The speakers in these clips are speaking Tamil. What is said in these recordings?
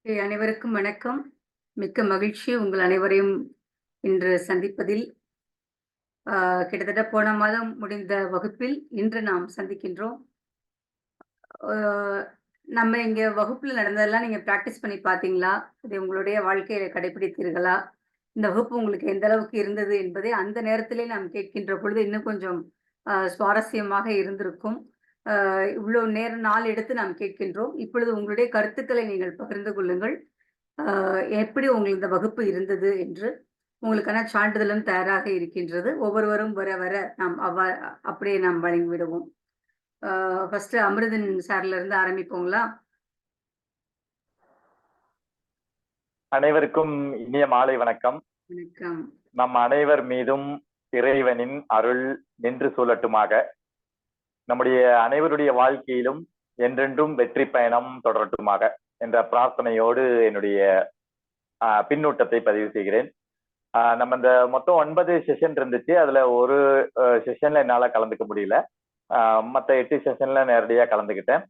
அனைவருக்கும் வணக்கம். மிக்க மகிழ்ச்சி உங்கள் அனைவரையும் இன்று சந்திப்பதில். கிட்டத்தட்ட போன மாதம் முடிந்த வகுப்பில் இன்று நாம் சந்திக்கின்றோம். அ நம்ம இங்க வகுப்புல நடந்ததெல்லாம் நீங்க பிராக்டிஸ் பண்ணி பார்த்தீங்களா? இதை உங்களுடைய வாழ்க்கையில கடைபிடித்தீர்களா? இந்த வகுப்பு உங்களுக்கு எந்த அளவுக்கு இருந்தது என்பதை அந்த நேரத்திலே நாம் கேட்கின்ற பொழுது இன்னும் கொஞ்சம் சுவாரஸ்யமாக இருந்திருக்கும். இவ்வளோ நேரம் நாள் எடுத்து நாம் கேட்கின்றோம். இப்பொழுது உங்களுடைய கருத்துக்களை நீங்கள் பகிர்ந்து கொள்ளுங்கள். எப்படி உங்களுக்கு இந்த வகுப்பு இருந்தது என்று. உங்களுக்கான சான்றிதழும் தயாராக இருக்கின்றது. ஒவ்வொருவரும் வர வர நாம் அப்படியே நாம் வழங்கிவிடுவோம். ஃபர்ஸ்ட்டு அமிர்தன் சார்ல இருந்து ஆரம்பிப்போங்களா? அனைவருக்கும் இனிய மாலை வணக்கம். வணக்கம். நம் அனைவர் மீதும் இறைவனின் அருள் நின்று சூழட்டுமாக. நம்முடைய அனைவருடைய வாழ்க்கையிலும் என்றென்றும் வெற்றி பயணம் தொடரட்டுமாக என்ற பிரார்த்தனையோடு என்னுடைய பின்னூட்டத்தை பதிவு செய்கிறேன். நம்ம இந்த மொத்தம் 9 செஷன் இருந்துச்சு. அதுல ஒரு செஷன்ல என்னால கலந்துக்க முடியல. மற்ற 8 செஷன்ல நேரடியா கலந்துக்கிட்டேன்.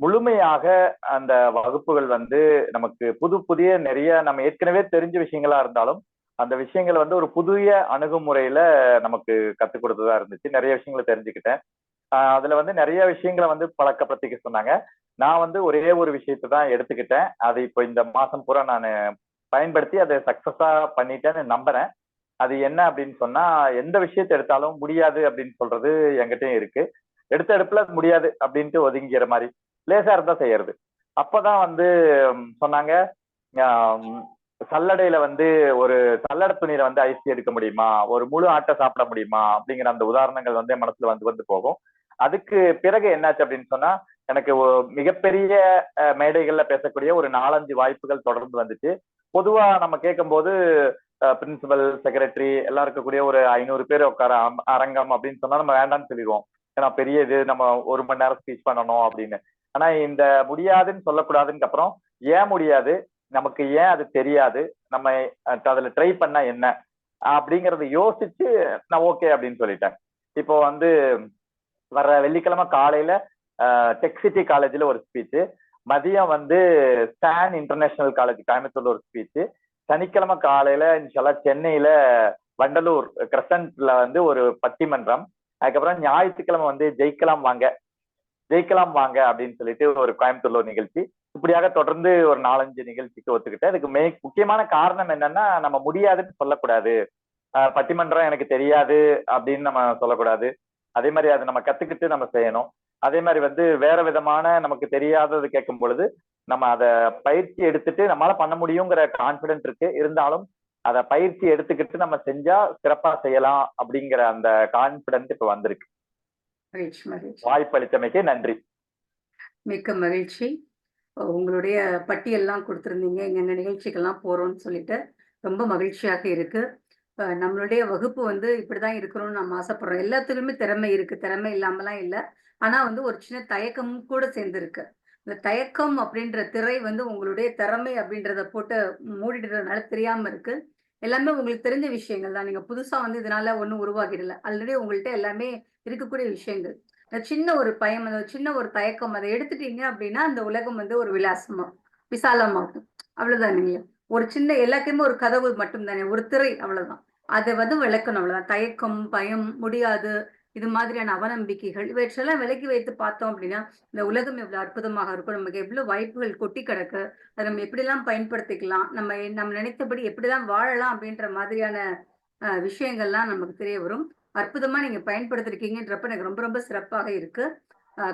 முழுமையாக அந்த வகுப்புகள் நமக்கு புதிய நிறைய நம்ம ஏற்கனவே தெரிஞ்ச விஷயங்களா இருந்தாலும் அந்த விஷயங்கள் ஒரு புதிய அணுகுமுறையில நமக்கு கத்துக் கொடுத்ததா இருந்துச்சு. நிறைய விஷயங்களை தெரிஞ்சுக்கிட்டேன். அதுல நிறைய விஷயங்களை பழக்கப்படுத்திக்க சொன்னாங்க. நான் ஒரே ஒரு விஷயத்தை தான் எடுத்துக்கிட்டேன். அது இப்போ இந்த மாசம் பூரா நான் பயன்படுத்தி அதை சக்சஸா பண்ணிட்டேன்னு நம்புறேன். அது என்ன அப்படின்னு சொன்னா, எந்த விஷயத்தை எடுத்தாலும் முடியாது அப்படின்னு சொல்றது என்கிட்டயும் இருக்கு. எடுத்த எடுப்புல முடியாது அப்படின்ட்டு ஒதுங்கிற மாதிரி லேசா இருந்தா செய்யறது. அப்பதான் சொன்னாங்க, சல்லடையில ஒரு சல்லடை துணியில ஐஸ் எடுக்க முடியுமா, ஒரு முழு ஆட்டை சாப்பிட முடியுமா அப்படிங்கிற அந்த உதாரணங்கள் என் மனசுல வந்து போகும். அதுக்கு பிறகு என்னாச்சு அப்படின்னு சொன்னா, எனக்கு மிகப்பெரிய மேடைகள்ல பேசக்கூடிய ஒரு 4-5 வாய்ப்புகள் தொடர்ந்து வந்துச்சு. பொதுவா நம்ம கேட்கும் போது பிரின்சிபல், செக்ரட்டரி எல்லாம் இருக்கக்கூடிய ஒரு 500 பேர் உட்கார அரங்கம் அப்படின்னு சொன்னா நம்ம வேண்டாம்னு சொல்லிடுவோம். ஏன்னா பெரிய இது, நம்ம 1 மணி நேரம் ஸ்பீச் பண்ணணும் அப்படின்னு. ஆனா இந்த முடியாதுன்னு சொல்லக்கூடாதுன்னு அப்புறம் ஏன் முடியாது, நமக்கு ஏன் அது தெரியாது, நம்ம அதுல ட்ரை பண்ணா என்ன அப்படிங்கறத யோசிச்சு நான் ஓகே அப்படின்னு சொல்லிட்டேன். இப்போ வர வெள்ளிக்கிழமை காலையில டெக் சிட்டி காலேஜ்ல ஒரு ஸ்பீச், மதியம் ஸ்டான் இன்டர்நேஷனல் காலேஜ் கோயம்புத்தூர்ல ஒரு ஸ்பீச், சனிக்கிழமை காலையில இன்ஷால்லா சென்னையில வண்டலூர் கிரசன்ட்ல ஒரு பட்டிமன்றம், அதுக்கப்புறம் ஞாயிற்றுக்கிழமை ஜெயிக்கலாம் வாங்க அப்படின்னு சொல்லிட்டு ஒரு கோயம்புத்தூர்ல ஒரு நிகழ்ச்சி. இப்படியாக தொடர்ந்து ஒரு 4-5 நிகழ்ச்சிக்கு ஒத்துக்கிட்டேன். அதுக்கு முக்கியமான காரணம் என்னன்னா, நம்ம முடியாதுன்னு சொல்லக்கூடாது. பட்டிமன்றம் எனக்கு தெரியாது அப்படின்னு நம்ம சொல்லக்கூடாது. அதே மாதிரி அதை நம்ம கத்துக்கிட்டு நம்ம செய்யணும். அதே மாதிரி வேற விதமான நமக்கு தெரியாதது கேட்கும் பொழுது நம்ம அதை பயிற்சி எடுத்துட்டு நம்மளால பண்ண முடியுங்கிற கான்பிடன்ட் இருக்கு. இருந்தாலும் அதை பயிற்சி எடுத்துக்கிட்டு நம்ம செஞ்சா சிறப்பா செய்யலாம் அப்படிங்கிற அந்த கான்பிடன்ட் இப்ப வந்திருக்கு. வாய்ப்பு அளித்தமைக்கு நன்றி. மிக்க மகிழ்ச்சி. உங்களுடைய பட்டியல்லாம் கொடுத்துருந்தீங்க, எங்க நிகழ்ச்சிக்கெல்லாம் போறோம்னு சொல்லிட்டு ரொம்ப மகிழ்ச்சியாக இருக்கு. நம்மளுடைய வகுப்பு இப்படிதான் இருக்கணும்னு நம்ம ஆசைப்படுறோம். எல்லாத்துலயுமே திறமை இருக்கு, திறமை இல்லாமலாம் இல்ல. ஆனா ஒரு சின்ன தயக்கமும் கூட சேர்ந்திருக்கு. இந்த தயக்கம் அப்படின்ற திரை உங்களுடைய திறமை அப்படின்றத போட்டு மூடிடுறதுனால தெரியாம இருக்கு. எல்லாமே உங்களுக்கு தெரிஞ்ச விஷயங்கள் தான். நீங்க புதுசா இதனால ஒண்ணும் உருவாகிடல. ஆல்ரெடி உங்கள்ட்ட எல்லாமே இருக்கக்கூடிய விஷயங்கள். சின்ன ஒரு பயம், சின்ன ஒரு தயக்கம், அதை எடுத்துட்டீங்க அப்படின்னா அந்த உலகம் ஒரு விசாலமாகும். அவ்வளவுதானுங்க. ஒரு சின்ன எல்லாத்தையுமே ஒரு கதவு மட்டும் தானே, ஒரு திரை, அவ்வளவுதான். அதை விளக்கணும், அவ்வளவுதான். தயக்கம், பயம், முடியாது, இது மாதிரியான அவநம்பிக்கைகள் இவற்றெல்லாம் விலக்கி வைத்து பார்த்தோம் அப்படின்னா இந்த உலகம் எவ்வளவு அற்புதமாக இருக்கும். நமக்கு எவ்வளவு வாய்ப்புகள் கொட்டி கிடக்கு, அதை நம்ம எப்படிலாம் பயன்படுத்திக்கலாம், நம்ம நினைத்தபடி எப்படிலாம் வாழலாம் அப்படின்ற மாதிரியான விஷயங்கள்லாம் நமக்கு தெரிய வரும். அற்புதமா நீங்க பயன்படுத்திருக்கீங்கன்றப்ப எனக்கு ரொம்ப ரொம்ப சிறப்பாக இருக்கு.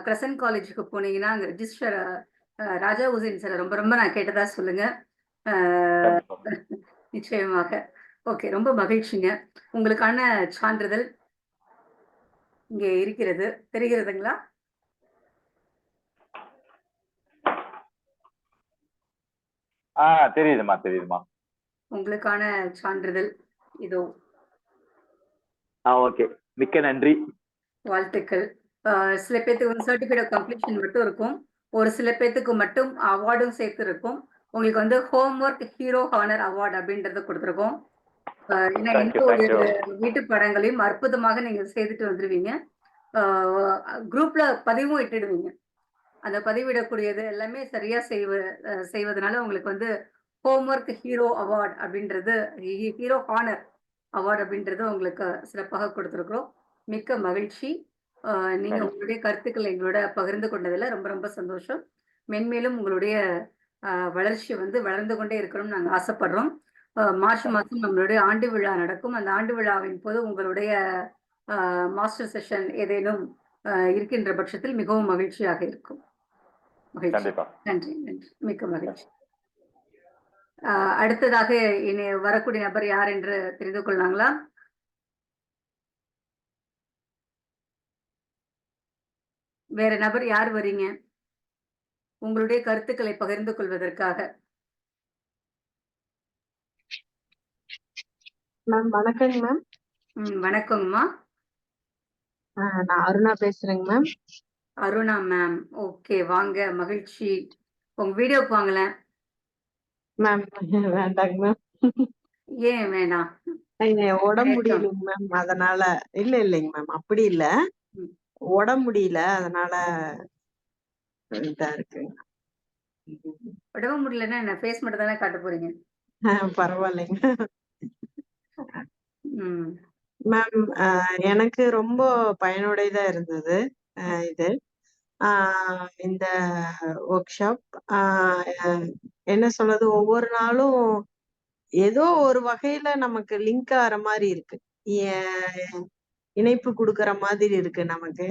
கிரசன்ட் காலேஜுக்கு போனீங்கன்னா அங்க ரிஜிஸ்டர் ராஜா ஹுசேன் சார் ரொம்ப ரொம்ப நான் கேட்டதா சொல்லுங்க. நிச்சயமாக. ஓகே, ரொம்ப மகிழ்ச்சிங்க. உங்களுக்கான சான்றிதழ் இங்கே இருக்கிறது, தெரிகிறதுங்களா? தெரியுதுமா. உங்களுக்கான சான்றிதழ் இதோ. ஓகே, மிக்க நன்றி, வாழ்த்துக்கள். சில பேத்துக்கு சர்டிபிகேட் ஆஃப் கம்ப்ளீஷன் மட்டும் இருக்கும், ஒரு சில பேத்துக்கு மட்டும் அவார்டும் சேர்த்து இருக்கும். உங்களுக்கு ஹோம்ஒர்க் ஹீரோ ஹானர் அவார்டு அப்படின்றத கொடுத்துருக்கோம். ஏன்னா எந்த ஒரு வீட்டு படங்களையும் அற்புதமாக நீங்க செய்துட்டு வந்துருவீங்க. குரூப்ல பதிவும் இட்டுடுவீங்க. அந்த பதிவிடக்கூடியது எல்லாமே சரியா செய்வதனால உங்களுக்கு வந்து ஹோம்வொர்க் ஹீரோ அவார்ட் அப்படின்றது ஹீரோ ஹானர் அவார்ட் அப்படின்றது உங்களுக்கு சிறப்பாக கொடுத்துருக்குறோம். மிக்க மகிழ்ச்சி. நீங்க தேங்க்ஸ். உங்களுடைய கருத்துக்களை எங்களோட பகிர்ந்து கொண்டதுல ரொம்ப ரொம்ப சந்தோஷம். மென்மேலும் உங்களுடைய வளர்ச்சி வந்து வளர்ந்து கொண்டே இருக்கணும்னு நாங்க ஆசைப்படுறோம். மார்ச் மாதம் நம்மளுடைய ஆண்டு விழா நடக்கும். அந்த ஆண்டு விழாவின் போது உங்களுடைய மாஸ்டர் செஷன் ஏதேனும் இருக்கின்ற பட்சத்தில் மிகவும் மகிழ்ச்சியாக இருக்கும். மகிழ்ச்சி. கண்டிப்பா. நன்றி, நன்றி. மிக்க மகிழ்ச்சி. அடுத்ததாக இனி வரக்கூடிய நபர் யார் என்று தெரிந்து கொள்ளலாங்களா? வேற நபர் யார் வரீங்க? உங்களுடைய கருத்துக்களை பகிர்ந்து கொள்வதற்காக. மேம் வணக்கங்க மேம். வணக்கங்கம்மா. நான் அருணா பேசுறேங்க மேம். அருணா மேம். ஓகே. வாங்க. மகிழ்ச்சி. உங்க வீடியோக்கு வாங்களேன். மேம் வேண்டாங்க மேம். ஏன் வேணாம்? உடம்பு முடியலைங்க மேம். அதனால இல்லைங்க மேம். அப்படி இல்ல. ம். உடம்பு முடியல. அதனால இதா இருக்குங்க. உடம்பு முடியலன்னா என்ன ஃபேஸ் மட்டும் தானே காட்ட போறீங்க? பரவாயில்லைங்க. ம். மேம் எனக்கு ரொம்ப பயனுடையதா இருந்தது. இது இந்த ஒர்க் ஷாப். என்ன சொல்றது, ஒவ்வொரு நாளும் ஏதோ ஒரு வகையில நமக்கு லிங்க் ஆற மாதிரி இருக்கு. இணைப்பு குடுக்கற மாதிரி இருக்கு நமக்கு.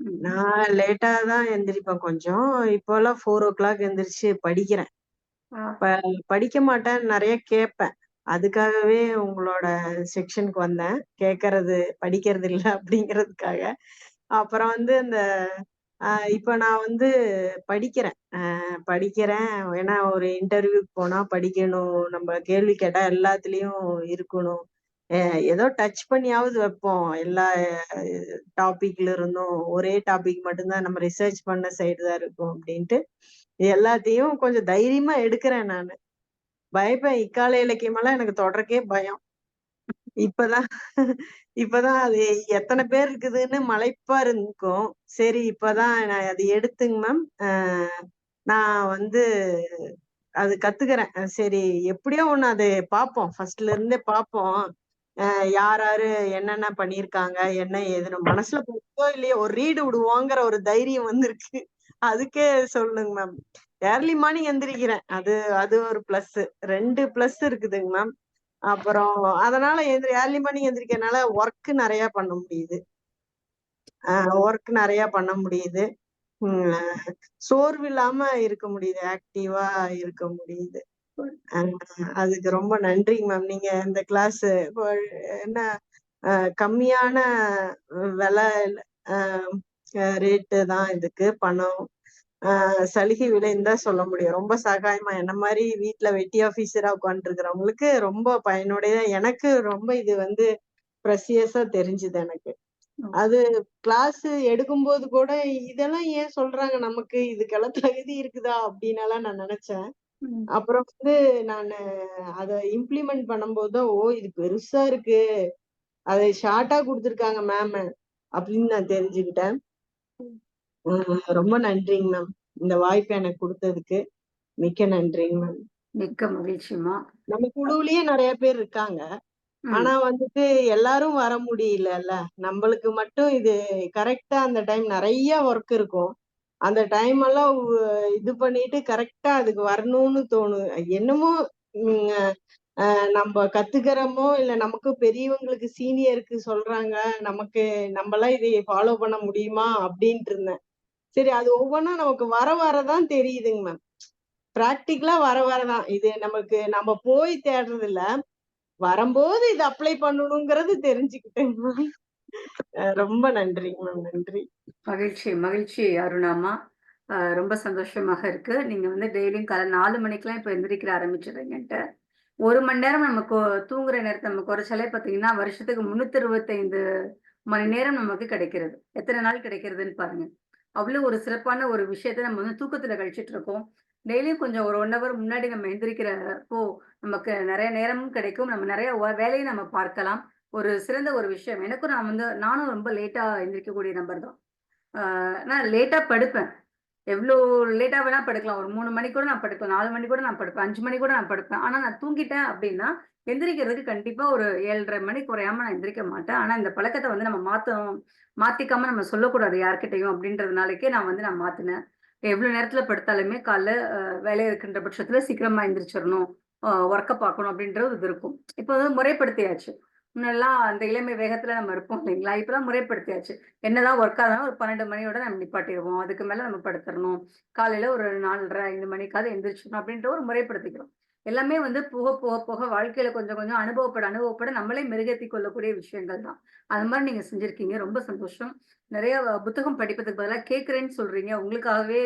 ம். நான் லேட்டா தான் எந்திரிப்பேன் கொஞ்சம். இப்போலாம் 4:00 எந்திரிச்சு படிக்கிறேன். ஆ. படிக்க மாட்டேன், நெறைய கேட்பேன். அதுக்காகவே உங்களோட செக்ஷனுக்கு வந்தேன். கேட்கறது, படிக்கிறது இல்ல அப்படிங்கிறதுக்காக. அப்புறம் வந்து இந்த இப்ப நான் வந்து படிக்கிறேன். படிக்கிறேன். ஏன்னா ஒரு இன்டர்வியூக்கு போனா படிக்கணும். நம்ம கேள்வி கேட்டா எல்லாத்துலயும் இருக்கணும். அ ஏதோ டச் பண்ணியாவது வைப்போம். எல்லா டாபிக்ல இருந்தும் ஒரே டாபிக் மட்டும் தான் நம்ம ரிசர்ச் பண்ண சைடு தான் இருக்கும் அப்படின்ட்டு, எல்லாத்தையும் கொஞ்சம் தைரியமா எடுக்கிறேன் நானு. பயப்பேன். இக்கால இலக்கியமெல்லாம் எனக்கு தொடறக்கே பயம். இப்பதான் இப்பதான் அது எத்தன பேர் இருக்குதுன்னு மலைப்பா இருக்கும். சரி இப்பதான் நான் அது எடுத்துங்க மேம். நான் வந்து அது கத்துக்கிறேன். சரி எப்படியோ ஒண்ணு அது பார்ப்போம். ஃபர்ஸ்ட்ல இருந்தே பார்ப்போம். யார் யாரு என்னென்ன பண்ணியிருக்காங்க, என்ன ஏதுன்னு மனசுல போச்சோ இல்லையோ ஒரு ரீடு விடுவோங்கிற ஒரு தைரியம் வந்திருக்கு. அதுக்கே சொல்லுங்க மேம். Early morning எந்திரிக்கிறேன். அது அது ஒரு பிளஸ். 2 பிளஸ் இருக்குதுங்க மேம். அப்புறம் அதனால ஏர்லி மார்னிங் எந்திரிக்கிறனால ஒர்க் நெறைய பண்ண முடியுது. ஒர்க் நெறைய பண்ண முடியுது. சோர்வு இல்லாம இருக்க முடியுது. ஆக்டிவா இருக்க முடியுது. அ அதுக்கு ரொம்ப நன்றிங்க மேம். நீங்க இந்த கிளாஸ் என்ன கம்மியான விலை அ ரேட்டு தான் இதுக்கு பணம். சலுகை விலைன்னு தான் சொல்ல முடியும். ரொம்ப சகாயமா என்ன மாரி வீட்ல வெட்டி ஆஃபீஸரா உட்கார்ந்துருக்கிறவங்களுக்கு ரொம்ப பயனுடையதா எனக்கு ரொம்ப இது வந்து ப்ரெஷியஸா தெரிஞ்சுது எனக்கு. அது கிளாஸ் எடுக்கும்போது கூட இதெல்லாம் ஏன் சொல்றாங்க நமக்கு? இதுக்கெல்லாம் தகுதி இருக்குதா? அப்டின்னலாம் நான் நெனச்சேன். ம். அப்புறம் வந்து நானு அத இம்ப்ளிமெண்ட் பண்ணும்போது தான், ஓ! இது பெருசா இருக்கு. அதை ஷார்ட்டா குடுத்துருக்காங்க மேமு. அப்படின்னு நான் தெரிஞ்சுக்கிட்டேன். ரொம்ப நன்றிங்க மேம். இந்த வாய்ப்ப எனக்கு குடுத்ததுக்கு. மிக்க நன்றிங்க மேம். மிக்க மகிழ்ச்சிம்மா. நம்ம குழுவுலயே நெறைய பேர் இருக்காங்க. ம். ஆனா வந்துட்டு எல்லாரும் வர முடியலல்ல. நம்பளுக்கு மட்டும் இது கரெக்ட்டா அந்த டைம் நெறைய ஒர்க் இருக்கும். அந்த டைம் எல்லாம் இது பண்ணிட்டு கரெக்ட்டா அதுக்கு வரணும்னு தோணும். என்னமோ ம் நம்ப கத்துக்கிறோமோ, இல்ல நமக்கு பெரியவங்களுக்கு சீனியருக்கு சொல்றாங்க. நமக்கு நம்பலாம் இதை ஃபாலோ பண்ண முடியுமா? அப்டின்ட்டு இருந்தேன். சரி அது ஒவ்வொன்னா நமக்கு வர வர தான் தெரியுதுங்க மேம். பிராக்டிகலா வர வர தான். இது நமக்கு நம்ம போய் தேடுறது இல்ல. வரம்போது இத அப்ளை பண்ணணுங்கிறது தெரிஞ்சுக்கிட்டேங்க மேம். ரொம்ப நன்றிங்க மேம். நன்றி. மகிழ்ச்சி, மகிழ்ச்சி அருணாம்மா. ரொம்ப சந்தோஷமாக இருக்கு. நீங்க வந்து டெய்லியும் காலைல 4 மணிக்கெல்லாம் இப்ப எந்திரிக்கிற ஆரம்பிச்சுடுறீங்கன்ட்டு. 1 மணி நேரம் நம்ம தூங்குற நேரத்த நம்ம குறைச்சாலே பார்த்தீங்கன்னா, வருஷத்துக்கு 365 மணி நேரம் நமக்கு கிடைக்கிறது. எத்தன நாள் கிடைக்கிறதுன்னு பாருங்க. அவ்வளோ ஒரு சிறப்பான ஒரு விஷயத்த நம்ம வந்து தூக்கத்துல கழிச்சுட்டு இருக்கோம். டெய்லியும் கொஞ்சம் ஒரு 1 ஹவர் முன்னாடி நம்ம எந்திரிக்கிறப்போ, நமக்கு நெறைய நேரமும் கிடைக்கும். நம்ம நெறைய வேலையும் நம்ம பார்க்கலாம். ஒரு சிறந்த ஒரு விஷயம். நானும் ரொம்ப லேட்டா எந்திரிக்கக்கூடிய நபர் தான். நான் லேட்டா படுப்பேன். எவ்வளோ லேட்டா வேணா படுக்கலாம். ஒரு 3 மணிக்கு கூட நான் படுக்கலாம். 4 மணிக்கு கூட நான் படுப்பேன். 5 மணிக்கு கூட நான் படுப்பேன். ஆனா நான் தூங்கிட்டேன் அப்படின்னா, எந்திரிக்கிறதுக்கு கண்டிப்பா ஒரு 7:30 மணி குறையாம நான் எந்திரிக்க மாட்டேன். ஆனா இந்த பழக்கத்த வந்து நம்ம மாத்தணும். மாத்திக்காம நம்ம சொல்லக்கூடாது யார்கிட்டயும் அப்படின்றதுனாலக்கே நான் மாத்துனேன். எவ்வளோ நேரத்துல படுத்தாலுமே காலைல வேலை இருக்கின்ற பட்சத்துல சீக்கிரமா எந்திரிச்சிரணும். ஒர்க்க பார்க்கணும் அப்படின்ற ஒரு இது இருக்கும். இப்போ வந்து முறைப்படுத்தியாச்சு. முன்னெல்லாம் அந்த இளமை வேகத்துல நம்ம இருப்போம் இல்லைங்களா? இப்பலாம் முறைப்படுத்தியாச்சு. என்னதான் ஒர்க்கா இருந்தாலும் ஒரு 12 மணியோட நம்ம நிப்பாட்டிருவோம். அதுக்கு மேல நம்ம படுத்துறணும். காலையில ஒரு 4:30, 5 மணிக்காவது எந்திரிச்சிடணும் அப்படின்ற ஒரு முறைப்படுத்திக்கிறோம். எல்லாமே வந்து போக, போக, போக வாழ்க்கையில கொஞ்சம், கொஞ்சம் அனுபவப்பட நம்மளே மெருகேத்திக் கொள்ளக்கூடிய விஷயங்கள் தான். அது மாரி நீங்க செஞ்சிருக்கீங்க. ரொம்ப சந்தோஷம். நெறைய புத்தகம் படிப்பதற்கு பதிலா கேட்கிறேன்னு சொல்றீங்க. உங்களுக்காகவே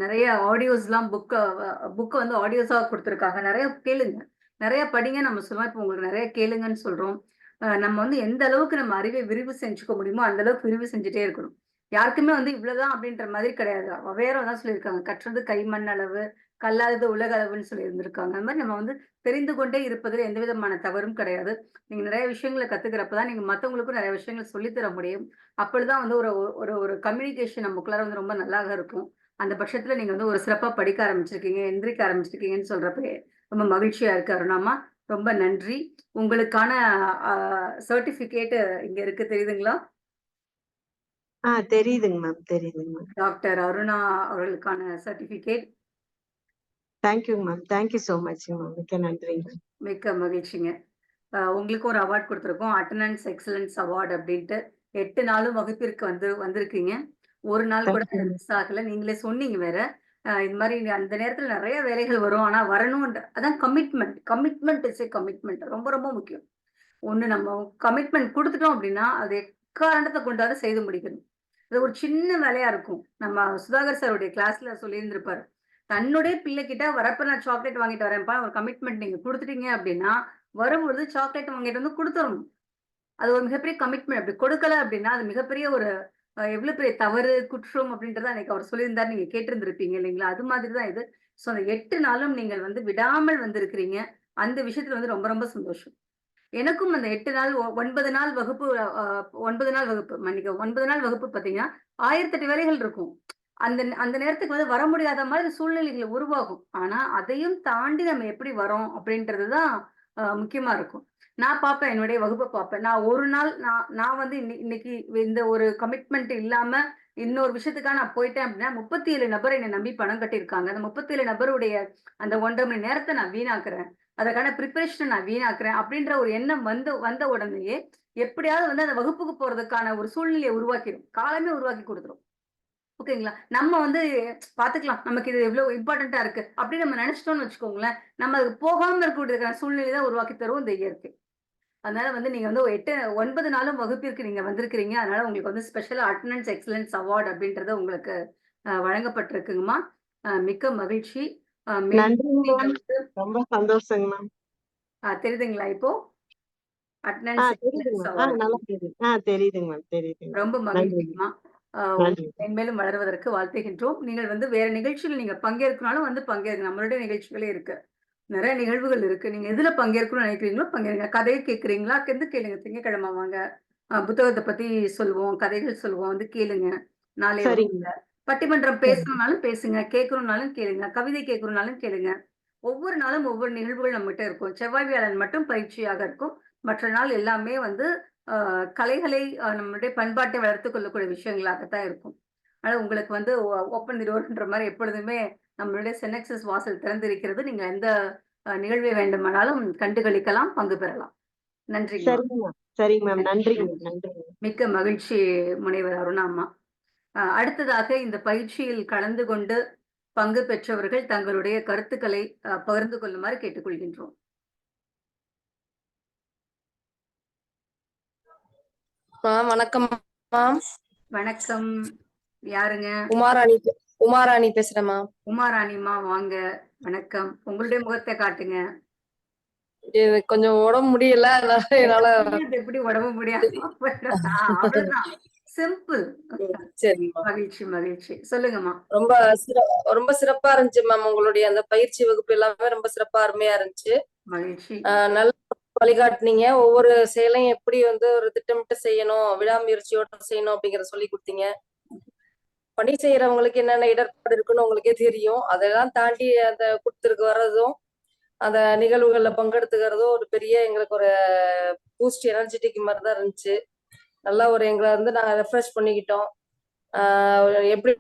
நெறைய ஆடியோஸ்லாம் புக்க வந்து ஆடியோஸா குடுத்துருக்காங்க. நெறைய கேளுங்க. நெறைய படிங்க நம்ம சொல்லுவோம். இப்போ உங்களுக்கு நெறைய கேளுங்கன்னு சொல்றோம். நம்ம வந்து எந்த அளவுக்கு நம்ம அறிவை விரிவு செஞ்சுக்க முடியுமோ, அந்த அளவுக்கு விரிவு செஞ்சுட்டே இருக்கணும். யாருக்குமே வந்து இவ்வளவுதான் அப்படின்ற மாதிரி கிடையாது. ஔவையாரும் அதான் சொல்லியிருக்காங்க. கற்றது கைமண் அளவு, கல்லாதது உலக அளவுன்னு சொல்லியிருந்திருக்காங்க. அது மாரி நம்ம வந்து தெரிந்து கொண்டே இருப்பதில் எந்த விதமான தவறும் கிடையாது. நீங்க நெறைய விஷயங்கள கத்துக்கிறப்ப தான் நீங்க மத்தவங்களுக்கும் நெறைய விஷயங்கள் சொல்லி தர முடியும். அப்பொழுதுதான் வந்து ஒரு ஒரு ஒரு கம்யூனிகேஷன் நமக்குள்ளார வந்து ரொம்ப நல்லாக இருக்கும். அந்த பட்சத்துல நீங்க வந்து ஒரு சிறப்பா படிக்க ஆரம்பிச்சிருக்கீங்க, எந்திரிக்க ஆரம்பிச்சிருக்கீங்கன்னு சொல்றப்பயே ரொம்ப மகிழ்ச்சியா இருக்கு அருணாம்மா. ரொம்ப நன்றி. உங்களுக்கான அ சர்டிஃபிகேட் இங்க இருக்கு தெரியுதுங்களா? தெரியுதுங்க மேம். தெரியுதுங்க மேம். டாக்டர் அருணா அவர்களுக்கான சர்டிஃபிகேட். தேங்க்யூங்க மேம். தேங்க்யூ சோ மச்ங்க மேம். மிக்க நன்றிங்க. மிக்க மகிழ்ச்சிங்க. உங்களுக்கு ஒரு அவார்ட் குடுத்துருக்கோம். அட்டெண்டன்ஸ் எக்ஸலன்ஸ் அவார்ட் அப்டின்ட்டு. 8 நாளும் வகுப்பிற்கு வந்திருக்கீங்க. ஒரு நாள் கூட தேங்க்யூ. மிஸ் ஆகல. நீங்களே சொன்னீங்க வேற. இது மாரி அந்த நேரத்துல நெறைய வேலைகள் வரும். ஆனா வரணும்ன்ற அதான் commitment. Commitment is a commitment. ரொம்ப ரொம்ப முக்கியம். ஒண்ணு நம்ம கமிட்மெண்ட் குடுத்துட்டோம் அப்டின்னா, அது எக்காரணத்த கொண்டாவது செய்து முடிக்கணும். அது ஒரு சின்ன வேலையா இருக்கும். நம்ம சுதாகர் சாருடைய கிளாஸ்ல சொல்லியிருந்திருப்பாரு. தன்னுடைய பிள்ளைகிட்ட வரப்ப நான் சாக்லேட் வாங்கிட்டு வரேன்ப்பா ஒரு கமிட்மெண்ட் நீங்க குடுத்துட்டீங்க அப்டின்னா, வரும்பொழுது சாக்லேட் வாங்கிட்டு வந்து குடுத்துறணும். அது ஒரு மிகப்பெரிய கமிட்மெண்ட். அப்படி கொடுக்கல அப்படின்னா, அது மிகப்பெரிய ஒரு எவ்வளோ பெரிய தவறு, குற்றம் அப்படின்றத அன்னைக்கு அவர் சொல்லியிருந்தாரு. நீங்க கேட்டிருந்திருப்பீங்க இல்லைங்களா? அது மாதிரி தான் இது. ஸோ அந்த 8 நாளும் நீங்கள் வந்து விடாமல் வந்திருக்கிறீங்க. அந்த விஷயத்துல வந்து ரொம்ப ரொம்ப சந்தோஷம். எனக்கும் அந்த 8 நாள் 9 நாள் வகுப்பு 9 நாள் வகுப்பு மன்னிக்கவும் 9 நாள் வகுப்பு பார்த்தீங்கன்னா, 1008 வேலைகள் இருக்கும். அந்த அந்த நேரத்துக்கு வந்து வர முடியாத மாதிரி சூழ்நிலைகள் உருவாகும். ஆனா, அதையும் தாண்டி நம்ம எப்படி வரோம் அப்படின்றது தான் முக்கியமா இருக்கும். நான் பார்ப்பேன். என்னுடைய வகுப்ப பார்ப்பேன். நான் ஒரு நாள் நான் நான் வந்து இன்னைக்கு இந்த ஒரு கமிட்மெண்ட் இல்லாம இன்னொரு விஷயத்துக்காக நான் போயிட்டேன் அப்படின்னா, 37 நபர் என்ன நம்பி பணம் கட்டியிருக்காங்க. அந்த 37 நபருடைய அந்த 1 1/2 மணி நேரத்த நான் வீணாக்குறேன். அதற்கான பிரிப்பரேஷன நான் வீணாக்குறேன். அப்படின்ற ஒரு எண்ணம் வந்த உடனேயே, எப்படியாவது வந்து அந்த வகுப்புக்கு போறதுக்கான ஒரு சூழ்நிலைய உருவாக்கிரும். காலமே உருவாக்கி குடுத்துரும். ஓகேங்களா? நம்ம வந்து பாத்துக்கலாம். நமக்கு இது எவ்ளோ இம்பார்ட்டன்ட்டா இருக்கு. அப்படின்னு நம்ம நெனச்சுட்டோம்னு வச்சுக்கோங்களேன், நம்ம அதுக்கு போகாம இருக்கக்கூடியதுக்கான சூழ்நிலை தான் உருவாக்கி தரும் இந்த இயற்கை. அதனால வந்து நீங்க வந்து 9 நாளும் வகுப்பிற்கு நீங்க வந்திருக்கிறீங்க. அதனால உங்களுக்கு வந்து ஸ்பெஷல் அட்டெண்டன்ஸ் எக்ஸலன்ஸ் அவார்ட் அப்படின்றது உங்களுக்கு வழங்கப்பட்டிருக்குங்கம்மா. மிக்க மகிழ்ச்சி. மேலும் நன்றிங்க நீங்க மேம். வந்து ரொம்ப சந்தோஷங்க மேம். தெரியுதுங்களா இப்போ? அட்டெண்டன்ஸ் தெரியுதுங்க எக்ஸலன்ஸ் மேம். அவார்ட். நல்லா தெரியுது. தெரியுதுங்க மேம். தெரியுதுங்க மேம். ரொம்ப நன்றிங்க. மகிழ்ச்சிங்கம்மா. நன்றி. மென்மேலும் வளருவதற்கு வாழ்த்துகின்றோம். நீங்கள் வந்து வேற நிகழ்ச்சியில நீங்க பங்கேற்கனாலும் வந்து பங்கேறுங்க. நம்மளுடைய நிகழ்ச்சிகளே இருக்கு. நெறைய நிகழ்வுகள் இருக்கு. நீங்க எதுல பங்கேற்கணும்னு நினைக்கிறீங்களோ பங்கேறுங்க. கதை கேட்கிறீங்களா? கேளுங்க. திங்கட்கிழமை வாங்க. புத்தகத்த பத்தி சொல்லுவோம். கதைகள் சொல்லுவோம். வந்து கேளுங்க. நாளைய சரிங்க வகுப்புல. மேம். பட்டிமன்றம் சரிங்க. பேசணும்னாலும் பேசுங்க. கேட்கணும்னாலும் கேளுங்க. கவிதை கேட்கணும்னாலும் கேளுங்க. ஒவ்வொரு நாளும் ஒவ்வொரு நிகழ்வுகள் நம்மகிட்ட இருக்கும். செவ்வாய், வியாழன் மட்டும் பயிற்சியாக இருக்கும். மற்ற நாள் எல்லாமே வந்து கலைகளை நம்மளுடைய பண்பாட்டை வளர்த்துக் கொள்ளக்கூடிய விஷயங்களாகத்தான் இருக்கும். ஆனா உங்களுக்கு வந்து ஓப்பன் தி டோர்ன்ற மாரி எப்பொழுதுமே நம்மளுடைய சென்னெக்ஸஸ் வாசல் திறந்திருக்கிறது. நீங்க எந்த நிகழ்வை வேண்டுமானாலும் கண்டு களிக்கலாம், பங்கு பெறலாம். நன்றிங்கம்மா. சரிங்க மேம். சரிங்க மேம். நன்றி, நன்றிங்க. நன்றி. நன்றிங்க. மிக்க மகிழ்ச்சி முனைவர் அருணா அம்மா. அடுத்ததாக இந்த பயிற்சியில் கலந்து கொண்டு பங்கு பெற்றவர்கள் தங்களுடைய கருத்துக்களை பகிர்ந்து கொள்ளுமாறு கேட்டுக்கொள்கின்றோம். வணக்கம் மேம். வணக்கம். யாருங்க? உமாராணி பேசுறேன் மேம். உமாராணிம்மா வாங்க. வணக்கம். உங்களுடைய முகத்த காட்டுங்க. இது கொஞ்சம் உடம்பு முடியல, அதனால என்னால அது எப்படி உடம்பு முடியாம போயிடும். அவ்வளவுதான். சிம்பிள். சரி மேம். மகிழ்ச்சி, மகிழ்ச்சி. சொல்லுங்கம்மா. ரொம்ப ரொம்ப சிறப்பா இருந்துச்சு மேம். உங்களுடைய அந்த பயிற்சி வகுப்பு எல்லாமே ரொம்ப சிறப்பா அருமையா இருந்துச்சு. மகிழ்ச்சி. நல்ல வழிகாட்டுனீங்க. ஒவ்வொரு செயலையும் எப்படி வந்து ஒரு திட்டமிட்டு செய்யணும், விடாமுயற்சியோட செய்யணும் அப்படிங்கறத சொல்லி கொடுத்தீங்க. பணி செய்யறவங்களுக்கு என்னென்ன இடர்பாடு இருக்குன்னு உங்களுக்கே தெரியும். அதெல்லாம் தாண்டி அந்த கொடுத்துருக்கு வர்றதும் அந்த நிகழ்வுகள்ல பங்கெடுத்துக்கிறதும் ஒரு பெரிய எங்களுக்கு ஒரு பூஸ்ட் எனர்ஜெட்டிக் மாதிரி தான் இருந்துச்சு. நல்லா ஒரு எங்களை வந்து நாங்க ரெஃப்ரெஷ் பண்ணிக்கிட்டோம். எப்படி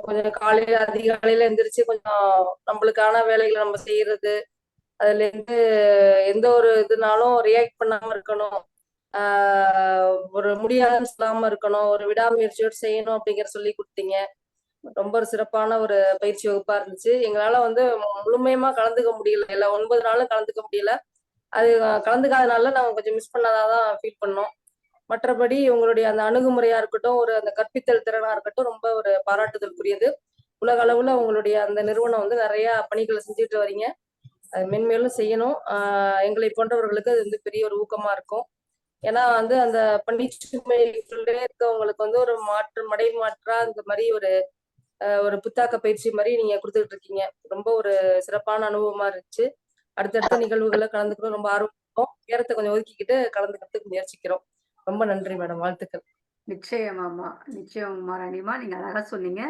கொஞ்சம் காலையில அதிகாலையில எந்திரிச்சு கொஞ்சம் நம்மளுக்கான வேலைகளை நம்ம செய்யறது, அதுல இருந்து எந்த ஒரு இதுனாலும் ரியாக்ட் பண்ணாம இருக்கணும், ஒரு முடியாதுன்னு சொல்லாம இருக்கணும், ஒரு விடாமுயற்சியோடு செய்யணும் அப்படிங்கிற சொல்லி கொடுத்தீங்க. ரொம்ப ஒரு சிறப்பான ஒரு பயிற்சி வகுப்பா இருந்துச்சு. எங்களால வந்து முழுமையமா கலந்துக்க முடியல. எல்லா 9 நாளும் கலந்துக்க முடியல. அது கலந்துக்காதனால நாங்க கொஞ்சம் மிஸ் பண்ணாதான் ஃபீல் பண்ணோம். மற்றபடி உங்களுடைய அந்த அணுகுமுறையா இருக்கட்டும், ஒரு அந்த கற்பித்தல் திறனா இருக்கட்டும், ரொம்ப ஒரு பாராட்டுதலுக்குரியது. உலக அளவுல உங்களுடைய அந்த நிறுவனம் வந்து நிறைய பணிகளை செஞ்சுட்டு வரீங்க. அது மென்மேலும் செய்யணும். எங்களை போன்றவர்களுக்கு அது வந்து பெரிய ஒரு ஊக்கமா இருக்கும். ஏன்னா வந்து அந்த பணிச்சுமைக்குள்ளே இருக்கவங்களுக்கு வந்து ஒரு மடை மாற்றா இந்த மாதிரி ஒரு புத்தாக்க பயிற்சி மாதிரி நீங்க கொடுத்துட்டு இருக்கீங்க. ரொம்ப ஒரு சிறப்பான அனுபவமா இருந்துச்சு. அடுத்தடுத்த நிகழ்வுகளை கலந்துக்கணும் ரொம்ப ஆர்வம். நேரத்தை கொஞ்சம் ஒதுக்கிக்கிட்டு கலந்துக்கிறதுக்கு முயற்சிக்கிறோம். ரொம்ப நன்றி மேடம். வாழ்த்துக்கள். நிச்சயமாமா, நிச்சயம் மாராணிமா. நீங்க அழகா சொன்னீங்க.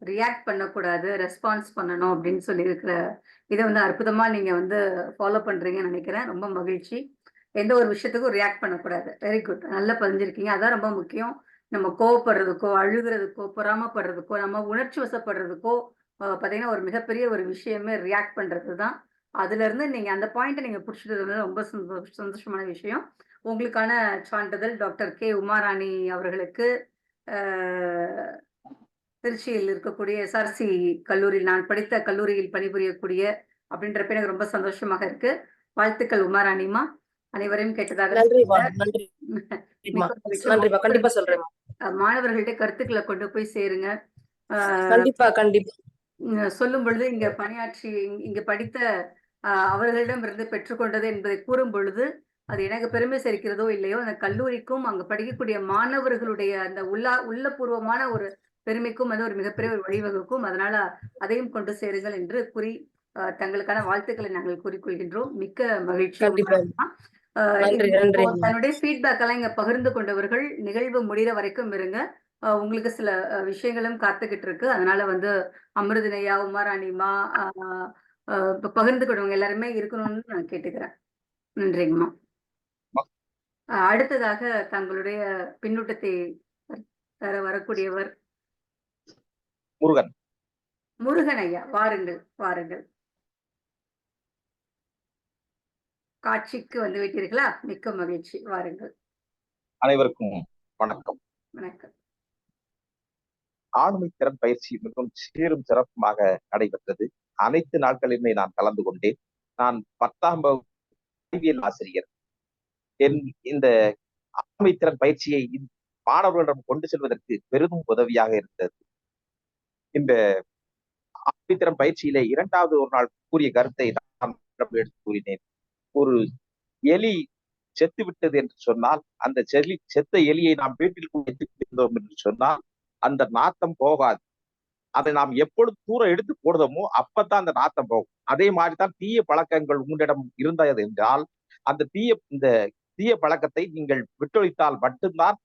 ரியாக்ட் பண்ணக்கூடாது, ரெஸ்பான்ஸ் பண்ணணும் அப்படின்னு சொல்லியிருக்கிற இதை வந்து அற்புதமா நீங்க வந்து ஃபாலோ பண்றீங்கன்னு நினைக்கிறேன். ரொம்ப மகிழ்ச்சி. எந்த ஒரு விஷயத்துக்கும் ரியாக்ட் பண்ணக்கூடாது. Very good. நல்லா பதிஞ்சிருக்கீங்க. அதான் ரொம்ப முக்கியம். நம்ம கோவப்படுறதுக்கோ, அழுகுறதுக்கோ, பொறாமப்படுறதுக்கோ, நம்ம உணர்ச்சி வசப்படுறதுக்கோ பார்த்தீங்கன்னா, ஒரு மிகப்பெரிய ஒரு விஷயமே ரியாக்ட் பண்றது தான். அதுலேருந்து நீங்க அந்த பாயிண்ட்டை நீங்க பிடிச்சிட்டது வந்து ரொம்ப சந்தோஷமான விஷயம். உங்களுக்கான சான்றிதழ் டாக்டர் கே. உமாராணி அவர்களுக்கு திருச்சியில் இருக்கக்கூடிய எஸ்ஆர்சி கல்லூரியில் நான் படித்த கல்லூரியில் பணிபுரியக்கூடிய அப்படின்றப்ப எனக்கு ரொம்ப சந்தோஷமாக இருக்கு. வாழ்த்துக்கள் உமாராணிமா. அனைவரையும் கேட்டதாக நன்றிமா. நன்றிமா. கண்டிப்பா சொல்றேன். மாணவர்கள்ட்ட கருத்துக்களை கொண்டு போய் சேருங்க. கண்டிப்பா கண்டிப்பா சொல்லும் பொழுது இங்க பணியாற்றி இங்க படித்த அவர்களிடம் இருந்து பெற்றுக்கொண்டது என்பதை கூறும் பொழுது அது எனக்கு பெருமை சேர்க்கிறதோ இல்லையோ, அந்த கல்லூரிக்கும் அங்க படிக்கக்கூடிய மாணவர்களுடைய அந்த உள்ளபூர்வமான ஒரு பெருமைக்கும் அது ஒரு மிகப்பெரிய ஒரு வழிவகுக்கும். அதனால அதையும் கொண்டு சேருங்கள் என்று கூறி தங்களுக்கான வாழ்த்துக்களை நாங்கள் கூறிக்கொள்கின்றோம். மிக்க மகிழ்ச்சி. தன்னுடைய ஃபீட்பேக் எல்லாம் இங்க பகிர்ந்து கொண்டவர்கள் நிகழ்வு முடிகிற வரைக்கும் இருங்க. உங்களுக்கு சில விஷயங்களும் காத்துக்கிட்டு இருக்கு. அதனால வந்து அமிர்தினையா, உமாராணிமா பகிர்ந்து கொண்டவங்க எல்லாருமே இருக்கணும்னு நான் கேட்டுக்கிறேன். நன்றிங்கம்மா. அடுத்ததாக தங்களுடைய பின்னூட்டத்தை தர வரக்கூடியவர் முருகன் ஐயா. வாருங்கள் வாருங்கள். காட்சிக்கு வந்து விட்டீர்களா? மிக்க மகிழ்ச்சி. வாருங்கள். அனைவருக்கும் வணக்கம். வணக்கம். ஆளுமை திறன் பயிற்சி மிகவும் சீரும் சிறப்புமாக நடைபெற்றது. அனைத்து நாட்களிலுமே நான் கலந்து கொண்டேன். நான் 10ஆம் வகுப்பு அறிவியல் ஆசிரியர். இந்த ஆளுமை திறன் பயிற்சியை மாணவர்களிடம் கொண்டு செல்வதற்கு பெரிதும் உதவியாக இருந்தது. இந்த ஆளுமை திறன் பயிற்சியிலே 2வது ஒரு நாள் கூறிய கருத்தை நான் எடுத்து கூறினேன். ஒரு எலி செத்து விட்டது என்று சொன்னால், அந்த செத்த எலியை நாம் வீட்டில் வைத்திருந்தோம் என்று சொன்னால் அந்த நாத்தம் போகாது. அதை நாம் எப்பொழுது தூரம் எடுத்து போடுதோமோ அப்பதான் அந்த நாத்தம் போகும். அதே மாதிரிதான் தீய பழக்கங்கள் உங்களிடம் இருந்தது என்றால் அந்த தீய பழக்கத்தை நீங்கள் விட்டொழித்தால் மட்டும்தான்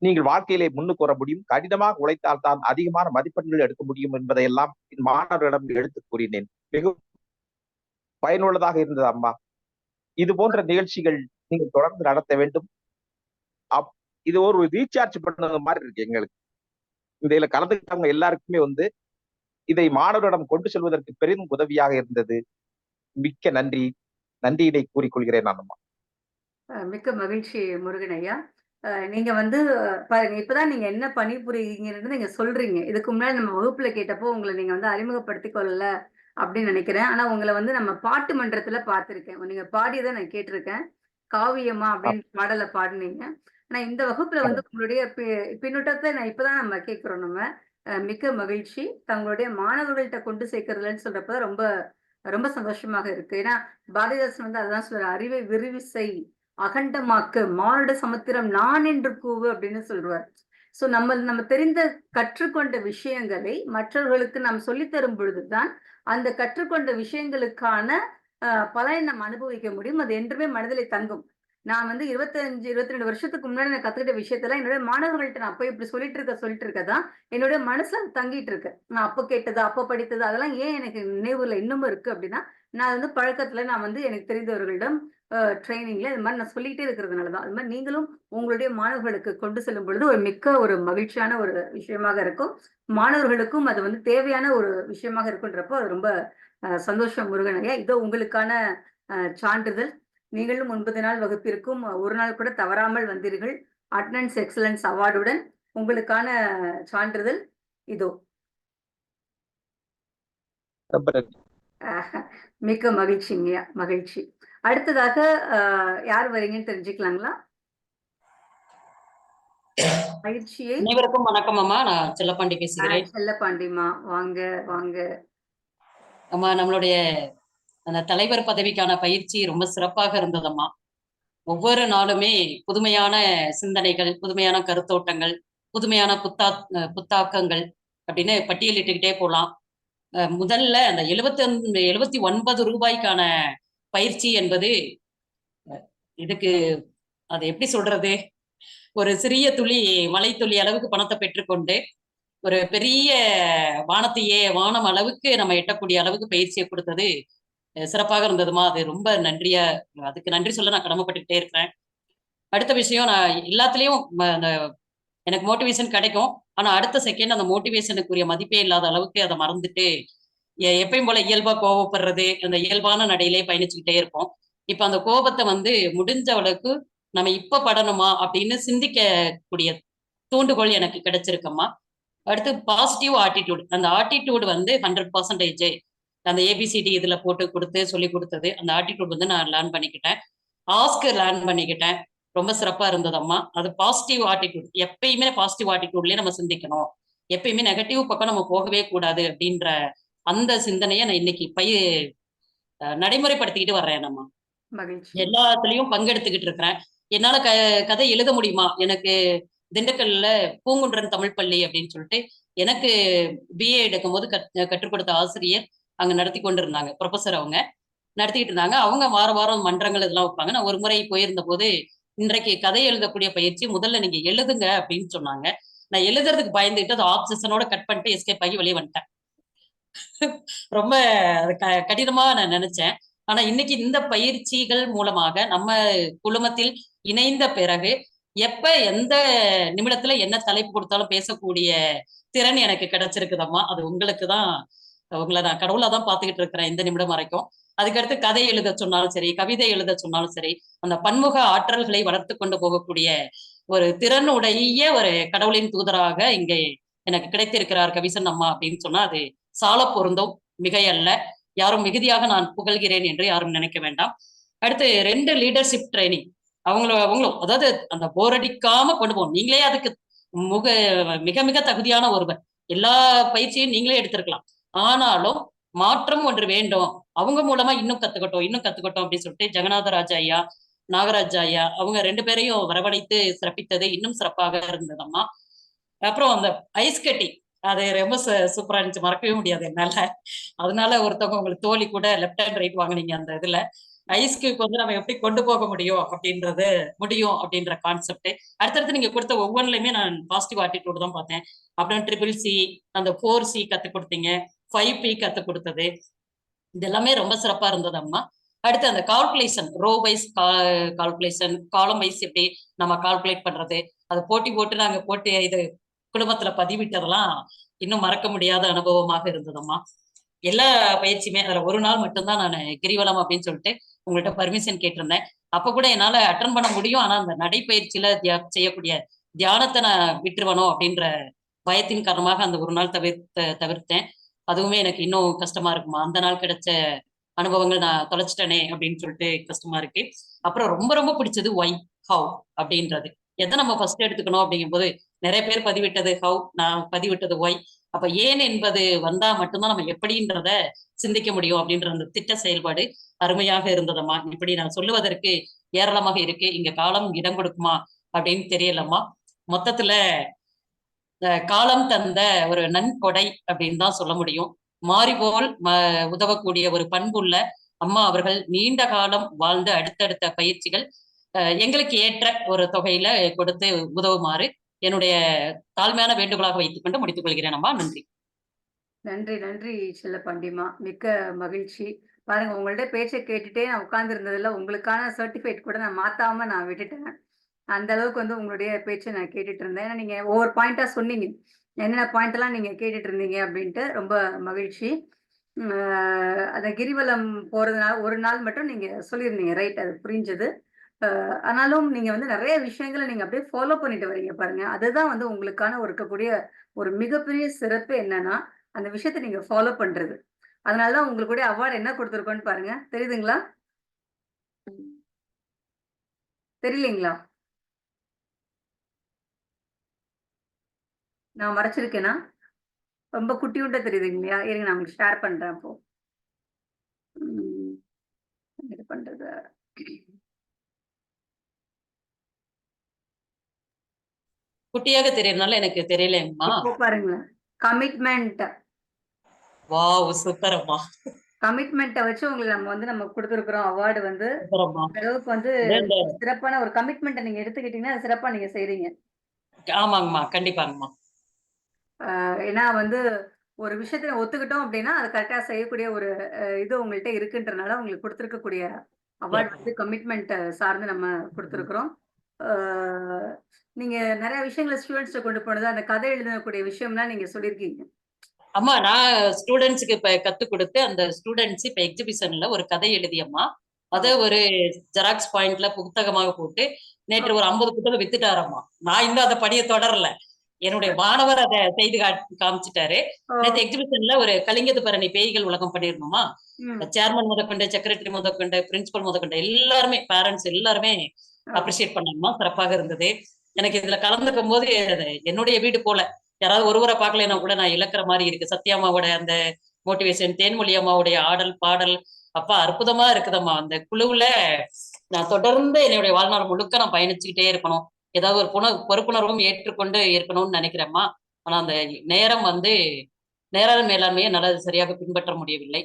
நீங்கள் வாழ்க்கையிலே முன்னுக்கு வர முடியும். கடினமாக உழைத்தால் தான் அதிகமான மதிப்பெண்கள் எடுக்க முடியும் என்பதையெல்லாம் மாணவர்களிடம் எடுத்து கூறினேன். மிகவும் பயனுள்ளதாக இருந்தது அம்மா. இது போன்ற நிகழ்ச்சிகள் நீங்கள் தொடர்ந்து நடத்த வேண்டும். இது ஒரு ரீசார்ஜ் பண்ணது மாதிரி இருக்கு எங்களுக்கு. இதுல கலந்துக்கிட்டவங்க எல்லாருக்குமே வந்து இதை மாணவரிடம் கொண்டு செல்வதற்கு பெரிதும் உதவியாக இருந்தது. மிக்க நன்றியினை கூறிக்கொள்கிறேன் நான் அம்மா. மிக்க மகிழ்ச்சி முருகன் ஐயா. நீங்க வந்து பாருங்க, இப்பதான் நீங்க என்ன பணிபுரியுங்கன்னு நீங்க சொல்றீங்க. இதுக்கு முன்னாடி நம்ம வகுப்புல கேட்டப்போ உங்களை நீங்க வந்து அறிமுகப்படுத்திக் கொள்ளல அப்படின்னு நினைக்கிறேன். ஆனா உங்களை வந்து நம்ம பாட்டு மன்றத்துல பார்த்திருக்கேன். நீங்க பாடியதை நான் கேட்டிருக்கேன். காவியமா அப்படின்னு பாடலை பாடுனீங்க. ஆனா இந்த வகுப்புல வந்து உங்களுடைய பின்னூட்டத்தை நான் இப்பதான் நம்ம கேட்கிறோம். நம்ம மிக்க மகிழ்ச்சி. தங்களுடைய மாணவர்கள்ட்ட கொண்டு சேர்க்கறதுலன்னு சொல்றப்ப ரொம்ப ரொம்ப சந்தோஷமாக இருக்கு. ஏன்னா பாரதிதாசன் வந்து அதான் சொல்ற, அறிவை விரிவு செய், அகண்டமாக்கு, மானுட சமுத்திரம் நான் என்று கூவு அப்படின்னு சொல்றார். சோ நம்ம தெரிந்த கற்றுக்கொண்ட விஷயங்களை மற்றவர்களுக்கு நாம் சொல்லித்தரும் பொழுதுதான் அந்த கற்றுக்கொண்ட விஷயங்களுக்கான பலனை நம்ம அனுபவிக்க முடியும். அது என்றுமே மனதிலே தங்கும். நான் வந்து 25, 22 வருஷத்துக்கு முன்னாடி நான் கத்துக்கிட்ட விஷயத்தெல்லாம் என்னோட மாணவர்கள்ட்ட நான் அப்ப இப்படி சொல்லிட்டு இருக்க தான் என்னுடைய மனசுல தங்கிட்டு இருக்கு. நான் அப்ப கேட்டது, அப்ப படித்தது அதெல்லாம் ஏன் எனக்கு நினைவுல இன்னமும் இருக்கு அப்படின்னா, நான் வந்து பழக்கத்துல நான் வந்து எனக்கு தெரிந்தவர்களிடம் ட்ரெய்னிங்ல இது மாரி நான் சொல்லிட்டே இருக்கிறதுனால தான். அது மாரி நீங்களும் உங்களுடைய மாணவர்களுக்கு கொண்டு செல்லும் பொழுது ஒரு மிக்க ஒரு மகிழ்ச்சியான ஒரு விஷயமாக இருக்கும். மாணவர்களுக்கும் அது வந்து தேவையான ஒரு விஷயமாக இருக்குன்றப்போ அது ரொம்ப சந்தோஷம் முருகன் ஐயா. இதோ உங்களுக்கான சான்றிதழ். நீங்களும் 9 நாள் வகுப்பிற்கும் 1 நாள் கூட தவறாமல் வந்தீர்கள். அட்டெண்டன்ஸ் எக்ஸலன்ஸ் அவார்டுடன் உங்களுக்கான சான்றிதழ் இதோ. ரொம்ப நன்றி. மிக்க மகிழ்ச்சிங்கய்யா, மகிழ்ச்சி. அடுத்ததாக யார் வரீங்கன்னு தெரிஞ்சுக்கலாங்களா? பயிற்சியை அனைவருக்கும் வணக்கம் அம்மா. நான் செல்லப்பாண்டி பேசுகிறேன். செல்லப்பாண்டிமா வாங்க, வாங்க. அம்மா, நம்மளுடைய அந்த தலைவர் பதவிக்கான பயிற்சி ரொம்ப சிறப்பாக இருந்ததம்மா. ஒவ்வொரு நாளுமே புதுமையான சிந்தனைகள், புதுமையான கருத்தோட்டங்கள், புதுமையான புத்தாக்கங்கள் அப்படின்னு பட்டியலிட்டுக்கிட்டே போலாம். முதல்ல அந்த 79 ரூபாய்க்கான பயிற்சி என்பது இதுக்கு அது எப்படி சொல்றது, ஒரு சிறிய துளி மலைத்துளி அளவுக்கு பணத்தை பெற்றுக்கொண்டு ஒரு பெரிய வானம் அளவுக்கு நம்ம எட்டக்கூடிய அளவுக்கு பயிற்சியை கொடுத்தது சிறப்பாக இருந்ததுமா. அது ரொம்ப அதுக்கு நன்றி சொல்ல நான் கடமைப்பட்டுக்கிட்டே இருக்கிறேன். அடுத்த விஷயம், நான் எல்லாத்துலயும் அந்த எனக்கு மோட்டிவேஷன் கிடைக்கும். ஆனா அடுத்த செகண்ட் அந்த மோட்டிவேஷனுக்குரிய மதிப்பே இல்லாத அளவுக்கு அதை மறந்துட்டு எப்பயும் போல இயல்பா கோவப்படுறது, அந்த இயல்பான நடையிலே பயணிச்சுக்கிட்டே இருப்போம். இப்ப அந்த கோபத்தை வந்து முடிஞ்ச அளவுக்கு நம்ம இப்ப படணுமா அப்படின்னு சிந்திக்கக்கூடிய தூண்டுகோல் எனக்கு கிடைச்சிருக்கம்மா. அடுத்து பாசிட்டிவ் ஆட்டிடியூட். அந்த ஆட்டிடியூட் வந்து 100% அந்த ஏபிசிடி இதுல போட்டு கொடுத்து சொல்லி கொடுத்தது. அந்த ஆட்டிடியூட் வந்து நான் லேர்ன் பண்ணிக்கிட்டேன். ஆஸ்க் லேர்ன் பண்ணிக்கிட்டேன். ரொம்ப சிறப்பா இருந்ததம்மா. அது பாசிட்டிவ் ஆட்டிடியூட். எப்பயுமே பாசிட்டிவ் ஆட்டிடியூட்லயே நம்ம சிந்திக்கணும். எப்பயுமே நெகட்டிவ் பக்கம் நம்ம போகவே கூடாது அப்படின்ற அந்த சிந்தனையை நான் இன்னைக்கு நடைமுறைப்படுத்திக்கிட்டு வர்றேன் நம்ம. மகிழ்ச்சி. எல்லாத்துலயும் பங்கெடுத்துக்கிட்டு இருக்கிறேன். என்னால கதை எழுத முடியுமா? எனக்கு திண்டுக்கல்ல பூங்குன்றன் தமிழ் பள்ளி அப்படின்னு சொல்லிட்டு எனக்கு பிஏ எடுக்கும் போது கற்றுக் கொடுத்த ஆசிரியர் அங்க நடத்தி கொண்டு இருந்தாங்க. ப்ரொஃபசர் அவங்க நடத்திக்கிட்டு இருந்தாங்க. அவங்க வார வாரம் மன்றங்கள் இதெல்லாம் வைப்பாங்க. நான் ஒரு முறை போயிருந்த போது, இன்றைக்கு கதை எழுதக்கூடிய பயிற்சி முதல்ல நீங்க எழுதுங்க அப்படின்னு சொன்னாங்க. நான் எழுதுறதுக்கு பயந்துட்டு அதை ஆப்சஷனோட கட் பண்ணிட்டு எஸ்கேப் ஆகி வெளியே வந்துட்டேன். ரொம்ப கடினமா நான் நினைச்சேன். ஆனா இன்னைக்கு இந்த பயிற்சிகள் மூலமாக நம்ம குழுமத்தில் இணைந்த பிறகு எப்ப எந்த நிமிடத்துல என்ன தலைப்பு கொடுத்தாலும் பேசக்கூடிய திறன் எனக்கு கிடைச்சிருக்குதம்மா. அது உங்களுக்கு தான். உங்களை நான் கடவுளா தான் பார்த்துக்கிட்டு இருக்கிறேன் இந்த நிமிடம் வரைக்கும். அதுக்கடுத்து கதை எழுத சொன்னாலும் சரி, கவிதை எழுத சொன்னாலும் சரி, அந்த பன்முக ஆற்றல்களை வளர்த்து கொண்டு போகக்கூடிய ஒரு திறனுடைய ஒரு கடவுளின் தூதராக இங்கே எனக்கு கிடைத்திருக்கிறார் கவிசன் அம்மா அப்படின்னு சொன்னா அது சால பொருந்தும், மிகையல்ல. யாரும் மிகுதியாக நான் புகழ்கிறேன் என்று யாரும் நினைக்க வேண்டாம். அடுத்து 2 லீடர்ஷிப் ட்ரைனிங். அவங்களும் அதாவது அந்த போர் அடிக்காம கொண்டு போகணும். நீங்களே அதுக்கு மிக மிக தகுதியான ஒருவர். எல்லா பயிற்சியும் நீங்களே எடுத்திருக்கலாம். ஆனாலும் மாற்றம் ஒன்று வேண்டும். அவங்க மூலமா இன்னும் கத்துக்கட்டும் அப்படின்னு சொல்லிட்டு ஜெகநாதராஜ ஐயா, நாகராஜ் ஐயா அவங்க 2 பேரையும் வரவழைத்து சிறப்பித்தது இன்னும் சிறப்பாக இருந்ததம்மா. அப்புறம் அந்த ஐஸ் கட்டி அது ரொம்ப சூப்பரா இருந்துச்சு. மறக்கவே முடியாது என்னால. அதனால ஒருத்தவங்க உங்களுக்கு தோழி கூட லெஃப்ட் ஹேண்ட் ரைட் வாங்கினீங்க அந்த இதுல. ஐஸ் கியூப் வந்து நம்ம எப்படி கொண்டு போக முடியும் அப்படின்ற கான்செப்ட். அடுத்தடுத்து நீங்க கொடுத்த ஒவ்வொன்றுலையுமே நான் பாசிட்டிவ் ஆட்டிடியூட் தான் பார்த்தேன். அப்புறம் CCC, அந்த 4C கத்துக் கொடுத்தீங்க, 5P கத்துக் கொடுத்தது, இது எல்லாமே ரொம்ப சிறப்பா இருந்தது அம்மா. அடுத்து அந்த calculation, row wise calculation, column wise எப்படி நம்ம கால்குலேட் பண்றது, அதை போட்டு நாங்க இது குடும்பத்துல பதிவிட்டதெல்லாம் இன்னும் மறக்க முடியாத அனுபவமாக இருந்ததம்மா. எல்லா பயிற்சியுமே அதுல ஒரு நாள் மட்டும்தான் நான் கிரிவலம் அப்படின்னு சொல்லிட்டு உங்கள்கிட்ட பர்மிஷன் கேட்டிருந்தேன். அப்ப கூட என்னால அட்டன் பண்ண முடியும். ஆனா அந்த நடைப்பயிற்சியில செய்யக்கூடிய தியானத்தை நான் விட்டுருவணும் அப்படின்ற பயத்தின் காரணமாக அந்த ஒரு நாள் தவிர்த்தேன். அதுவுமே எனக்கு இன்னும் கஷ்டமா இருக்குமா. அந்த நாள் கிடைச்ச அனுபவங்கள் நான் தொலைச்சிட்டனே அப்படின்னு சொல்லிட்டு கஷ்டமா இருக்கு. அப்புறம் ரொம்ப ரொம்ப பிடிச்சது ஒய், ஹவ் அப்படின்றது. எதை நம்ம ஃபர்ஸ்ட் எடுத்துக்கணும் அப்படிங்கும்போது நிறைய பேர் பதிவிட்டது ஹவ், நான் பதிவிட்டது ஒய். அப்ப ஏன் என்பது வந்தா மட்டும்தான் நம்ம எப்படின்றத சிந்திக்க முடியும் அப்படின்ற அந்த திட்ட செயல்பாடு அருமையாக இருந்ததம்மா. இப்படி நான் சொல்லுவதற்கு ஏராளமாக இருக்கு. இங்க காலம் இடம் கொடுக்குமா அப்படின்னு தெரியலம்மா. மொத்தத்துல காலம் தந்த ஒரு நன்கொடை அப்படின்னு தான் சொல்ல முடியும். மாறிபோல் உதவக்கூடிய ஒரு பண்புள்ள அம்மா அவர்கள் நீண்ட காலம் வாழ்ந்து அடுத்தடுத்த பயிற்சிகள் எங்களுக்கு ஏற்ற ஒரு தொகையில கொடுத்து உதவுமாறு என்னுடைய தாழ்மையான வேண்டுகோளாக வைத்துக் கொண்டு முடித்துக் கொள்கிறேன் அம்மா. நன்றி. நன்றி, நன்றி செல்லப்பாண்டியம்மா. மிக்க மகிழ்ச்சி. பாருங்க உங்கள்ட்ட பேச்ச கேட்டுட்டே நான் உட்கார்ந்திருந்ததுல உங்களுக்கான சர்டிஃபிகேட் கூட நான் மாத்தாம நான் விட்டுட்டேன். அந்த அளவுக்கு வந்து உங்களுடைய பேச்ச நான் கேட்டுட்டு இருந்தேன். ஏன்னா நீங்க ஒவ்வொரு பாயிண்ட்டா சொன்னீங்க. என்னென்ன பாயிண்ட் எல்லாம் நீங்க கேட்டுட்டு இருந்தீங்க அப்படின்ட்டு ரொம்ப மகிழ்ச்சி. அந்த கிரிவலம் போறதுனால ஒரு நாள் மட்டும் நீங்க சொல்லியிருந்தீங்க. ரைட் அது புரிஞ்சது. ஆனாலும் நீங்க வந்து நெறைய விஷயங்கள நீங்க அப்படியே ஃபாலோ பண்ணிட்டு வரீங்க பாருங்க. அதுதான் வந்து உங்களுக்கான இருக்கக்கூடிய ஒரு மிகப்பெரிய சிறப்பு என்னன்னா, அந்த விஷயத்த நீங்க ஃபாலோ பண்றது. அதனால தான் உங்களுடைய அவார்ட் என்ன குடுத்துருக்கோம்ன்னு பாருங்க. தெரியுதுங்களா? தெரியலீங்களா? நான் மறைச்சிருக்கேனா? ரொம்ப குட்டியூண்டா தெரியுதுங்க இல்லையா? இருங்க நான் உங்களுக்கு ஷேர் பண்றேன் அப்போ. ம். இது பண்றது. குட்டியாக தெரியறதுனால எனக்கு தெரியலங்கம்மா. இப்போ பாருங்களேன். கமிட்மென்ட். வாவ்! சூப்பர் அம்மா. கமிட்மென்ட்ட வச்சு உங்களுக்கு நம்ம குடுத்துருக்கிறோம் அவார்டு வந்து. சூப்பர் அம்மா. அந்த அளவுக்கு வந்து அதான் இந்த சிறப்பான ஒரு கமிட்மென்ட்ட நீங்க எடுத்துக்கிட்டீங்கன்னா, அது சிறப்பா நீங்க செய்றீங்க. ஆமாங்கம்மா. கண்டிப்பாங்கம்மா. ஏன்னா வந்து ஒரு விஷயத்த ஒத்துக்கிட்டோம் அப்டின்னா, அத கரெக்ட்டா செய்யக்கூடிய ஒரு இது உங்கள்ட்ட இருக்குன்றனால உங்களுக்கு குடுத்துருக்கக்கூடிய அவார்ட் சிறப்பு. வந்து கமிட்மென்ட்ட சார்ந்து நம்ம குடுத்துருக்குறோம். ஆ நீங்க நெறைய விஷயங்கள ஸ்டூடண்ட்ஸ்ட்ட கொண்டு போனது, அந்த கதை எழுதக்கூடிய விஷயம்லாம் நீங்க சொல்லியிருக்கீங்க. அம்மா நான் ஸ்டூடெண்ட்ஸ்க்கு இப்ப கத்துக் குடுத்து, அந்த ஸ்டூடெண்ட்ஸ் இப்ப எக்ஸிபிஷன்ல ஒரு கதை எழுதியம்மா. அத ஓ! ஒரு ஜெராக்ஸ் பாயிண்ட்ல புத்தகமாக போட்டு, ஓ! நேற்று ஒரு 50 புத்தகம் வித்துட்டாரம்மா. நான் இன்னும் அந்த பணிய தொடரல. என்னுடைய மாணவர் அத செய்து காமிச்சுட்டாரு. ஓ! நேத்து எக்ஸிபிஷன்ல ஒரு கலிங்கத்து பரணி பேய்கள் உலகம் பண்ணியிருந்தோமா. ம். சேர்மன் முதற்கொண்டு, செக்ரட்டரி முதற்கொண்டு, பிரின்சிபல் முதற்கொண்டு எல்லாருமே பேரண்ட்ஸ் எல்லாருமே ஓ! அப்ரிஷியேட் பண்ணாங்கம்மா. சிறப்பாக இருந்தது. எனக்கு இதுல கலந்துக்கும்போது அது என்னுடைய வீடு போல. யாராவது ஒருவர பார்க்கலைன்னா கூட நான் இழக்கிற மாரி இருக்கு. சத்யாம்மாவோட அந்த மோட்டிவேஷன், தேன்மொழி அம்மாவுடைய ஆடல், பாடல் அப்பா அற்புதமா இருக்குதம்மா. அந்த குழுவுல நான் தொடர்ந்து என்னுடைய வாழ்நாள் முழுக்க நான் பயணிச்சுக்கிட்டே இருக்கணும். ஏதாவது ஒரு பொறுப்புணர்வும் ஏற்றுக்கொண்டு இருக்கணும்னு நினைக்கிறேம்மா. ஆனா அந்த நேரம் வந்து நேர மேலாண்மையை என்னால சரியாக பின்பற்ற முடியவில்லை.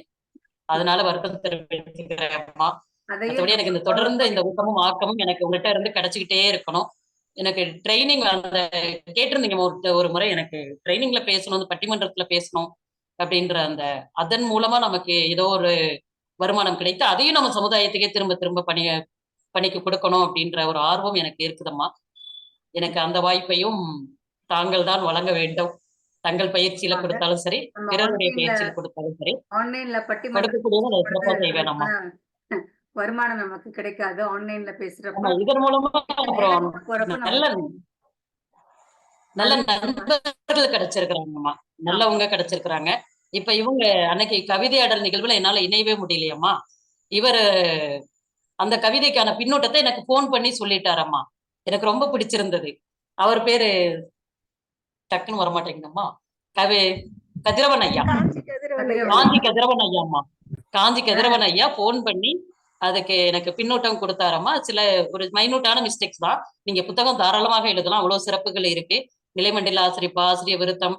அதனால வருத்தம் தெரிவிச்சுக்கிறேன்மா. அதையும் மத்தபடி எனக்கு இந்த ஃபாலோ தொடர்ந்து இந்த பண்ணிட்டு ஊக்கமும், ஆக்கமும் எனக்கு உங்கள்ட்ட இருந்து கிடைச்சுக்கிட்டே இருக்கணும். எனக்கு ட்ரெய்னிங் அந்த கேட்டிருந்தீங்க ஒரு முறை எனக்கு ட்ரெய்னிங்ல பேசணும், அந்த பட்டிமன்றத்துல பேசணும் அப்படின்ற அந்த அதன் மூலமா நமக்கு ஏதோ ஒரு வருமானம் கிடைத்து, அதையும் நம்ம சமுதாயத்துக்கே திரும்ப திரும்ப பணிக்கு கொடுக்கணும் அப்படின்ற ஒரு ஆர்வம் எனக்கு இருக்குதம்மா. எனக்கு அந்த வாய்ப்பையும் தாங்கள் தான் வழங்க வேண்டும். தங்கள் பயிற்சியில வாங்க. கொடுத்தாலும் சரி, நம்ம பிறருடைய ஆன்லைன்ல பயிற்சியில கொடுத்தாலும் சரி, ஆன்லைன்ல பட்டிமன்றம் கொடுக்கக்கூடியதை அதை பொழுது சிறப்பா செய்வேனம்மா. அதுக்கான வருமானம் நமக்கு கிடைக்காது. ஆன்லைன்ல பேசுறப்ப ஆமா, இதன் மூலமா அப்புறம் நேரடியா போறப்ப நல்ல நமக்கு நல்ல அது நண்பர்கள் கிடைச்சிருக்கிறாங்கம்மா. ஆமா. நல்லவங்க கிடைச்சிருக்கிறாங்க. இப்ப இவங்க அன்னைக்கு கவிதையாடல் நிகழ்வுல என்னால இணையவே முடியலையம்மா. இவரு அந்த கவிதைக்கான பின்னூட்டத்தை எனக்கு போன் பண்ணி சொல்லிட்டாரம்மா. எனக்கு ரொம்ப பிடிச்சிருந்தது. அவர் பேரு டக்குன்னு வரமாட்டேங்குதம்மா. கவி கதிரவன் ஐயா. காஞ்சி கதிரவன் ஐயா. காஞ்சி கதிரவன் ஐயாம்மா. காஞ்சி ஆ, கதிரவன் ஐயா போன் பண்ணி அதுக்கு எனக்கு பின்னூட்டம் கொடுத்தாரம்மா. சில ஒரு மைனூட்டான மிஸ்டேக்ஸ் தான். நீங்க புத்தகம் தாராளமாக எழுதலாம். அவ்வளவு சிறப்புகள் இருக்கு. நிலைமண்டல ஆசிரியப்பா, ஆசிரிய விருத்தம்,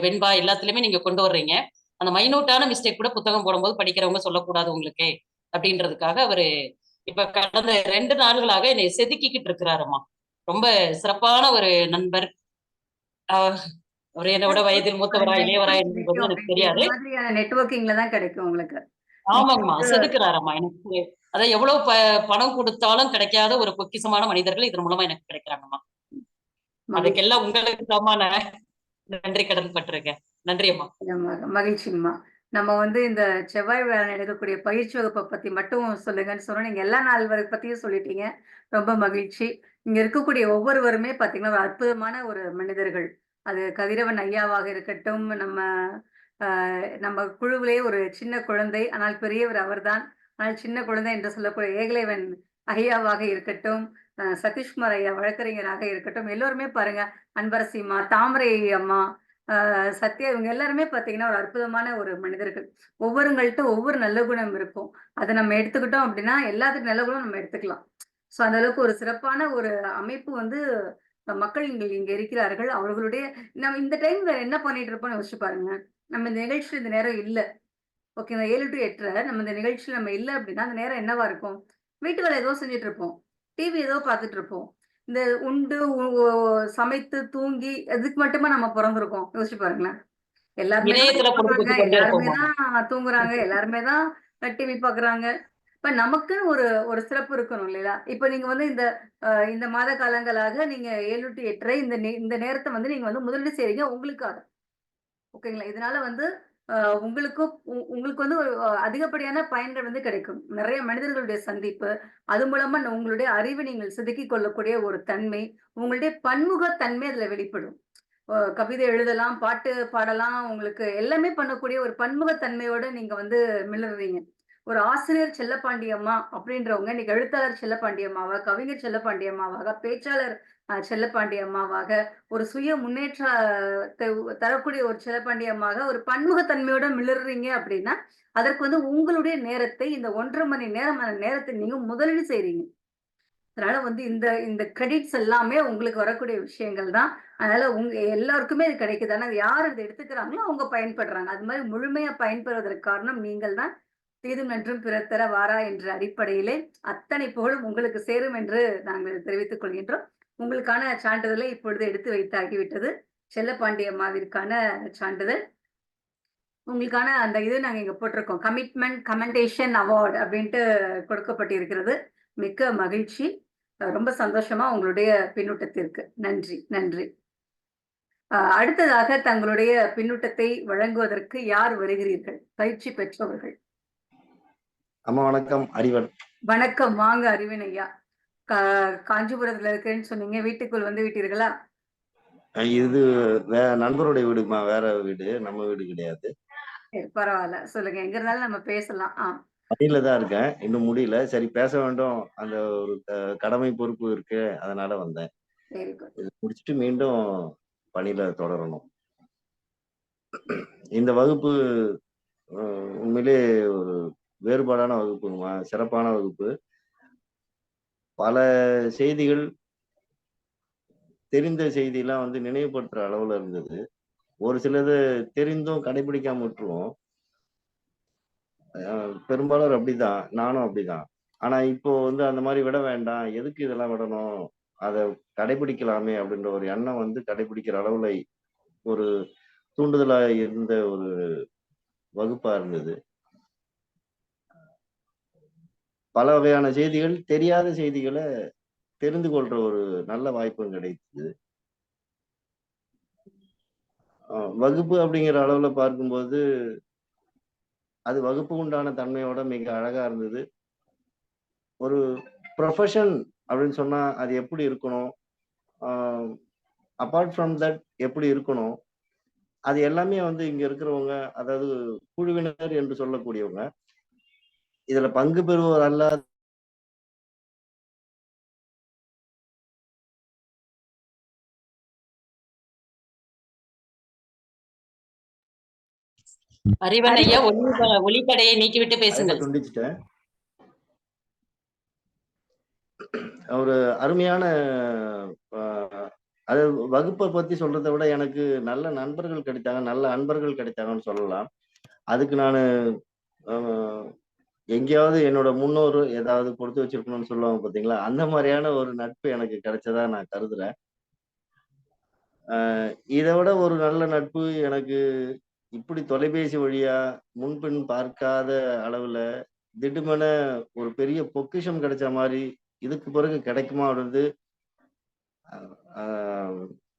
வெண்பா எல்லாத்துலயுமே நீங்க கொண்டு வர்றீங்க. அந்த மைனூட்டான மிஸ்டேக் கூட புத்தகம் போடும்போது படிக்கிறவங்க சொல்லக்கூடாது உங்களுக்கு அப்படின்றதுக்காக அவரு இப்ப கடந்த 2 நாள்களாக என்னை செதுக்கிக்கிட்டு இருக்கிறாரம்மா. ரொம்ப சிறப்பான ஒரு நண்பர். ஆஹ் அவர் என்னை விட வயதில் மூத்தவரா, பாருங்க இளையவரா எப்படி என்பது கிடைக்கும் எனக்கு அப்படின்ட்டு இது தெரியாது. மாதிரியான நெட்வொர்க்கிங்ல தான் கிடைக்கும் உங்களுக்கு. நீங்க ஆமாங்கம்மா. வந்து செதுக்குறாரம்மா. எனக்கு அதான் எவ்வளவு பணம் குடுத்தாலும் கிடைக்காத ஒரு பொக்கிஷமான மனிதர்கள் இதன் மூலமா எனக்கு கிடைக்கிறாங்கம்மா. மகிழ்ச்சி. அதுக்கெல்லாம் உங்களுக்கு தாம்மா நான் நன்றி கடன் பட்டிருக்கேன். நன்றி அம்மா. மகிழ்ச்சிங்கம்மா. நம்ம வந்து இந்த செவ்வாய் வியாழன் எடுக்கக்கூடிய பயிற்சி வகுப்ப பத்தி மட்டும் சொல்லுங்கன்னு சொன்னோம். நீங்க எல்லா நாள் பத்தியும் சொல்லிட்டீங்க. ரொம்ப மகிழ்ச்சி. இங்க இருக்கக்கூடிய ஒவ்வொருவருமே பார்த்தீங்கன்னா, ஒரு அற்புதமான ஒரு மனிதர்கள். அது கதிரவன் ஐயாவாக இருக்கட்டும், அ நம்ம குழுவிலேயே ஒரு சின்ன குழந்தை. ஆனால் பெரியவர் அவர்தான். ஆனால் சின்ன குழந்தை என்று சொல்லக்கூடிய ஏகலைவன் ஐயாவாக இருக்கட்டும், சதீஷ்குமார் ஐயா வழக்கறிஞராக இருக்கட்டும், எல்லோருமே பாருங்க அன்பரசிம்மா, தாமரை அம்மா, சத்யா இவங்க எல்லாருமே பார்த்தீங்கன்னா, ஒரு அற்புதமான ஒரு மனிதர்கள். ஒவ்வொருங்கள்ட்ட ஒவ்வொரு நல்ல குணம் இருக்கும். அத நம்ம எடுத்துக்கிட்டோம் அப்டின்னா, எல்லாத்துக்கும் நல்ல குணம் நம்ம எடுத்துக்கலாம். ஸோ அந்த அளவுக்கு ஒரு சிறப்பான ஒரு அமைப்பு வந்து மக்கள் இங்க இருக்கிறார்கள். அவர்களுடைய நம்ம இந்த டைம் வேற என்ன பண்ணிட்டு இருப்போம்னு யோசிச்சு பாருங்க. நம்ம இந்த நிகழ்ச்சியில இந்த நேரம் இல்ல. ஓகேங்களா? 7 டூ 8:30 நம்ம இந்த நிகழ்ச்சியில நம்ம இல்ல அப்டின்னா, அந்த நேரம் என்னவா இருக்கும்? வீட்டு வேலை ஏதோ செஞ்சுட்டு இருப்போம். டிவி ஏதோ பார்த்துட்டு இருப்போம். இந்த உண்டு சமைத்து தூங்கி அதுக்கு மட்டுமா நம்ம பொறந்திருக்கோம்? யோசிச்சு பாருங்களேன். எல்லாருமே தான் இணையத்துல சாப்பிடுறாங்க, பொழுதுபோக்கு கொண்டே எல்லாருமே இருப்போம். தான் தூங்குறாங்க, எல்லாருமே தான் டிவி பார்க்குறாங்க. இப்ப நமக்குன்னு ஒரு ஒரு சிறப்பு இருக்கணும் இல்லையா? இப்ப நீங்க வந்து இந்த மாத காலங்களாக நீங்க 7 டூ 8:30 இந்த நேரத்த வந்து நீங்க வந்து முதலீடு செய்றீங்க உங்களுக்காக. ஓகேங்களா? இதனால வந்து அ உங்களுக்கும் உங்களுக்கு வந்து ஒரு அதிகப்படியான பயன்கள் வந்து கிடைக்கும். நெறைய மனிதர்களுடைய சந்திப்பு, அது மூலமா உங்களுடைய அறிவை நீங்கள் செதுக்கிக் கொள்ளக்கூடிய ஒரு தன்மை, உங்களுடைய பன்முகத் தன்மை அதுல வெளிப்படும். கவிதை எழுதலாம், பாட்டு பாடலாம், உங்களுக்கு எல்லாமே பண்ணக்கூடிய ஒரு பன்முகத்தன்மையோட நீங்க வந்து மிளர்றீங்க. ஒரு ஆசிரியர் செல்லப்பாண்டி அம்மா அப்படின்றவங்க இன்னைக்கு எழுத்தாளர் செல்லப்பாண்டி அம்மாவா, கவிஞர் செல்லப்பாண்டி அம்மாவாக, பேச்சாளர் செல்லப்பாண்டி அம்மாவாக, ஒரு சுய முன்னேற்றத்தை தரக்கூடிய ஒரு செல்லப்பாண்டி அம்மாவாக, ஒரு பன்முகத்தன்மையோட மிளர்றீங்க அப்படின்னா, அதற்கு வந்து உங்களுடைய நேரத்தை இந்த 1 1/2 மணி நேரமான நேரத்தை நீங்க முதலீடு செய்றீங்க. அதனால வந்து இந்த இந்த கிரெடிட்ஸ் எல்லாமே உங்களுக்கு வரக்கூடிய விஷயங்கள் தான். அதனால உங்க எல்லாருக்குமே இது கிடைக்குது. ஆனா யார் அத எடுத்துக்கிறாங்களோ அவங்க பயன்படுறாங்க. அது மாரி முழுமையா பயன்பெறுவதற்கு காரணம் நீங்கள் தான். "தீதும் நன்றும் பிறர் தர வாரா" என்ற அடிப்படையிலே அத்தனை புகழும் உங்களுக்கு சேரும் என்று நாங்கள் தெரிவித்துக் கொள்கின்றோம். உங்களுக்கான சான்றிதழை இப்பொழுது எடுத்து வைத்தாகிவிட்டது. செல்லப்பாண்டி அம்மாவிற்கான சான்றிதழ். உங்களுக்கான அந்த இது நாங்க இங்க போட்டிருக்கோம். கமிட்மெண்ட் கமெண்டேஷன் அவார்ட் அப்படின்ட்டு கொடுக்கப்பட்டிருக்கிறது. மிக்க மகிழ்ச்சி. ரொம்ப சந்தோஷமா உங்களுடைய பின்னூட்டத்திற்கு. நன்றி, நன்றி. அடுத்ததாக தங்களுடைய பின்னூட்டத்தை வழங்குவதற்கு யார் வருகிறீர்கள்? பயிற்சி பெற்றவர்கள். அம்மா வணக்கம். அறிவன். வணக்கம். வாங்க அறிவின் ஐயா. கா காஞ்சிபுரத்துல இருக்கிறேன்னு சொன்னீங்க. வீட்டுக்குள் வந்து விட்டீர்களா? இது நண்பருடைய வீடுமா, வேற வீடு, நம்ம வீடு கிடையாது. சரி பரவால்ல. சொல்லுங்க. எங்க இருந்தாலும் நம்ம பேசலாம். பணியில தான் இருக்கேன். இன்னும் முடியல. சரி பேச வேண்டும். அந்த ஒரு கடமை பொறுப்பு இருக்கு. அதனால வந்தேன். Very good. இது முடிச்சுட்டு மீண்டும் பணியில தொடரணும். இந்த வகுப்பு உண்மையிலே ஒரு வேறுபாடான வகுப்புங்கம்மா. சிறப்பான வகுப்பு. பல செய்திகள், தெரிந்த செய்தியெல்லாம் வந்து நினைவுபடுத்துற அளவுல இருந்தது. ஒரு சிலது தெரிந்தும் கடைபிடிக்காம விட்டுருவோம். பெரும்பாலோர் அப்படிதான். நானும் அப்படிதான். ஆனா இப்போ வந்து அந்த மாரி விட வேண்டாம். எதுக்கு இதெல்லாம் விடணும்? அத கடைபிடிக்கலாமே அப்படின்ற ஒரு எண்ணம் வந்து கடைபிடிக்கிற அளவுல ஒரு தூண்டுதலா இருந்த ஒரு வகுப்பா இருந்தது. பல வகையான செய்திகள், தெரியாத செய்திகள தெரிந்து கொள்ற ஒரு நல்ல வாய்ப்பும் கிடைத்தது. வகுப்பு அப்படிங்கிற அளவுல பார்க்கும்போது, அது வகுப்பு உண்டான தன்மையோட மிக அழகா இருந்தது. ஒரு ப்ரொஃபஷன் அப்படின்னு சொன்னா அது எப்படி இருக்கணும்? ஆ அப்பார்ட் ஃப்ரம் தட் எப்படி இருக்கணும்? அது எல்லாமே வந்து இங்க இருக்கிறவங்க, அதாவது குழுவினர் என்று சொல்லக்கூடியவங்க, இதுல பங்கு பெறுவோர் அல்லாத அறிவன் ஐயா, ஒளித்தடையை நீக்கிவிட்டு அழைப்பை பேசுங்கள். துண்டிச்சுட்டேன். ஒரு அருமையான ஆ அதாவது வகுப்ப பத்தி சொல்றத விட எனக்கு நல்ல நண்பர்கள் கிடைத்தாங்க, நல்ல அன்பர்கள் கிடைத்தாங்கன்னு சொல்லலாம். அதுக்கு நானு அ எங்கேயாவது என்னோட முன்னோர் ஏதாவது கொடுத்து வச்சிருக்கணும்னு சொல்லுவாங்க பார்த்தீங்களா? அந்த மாரியான ஒரு நட்பு எனக்கு கிடைச்சதா நான் கருதுறேன். இத விட ஒரு நல்ல நட்பு எனக்கு இப்படி தொலைபேசி வழியா முன்பின் பார்க்காத அளவுல திடுமென ஒரு பெரிய பொக்கிஷம் கிடைச்ச மாரி, இதுக்கு பிறகு கிடைக்குமா அப்படின்றது அ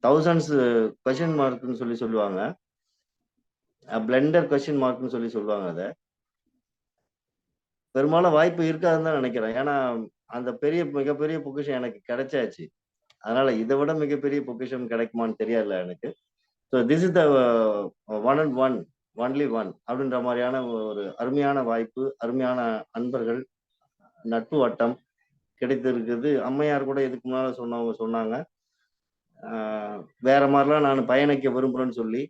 தௌசண்ட்ஸ் கொஸ்டின் மார்க்ன்னு சொல்லுவாங்க. பிளெண்டர் கொஸ்டின் மார்க்ன்னு சொல்லுவாங்க அத. பெரும்பாலும் வாய்ப்பு இருக்காதுன்னு தான் நினைக்கிறேன். ஏன்னா, அந்த மிகப்பெரிய பொக்கிஷம் எனக்கு கிடைச்சாச்சு. அதனால இத விட மிகப்பெரிய பொக்கிஷம் கிடைக்குமான்னு தெரியல எனக்கு. So this is the one and one, only one அப்படின்ற மாரியான ஒரு அருமையான வாய்ப்பு, அருமையான அன்பர்கள், நட்பு வட்டம் கிடைத்திருக்குது. அம்மையார் கூட இதுக்கு முன்னால சொன்னவங்க சொன்னாங்க. ஆ வேற மாரிலாம் நான் பயணிக்க விரும்புறேன்னு சொல்லி,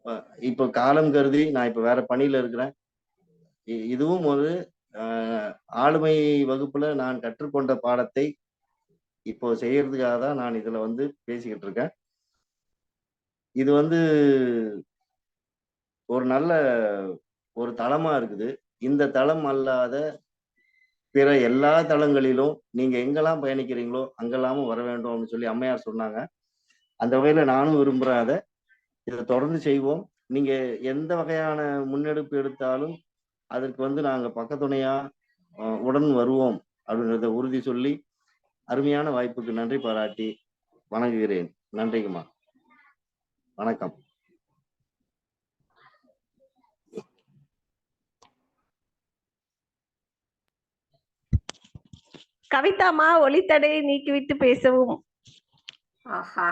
அ இப்போ காலம் கருதி நான் இப்ப வேற பணியில இருக்கிறேன். இதுவும் ஒரு அ ஆளுமை வகுப்புல நான் கற்றுக்கொண்ட பாடத்தை இப்போ செய்யறதுக்காக தான் நான் இதுல வந்து பேசிக்கிட்டு இருக்கேன். இது வந்து ஒரு நல்ல ஒரு தளமா இருக்குது. இந்த தளம் அல்லாத பிற எல்லா தளங்களிலும் நீங்க எங்கெல்லாம் பயணிக்கிறீங்களோ அங்கெல்லாமும் வர வேண்டும் அப்படின்னு சொல்லி அம்மையார் சொன்னாங்க. அந்த வகையில நானும் விரும்புறேன். அதை இதை தொடர்ந்து செய்வோம். நீங்க எந்த வகையான முன்னெடுப்பு எடுத்தாலும் அதற்கு நாங்க பக்கத்துணையா உடன் வருவோம் அப்படின்றத உறுதி சொல்லி அருமையான வாய்ப்புக்கு நன்றி பாராட்டி வணங்குகிறேன். நன்றிங்கம்மா. வணக்கம். கவிதாமா ஒளித்தடையை நீக்கிவிட்டு பேசவும். ஆஹா,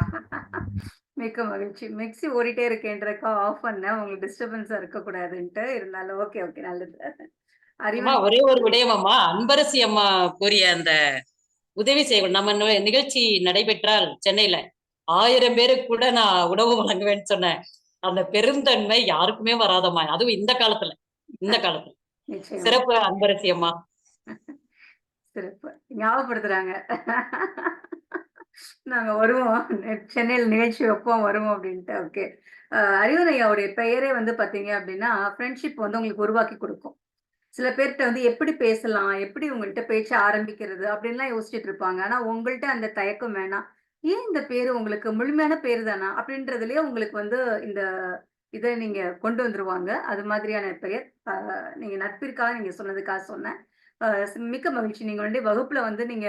மிக்க மகிழ்ச்சி. மிக்ஸி ஓடிட்டே இருக்கேன்றக்கா ஆஃப் பண்ணேன், உங்களுக்கு டிஸ்டர்பன்ஸா இருக்கக்கூடாதுன்ட்டு. இருந்தாலும் ஓகே ஓகே, நல்லது. அம்மா அறிவன் ஒரே ஒரு விடயம் அம்மா, அன்பரசி அம்மா கூறிய அந்த உதவி செய்வோம். நம்ம நிகழ்ச்சி நடைபெற்றால் சென்னையில 1000 பேருக்கு கூட நான் உணவு வழங்குவேன்னு சொன்னேன். அந்த பெருந்தன்மை யாருக்குமே வராதம்மா, அதுவும் இந்த காலத்துல. நிச்சயமா சிறப்பு அன்பரசி அம்மா. சிறப்பு ஞாபகப்படுத்துறாங்க. நாங்க வருவோம், சென்னையில் நிகழ்ச்சி வைப்போம், வருவோம் அப்படின்ட்டு. ஓகே. அறிவன் ஐயாவுடைய பெயரே வந்து பாத்தீங்க அப்படின்னா ஃப்ரெண்ட்ஷிப் வந்து உங்களுக்கு உருவாக்கி கொடுக்கும். சில பேர்கிட்ட வந்து எப்படி பேசலாம், எப்படி உங்கள்கிட்ட பேச்ச ஆரம்பிக்கிறது அப்படின்லாம் யோசிச்சுட்டு இருப்பாங்க. ஆனா உங்கள்ட்ட அந்த தயக்கம் வேணாம். ஏன் இந்த பேரு உங்களுக்கு முழுமையான பேரு தானா அப்படின்றதுலயே உங்களுக்கு வந்து இந்த இதை நீங்க கொண்டு வந்துருவாங்க. அது மாதிரியான பெயர். நீங்க நட்பிற்காக நீங்க சொன்னதுக்காக சொன்னேன். மிக்க மகிழ்ச்சி. நீங்க வந்து வகுப்புல வந்து நீங்க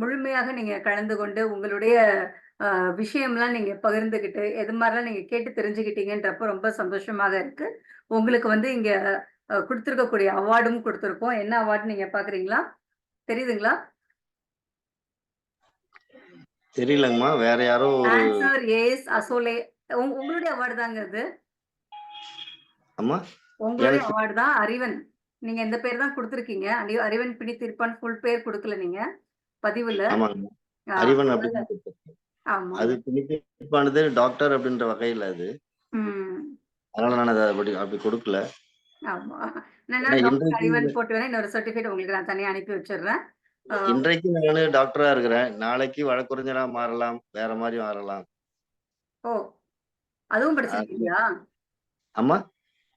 முழுமையாக நீங்க கலந்து கொண்டு உங்களுடைய விஷயம்லாம் நீங்க பகிர்ந்துகிட்டு எது மாதிரிலாம் நீங்க கேட்டு தெரிஞ்சுக்கிட்டீங்கன்றப்ப ரொம்ப சந்தோஷமாக இருக்கு. உங்களுக்கு வந்து இங்க கொடுத்திருக்கக்கூடிய அவார்டும் கொடுத்திருக்கோம். என்ன அவார்டு நீங்க பாக்குறீங்களா? தெரியுதுங்களா? தெரியலங்கம்மா, வேற யாரோ ஒரு ஆன்சர் எஸ் அசோலே. உங்களுடைய அவார்டு தாங்க இது. அம்மா உங்களுடைய எனக்கு அவார்டு தான். அறிவன், நீங்க இந்த பேர் தான் கொடுத்திருக்கீங்க. அறிவன் பிணித்திருப்பான் ஃபுல் பேர் கொடுக்கல நீங்க பதிவுல. ஆமாங்க, அறிவன் அதனால அப்படின்னு கொடுத்திருக்கேன். ஆமாங்க. அது பிணிப்பானது டாக்டர் அப்படின்ற வகையில அது. அதனால நான் அதை அப்படி கொடுக்கல. ஆமா. நான் ஏன்னா டாக்டர் இன்றைக்கு அறிவன் போட்டு வேணா இன்னொரு சர்டிபிகேட் உங்களுக்கு நான் தனியா அனுப்பி வச்சிடுறேன். இன்றைக்கு நானு டாக்டரா இருக்கிறேன், நாளைக்கு வழக்கறிஞரா மாறலாம், வேற மாதிரி மாறலாம். ஓ, அதுவும் படிச்சிருக்கீங்களா? அம்மா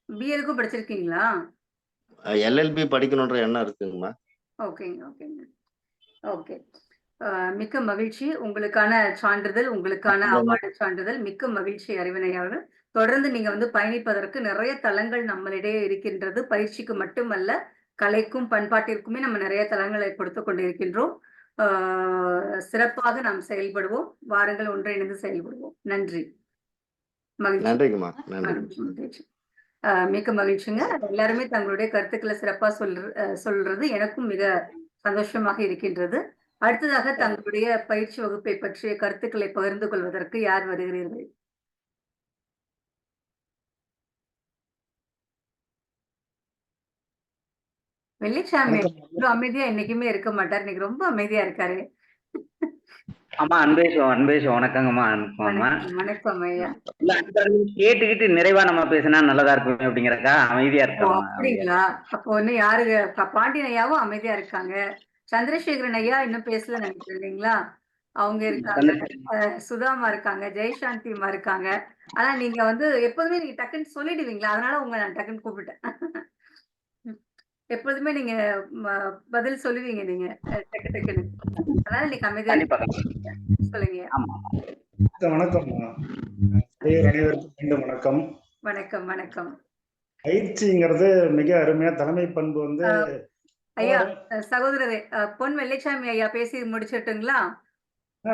பிஎலுக்கும் படிச்சிருக்கீங்களா? எல்எல்பி படிக்கணுன்ற எண்ணம் இருக்குங்கம்மா. ஓகேங்க ஓகேங்க. ஓகே. மிக்க மகிழ்ச்சி. உங்களுக்கான சான்றிதழ், உங்களுக்கான அவார்டு சான்றிதழ். மிக்க மகிழ்ச்சி அறிவினை அவர்கள். தொடர்ந்து நீங்க வந்து பயணிப்பதற்கு நிறைய தளங்கள் நம்மளிடையே இருக்கின்றது. பயிற்சிக்கு மட்டுமல்ல, கலைக்கும் பண்பாட்டிற்குமே நம்ம நிறைய தளங்களை கொடுத்து கொண்டிருக்கின்றோம். சிறப்பாக நாம் செயல்படுவோம். வாருங்கள், ஒன்றிணைந்து செயல்படுவோம். நன்றி. மகிழ்ச்சி. நன்றிங்கம்மா. நன்றி. மகிழ்ச்சி. மிக்க மகிழ்ச்சிங்க. எல்லாருமே தங்களுடைய கருத்துக்களை சிறப்பா சொல்றது எனக்கும் மிக சந்தோஷமாக இருக்கின்றது. அடுத்ததாக தங்களுடைய பயிற்சி வகுப்பை பற்றிய கருத்துக்களை பகிர்ந்து கொள்வதற்கு யார் வருகிறீர்கள்? வெள்ளிச்சாமி இவ்வளவு அமைதியா என்னைக்குமே இருக்க மாட்டார், இன்னைக்கு ரொம்ப அமைதியா இருக்காரு. ஆமா, அன்பேஷ் வணக்கங்கம்மா. வணக்கம் ஐயா. கேட்டுக்கிட்டு நிறைவா நம்ம பேசினா நல்லதா இருக்கும் அப்படிங்கறக்கா அமைதியா இருக்கோம். அப்படிங்களா? அப்போ இன்னும் யாரு? பாண்டியன் ஐயாவும் அமைதியா இருக்காங்க. சந்திரசேகரன் ஐயா இன்னும் பேசல நினைக்கிறேன் இல்லைங்களா? அவங்க இருக்காங்க, சுதாமா இருக்காங்க, ஜெயசாந்திமா இருக்காங்க. ஆனா நீங்க வந்து எப்போதுமே நீங்க டக்குன்னு சொல்லிடுவீங்களா, அதனால உங்களை நான் டக்குன்னு கூப்பிட்டேன். எப்போதுமே நீங்க பதில் சொல்லுவீங்க நீங்க டக்கு டக்குன்னு, அதனால நீங்க அமைதியா சொல்லுங்க. வணக்கம். மீண்டும் வணக்கம். வணக்கம் வணக்கம். பயிற்சிங்கிறது மிக அருமையா தலைமை பண்பு வந்து ஐயா சகோதரரே பொன் வெள்ளைச்சாமி ஐயா பேசி முடிச்சிட்டுங்களா?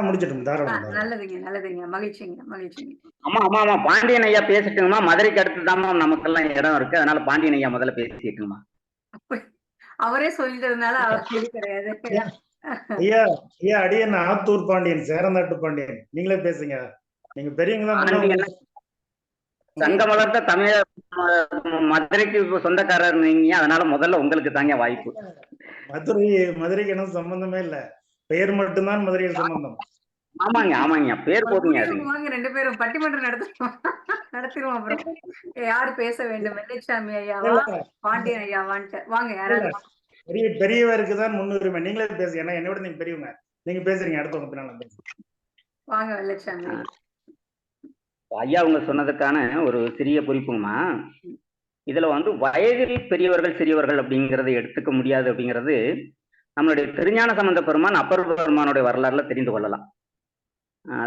முடிச்சிட்டோம். தாராளமா. நல்லதுங்க நல்லதுங்க. மகிழ்ச்சிங்க மகிழ்ச்சிங்க. ஆமா ஆமா ஆமா, பாண்டியன் ஐயா பேசிட்டுங்கம்மா. மதுரைக்கு அடுத்து தான் நமக்கெல்லாம் இடம் இருக்கு, அதனால பாண்டியன் ஐயா முதல்ல பேசிட்டுங்கம்மா. அவரே சொல்லிட்டதுனால கேள்வி கிடையாது. ஐயா ஐயா அடியன் ஆத்தூர் பாண்டியன், சேரநாட்டு பாண்டியன். நீங்களே பேசுங்க, நீங்க பெரியவங்க. சங்க வளர்த்த தமிழ மதுரைக்கு சொந்தக்காரர் நீங்க, அதனால முதல்ல உங்களுக்கு தாங்க வாய்ப்பு. மதுரைக்கு என்ன சம்பந்தமே இல்ல, பெயர் மட்டும்தான் மதுரையில் சம்பந்தம். ஆமாங்க ஆமாங்க, பேர் போதுங்க. வாங்க 2 பேரும் பட்டிமன்றம் நடத்திடுவோம். அப்புறம் யாரு பேச வேண்டும், வெள்ளைச்சாமி ஐயாவா பாண்டியன் ஐயாவான்ட்டு? வாங்க யாராவது. பெரியவருக்கு தான் முன்னுரிமை, நீங்களே பேசுங்க. ஏன்னா என்னோட நீங்க பெரியவங்க, நீங்க பேசுறீங்க, அடுத்தவங்க பின்னால பேசுங்க. வாங்க வெள்ளைச்சாமி. ஐயா அவங்க சொன்னதுக்கான ஒரு சிறிய குறிப்புங்கம்மா. இதுல வந்து வயதில் பெரியவர்கள் சிறியவர்கள் அப்படிங்கறதை எடுத்துக்க முடியாது அப்படிங்கிறது நம்மளுடைய திருஞான சம்பந்த பெருமான் அப்பர் பெருமானுடைய வரலாறுல தெரிந்து கொள்ளலாம்.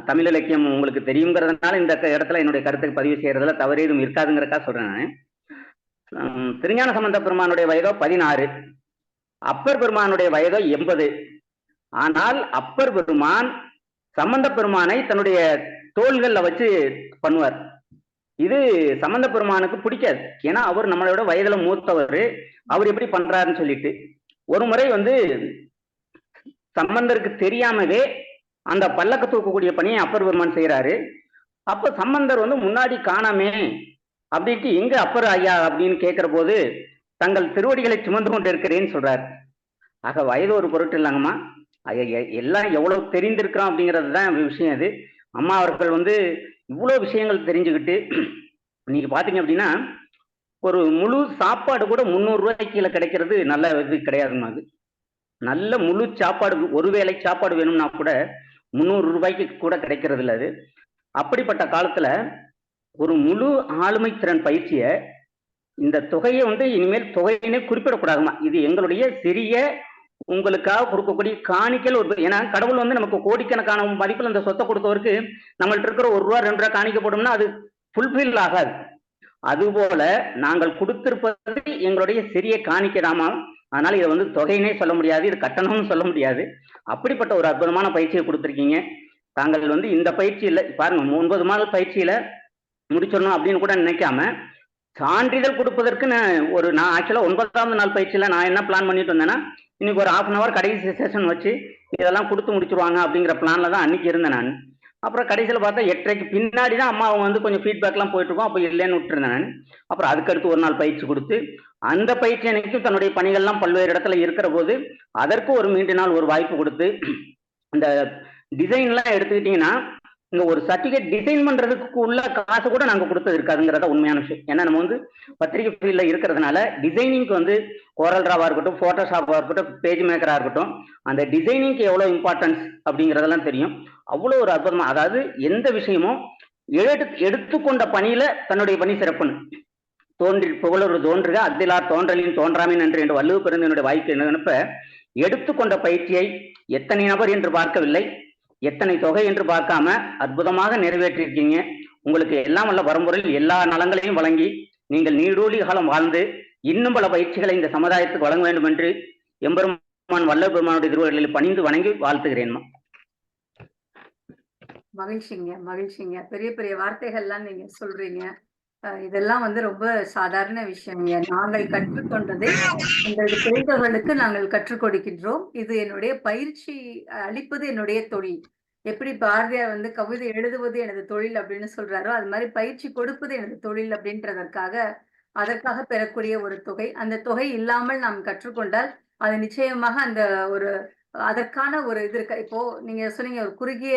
தமிழ் இலக்கியம் உங்களுக்கு தெரியுங்கிறதுனால இந்த இடத்துல என்னுடைய கருத்தை பதிவு செய்யறதுல தவறு எதுவும் இருக்காதுங்கிறக்கா சொல்றேன் நான். திருஞான சம்பந்த பெருமானுடைய வயதோ 16, அப்பர் பெருமானுடைய வயதோ 80. ஆனால் அப்பர் பெருமான் சம்பந்த பெருமானை தன்னுடைய தோள்கள்ல வச்சு பண்ணுவார். இது சம்பந்த பெருமானுக்கு பிடிக்காது. ஏன்னா அவர் நம்மளோட வயதுல மூத்தவர், அவர் எப்படி பண்றாருன்னு சொல்லிட்டு ஒரு முறை வந்து சம்பந்தருக்கு தெரியாமவே அந்த பல்லக்க தூக்கக்கூடிய பணியை அப்பர் பெருமான் செய்யறாரு. அப்ப சம்பந்தர் வந்து முன்னாடி காணாமே அப்படின்ட்டு எங்க அப்பர் ஐயா அப்படின்னு கேட்கிற போது தங்கள் திருவடிகளை சுமந்து கொண்டு இருக்கிறேன்னு சொல்றாரு. ஆக வயது ஒரு பொருட்டு இல்லைங்கம்மா, எல்லாம் எவ்வளவு தெரிந்திருக்கிறோம் அப்படிங்கிறது தான் விஷயம். அது அம்மா அவர்கள் வந்து இவ்வளவு விஷயங்கள் தெரிஞ்சுக்கிட்டு நீங்க பாத்தீங்க அப்படின்னா ஒரு முழு சாப்பாடு கூட 300 ரூபாய்க்கு கீழே கிடைக்கிறது நல்ல இது கிடையாதுமா. அது நல்ல முழு சாப்பாடு, ஒருவேளை சாப்பாடு வேணும்னா கூட 300 ரூபாய்க்கு கூட கிடைக்கிறது இல்லை. அது அப்படிப்பட்ட காலத்துல ஒரு முழு ஆளுமை திறன் பயிற்சிய இந்த தொகையை வந்து இனிமேல் தொகையினே குறிப்பிடக்கூடாதுமா. இது எங்களுடைய சிறிய உங்களுக்காக கொடுக்கக்கூடிய காணிக்கல் ஒரு, ஏன்னா கடவுள் வந்து நமக்கு கோடிக்கணக்கான மதிப்பில் அந்த சொத்தை கொடுத்தவருக்கு நம்மள்ட்ட இருக்கிற 1 ரூபா 2 ரூபா காணிக்க போட்டோம்னா அது ஃபுல்ஃபில் ஆகாது. அதுபோல நாங்கள் கொடுத்திருப்பது எங்களுடைய சிறிய காணிக்கைதாமா. அதனால இதை வந்து தொகையினே சொல்ல முடியாது, இது கட்டணம்னு சொல்ல முடியாது. அப்படிப்பட்ட ஒரு அற்புதமான பயிற்சியை கொடுத்துருக்கீங்க. தாங்கள் வந்து இந்த பயிற்சியில பாருங்க 9 நாள் பயிற்சியில முடிச்சிடணும் அப்படின்னு கூட நினைக்காம சான்றிதழ் கொடுப்பதற்கு நான் ஆக்சுவலா 9ஆவது நாள் பயிற்சியில நான் என்ன பிளான் பண்ணிட்டு வந்தேன்னா, இன்னைக்கு ஒரு 1/2 hour கடைசி செஷன் வச்சு இதெல்லாம் கொடுத்து முடிச்சிருவாங்க அப்படிங்கிற பிளான்ல தான் அன்னைக்கு இருந்தேன் நான். அப்புறம் கடைசியில் பார்த்தா 8:30க்கு பின்னாடி தான் அம்மா அவங்க வந்து கொஞ்சம் ஃபீட்பேக்லாம் போயிட்டு இருக்கோம். அப்போ இல்லைன்னு விட்டுருந்தேன் நான். அப்புறம் அதுக்கடுத்து ஒரு நாள் பயிற்சி கொடுத்து அந்த பயிற்சி அன்னைக்கு தன்னுடைய பணிகள்லாம் பல்வேறு இடத்துல இருக்கிற போது அதற்கு ஒரு மீண்டு நாள் ஒரு வாய்ப்பு கொடுத்து இந்த டிசைன்லாம் எடுத்துக்கிட்டீங்கன்னா இங்க ஒரு சர்டிஃபிகேட் டிசைன் பண்றதுக்கு உள்ள காசு கூட நாங்க கொடுத்தது இருக்காதுங்கிறத உண்மையான விஷயம். ஏன்னா நம்ம வந்து பத்திரிகை ஃபீல்ட்ல இருக்கிறதுனால டிசைனிங்க்கு வந்து கோரல் டிராவா இருக்கட்டும், போட்டோஷாப்பா இருக்கட்டும், பேஜ் மேக்கரா இருக்கட்டும், அந்த டிசைனிங்க்கு எவ்வளவு இம்பார்ட்டன்ஸ் அப்படிங்கிறதெல்லாம் தெரியும். அவ்வளவு ஒரு அற்புதமா, அதாவது எந்த விஷயமும் எடுத்துக்கொண்ட பணியில தன்னுடைய பணி சிறப்புன்னு தோன்றி புகழொரு தோன்றுக அத்திலார் தோன்றலின் தோன்றாமே நன்று என்று வள்ளுவ பெருந்தனுடைய வாய்க்கு நினைப்ப எடுத்துக்கொண்ட பயிற்சியை எத்தனை நபர் என்று பார்க்கவில்லை, எத்தனை தொகை என்று பார்க்காம அற்புதமாக நிறைவேற்றிருக்கீங்க. உங்களுக்கு எல்லாம் வல்ல பரம்பொருளில் எல்லா நலங்களையும் வழங்கி நீங்கள் நீடூழி காலம் வாழ்ந்து இன்னும் பல பயிற்சிகளை இந்த சமுதாயத்துக்கு வழங்க வேண்டும் என்று எம்பெருமான் வல்லல் பெருமானுடைய திருவள்ளில் பணிந்து வணங்கி வாழ்த்துகிறேன்மா. மகிழ்ச்சிங்க, மகிழ்ச்சிங்க. பெரிய பெரிய வார்த்தைகள்லாம் நீங்க சொல்றீங்க. இதெல்லாம் வந்து ரொம்ப சாதாரண விஷயங்க. நாங்கள் கற்றுக்கொண்டதை எங்களுக்கு தெரிந்தவர்களுக்கு நாங்கள் கற்றுக் கொடுக்கின்றோம். இது என்னுடைய பயிற்சி அளிப்பது என்னுடைய தொழில். எப்படி பாரதியார் வந்து கவிதை எழுதுவது எனது தொழில் அப்படின்னு சொல்றாரோ, அது மாதிரி பயிற்சி கொடுப்பது எனது தொழில் அதற்காக பெறக்கூடிய ஒரு தொகை. அந்த தொகை இல்லாமல் நாம் கற்றுக்கொண்டால் அது நிச்சயமாக அந்த ஒரு அதற்கான ஒரு இது இருக்கு. இப்போ நீங்க சொன்னீங்க ஒரு குறுகிய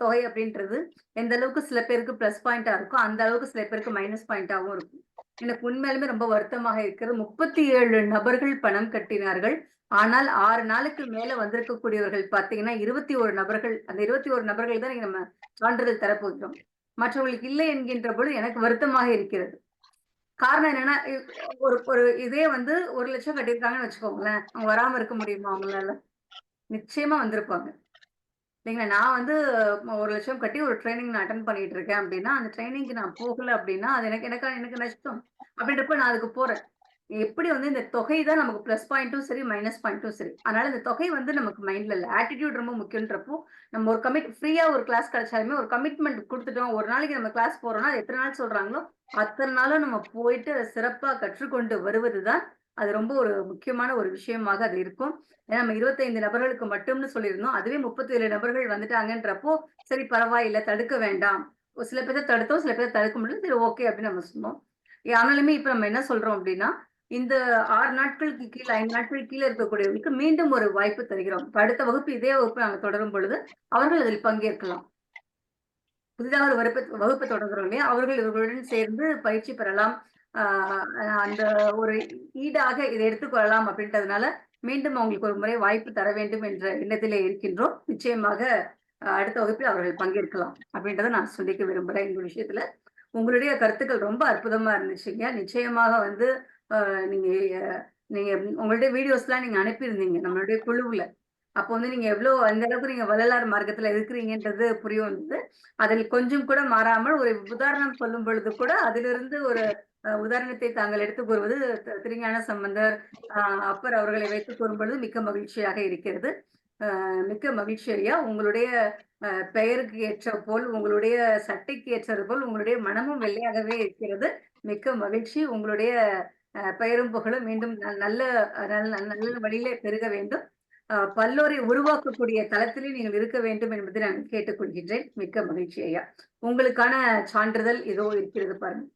தொகை அப்படின்றது எந்த அளவுக்கு சில பேருக்கு பிளஸ் பாயிண்டா இருக்கும், அந்த அளவுக்கு சில பேருக்கு மைனஸ் பாயிண்டாவும் இருக்கும். எனக்கு உண்மையிலுமே ரொம்ப வருத்தமாக இருக்கிறது. 37 நபர்கள் பணம் கட்டினார்கள். ஆனால் 6 நாளுக்கு மேல வந்திருக்கக்கூடியவர்கள் பாத்தீங்கன்னா 21 நபர்கள். அந்த 21 நபர்கள் தான் நம்ம சான்றிதழ் தரப்போகிறோம். மற்றவர்களுக்கு இல்லை என்கின்ற பொழுது எனக்கு வருத்தமாக இருக்கிறது. காரணம் என்னன்னா, ஒரு இதே வந்து 1 லட்சம் கட்டியிருக்காங்கன்னு வச்சுக்கோங்களேன், அவங்க வராம இருக்க முடியுமா அவங்களால? நிச்சயமா வந்திருப்பாங்க இல்லைங்களா? நான் வந்து 1 லட்சம் கட்டி ஒரு ட்ரைனிங் நான் அட்டன் பண்ணிட்டு இருக்கேன் அப்படின்னா, அந்த ட்ரைனிங்க்கு நான் போகல அப்படின்னா அது எனக்கு நஷ்டம். அப்படின்றப்ப நான் அதுக்கு போறேன். எப்படி வந்து இந்த தொகை தான் நமக்கு பிளஸ் பாயிண்ட்டும் சரி, மைனஸ் பாயிண்ட்டும் சரி. அதனால இந்த தொகை வந்து நமக்கு மைண்ட்ல இல்ல, ஆட்டிடியூட் ரொம்ப முக்கியன்றப்போ நம்ம ஒரு ஃப்ரீயா ஒரு கிளாஸ் கிடைச்சாலுமே ஒரு கமிட்மெண்ட் கொடுத்துட்டோம். ஒரு நாளைக்கு நம்ம கிளாஸ் போறோம்னா அது எத்தனை நாள் சொல்றாங்களோ அத்தனை நாளும் நம்ம போயிட்டு சிறப்பா கற்றுக்கொண்டு வருவதுதான் அது ரொம்ப ஒரு முக்கியமான ஒரு விஷயமாக அது இருக்கும். ஏன்னா நம்ம 25 நபர்களுக்கு மட்டும்னு சொல்லியிருந்தோம். அதுவே 37 நபர்கள் வந்துட்டாங்கன்றப்போ சரி பரவாயில்லை, தடுக்க வேண்டாம். சில பேரை தடுத்தோம், சில பேரை தடுக்க முடியல, சரி ஓகே அப்படின்னு நம்ம சொன்னோம். ஆனாலுமே இப்ப நம்ம என்ன சொல்றோம் அப்படின்னா, இந்த 6 நாட்களுக்கு கீழே 5 நாட்களுக்கு கீழே இருக்கக்கூடியவர்களுக்கு மீண்டும் ஒரு வாய்ப்பு தருகிறோம். அடுத்த வகுப்பு இதே வகுப்பு நாங்கள் தொடரும் பொழுது அவர்கள் அதில் பங்கேற்கலாம். புதிதாக ஒரு வகுப்பை தொடங்குறோம் இல்லையா, அவர்கள் இவர்களுடன் சேர்ந்து பயிற்சி பெறலாம். அந்த ஒரு ஈடாக இதை எடுத்துக்கொள்ளலாம் அப்படின்றதுனால மீண்டும் அவங்களுக்கு ஒரு முறை வாய்ப்பு தர வேண்டும் என்ற எண்ணத்திலே இருக்கின்றோம். நிச்சயமாக அடுத்த வகுப்பில் அவர்கள் பங்கேற்கலாம் அப்படின்றத நான் சொல்லிக்க விரும்புறேன். இந்த விஷயத்துல உங்களுடைய கருத்துக்கள் ரொம்ப அற்புதமா இருந்துச்சுங்க. நிச்சயமாக வந்து நீங்க நீங்க உங்களுடைய வீடியோஸ்லாம் நீங்க அனுப்பியிருந்தீங்க நம்மளுடைய குழுவுல. அப்போ வந்து நீங்க எவ்வளோ அந்த அளவுக்கு நீங்க வள்ளலார் மார்க்கத்துல இருக்கிறீங்கன்றது புரிய வந்தது. அதில் கொஞ்சம் கூட மாறாமல் ஒரு உதாரணம் சொல்லும் பொழுது கூட அதிலிருந்து ஒரு உதாரணத்தை தாங்கள் எடுத்து கூறுவது திருஞான சம்பந்தர், அப்பர் அவர்களை வைத்து கூறும்பொழுது மிக்க மகிழ்ச்சியாக இருக்கிறது. மிக்க மகிழ்ச்சி ஐயா. உங்களுடைய பெயருக்கு ஏற்ற போல், உங்களுடைய சட்டைக்கு ஏற்றது போல் உங்களுடைய மனமும் வெள்ளையாகவே இருக்கிறது. மிக்க மகிழ்ச்சி. உங்களுடைய பெயரும் புகழும் மீண்டும் நல்ல நல்ல வழியிலே பெருக வேண்டும். பல்லோரை உருவாக்கக்கூடிய தளத்திலே நீங்கள் இருக்க வேண்டும் என்பதை நான் கேட்டுக்கொள்கின்றேன். மிக்க மகிழ்ச்சி ஐயா. உங்களுக்கான சான்றிதழ் இதோ இருக்கிறது பாருங்க.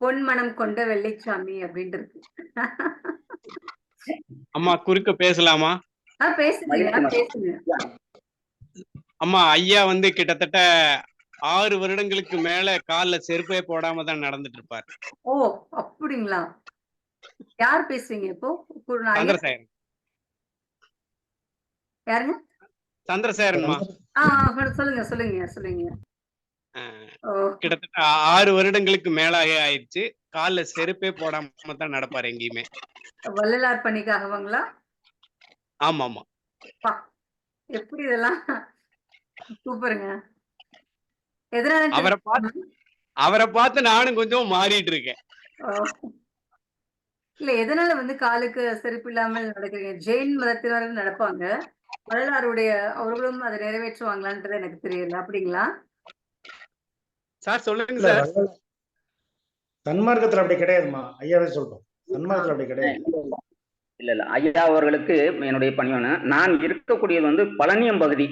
பொன்மனம் கொண்ட வெள்ளைச்சாமி அப்படின்ட்டு இருக்கு. அம்மா குறுக்க பேசலாமா? பேசுங்க பேசுங்க. அம்மா ஐயா வந்து கிட்டத்தட்ட 6 வருடங்களுக்கு மேல கால்ல செருப்பே போடாம தான் நடந்துட்டு இருப்பாரு. ஓ அப்படிங்களா? யார் பேசுறீங்க இப்போ? சந்திரசேகரன். யாருங்க? சந்திரசேகரன்மா. சொல்லுங்க சொல்லுங்க சொல்லுங்க. கிட்டத்தட்ட 6 வருடங்களுக்கு மேலாக ஆயிடுச்சு. கால்ல செருப்பே போடாம தான் நடப்பாரு எங்கேயுமே. வள்ளலார் பணிக்காகவங்களா? ஆமா ஆமா. எப்படி இதெல்லாம் சூப்பருங்க. அவரை பார்த்து நானும் கொஞ்சம் மாறிட்டு இருக்கேன். இல்ல எதனால வந்து காலுக்கு செருப்பு இல்லாமல் நடக்கிறீங்க? ஜெயின் மதத்தினர் நடப்பாங்க. வள்ளலாருடைய அவர்களும் அதை நிறைவேற்றுவாங்களான்றது எனக்கு தெரியல. அப்படிங்களா? சார் சொல்லுங்க சார். சன்மார்க்கத்துல அப்படி கிடையாதுமா. ஐயாவே சொல்றோம். சன்மார்க்கத்துல அப்படி கிடையாது. இல்ல ஐயா அவர்களுக்கு என்னுடைய பணியான நான் இருக்கக்கூடியது வந்து பழனியம் பகுதி.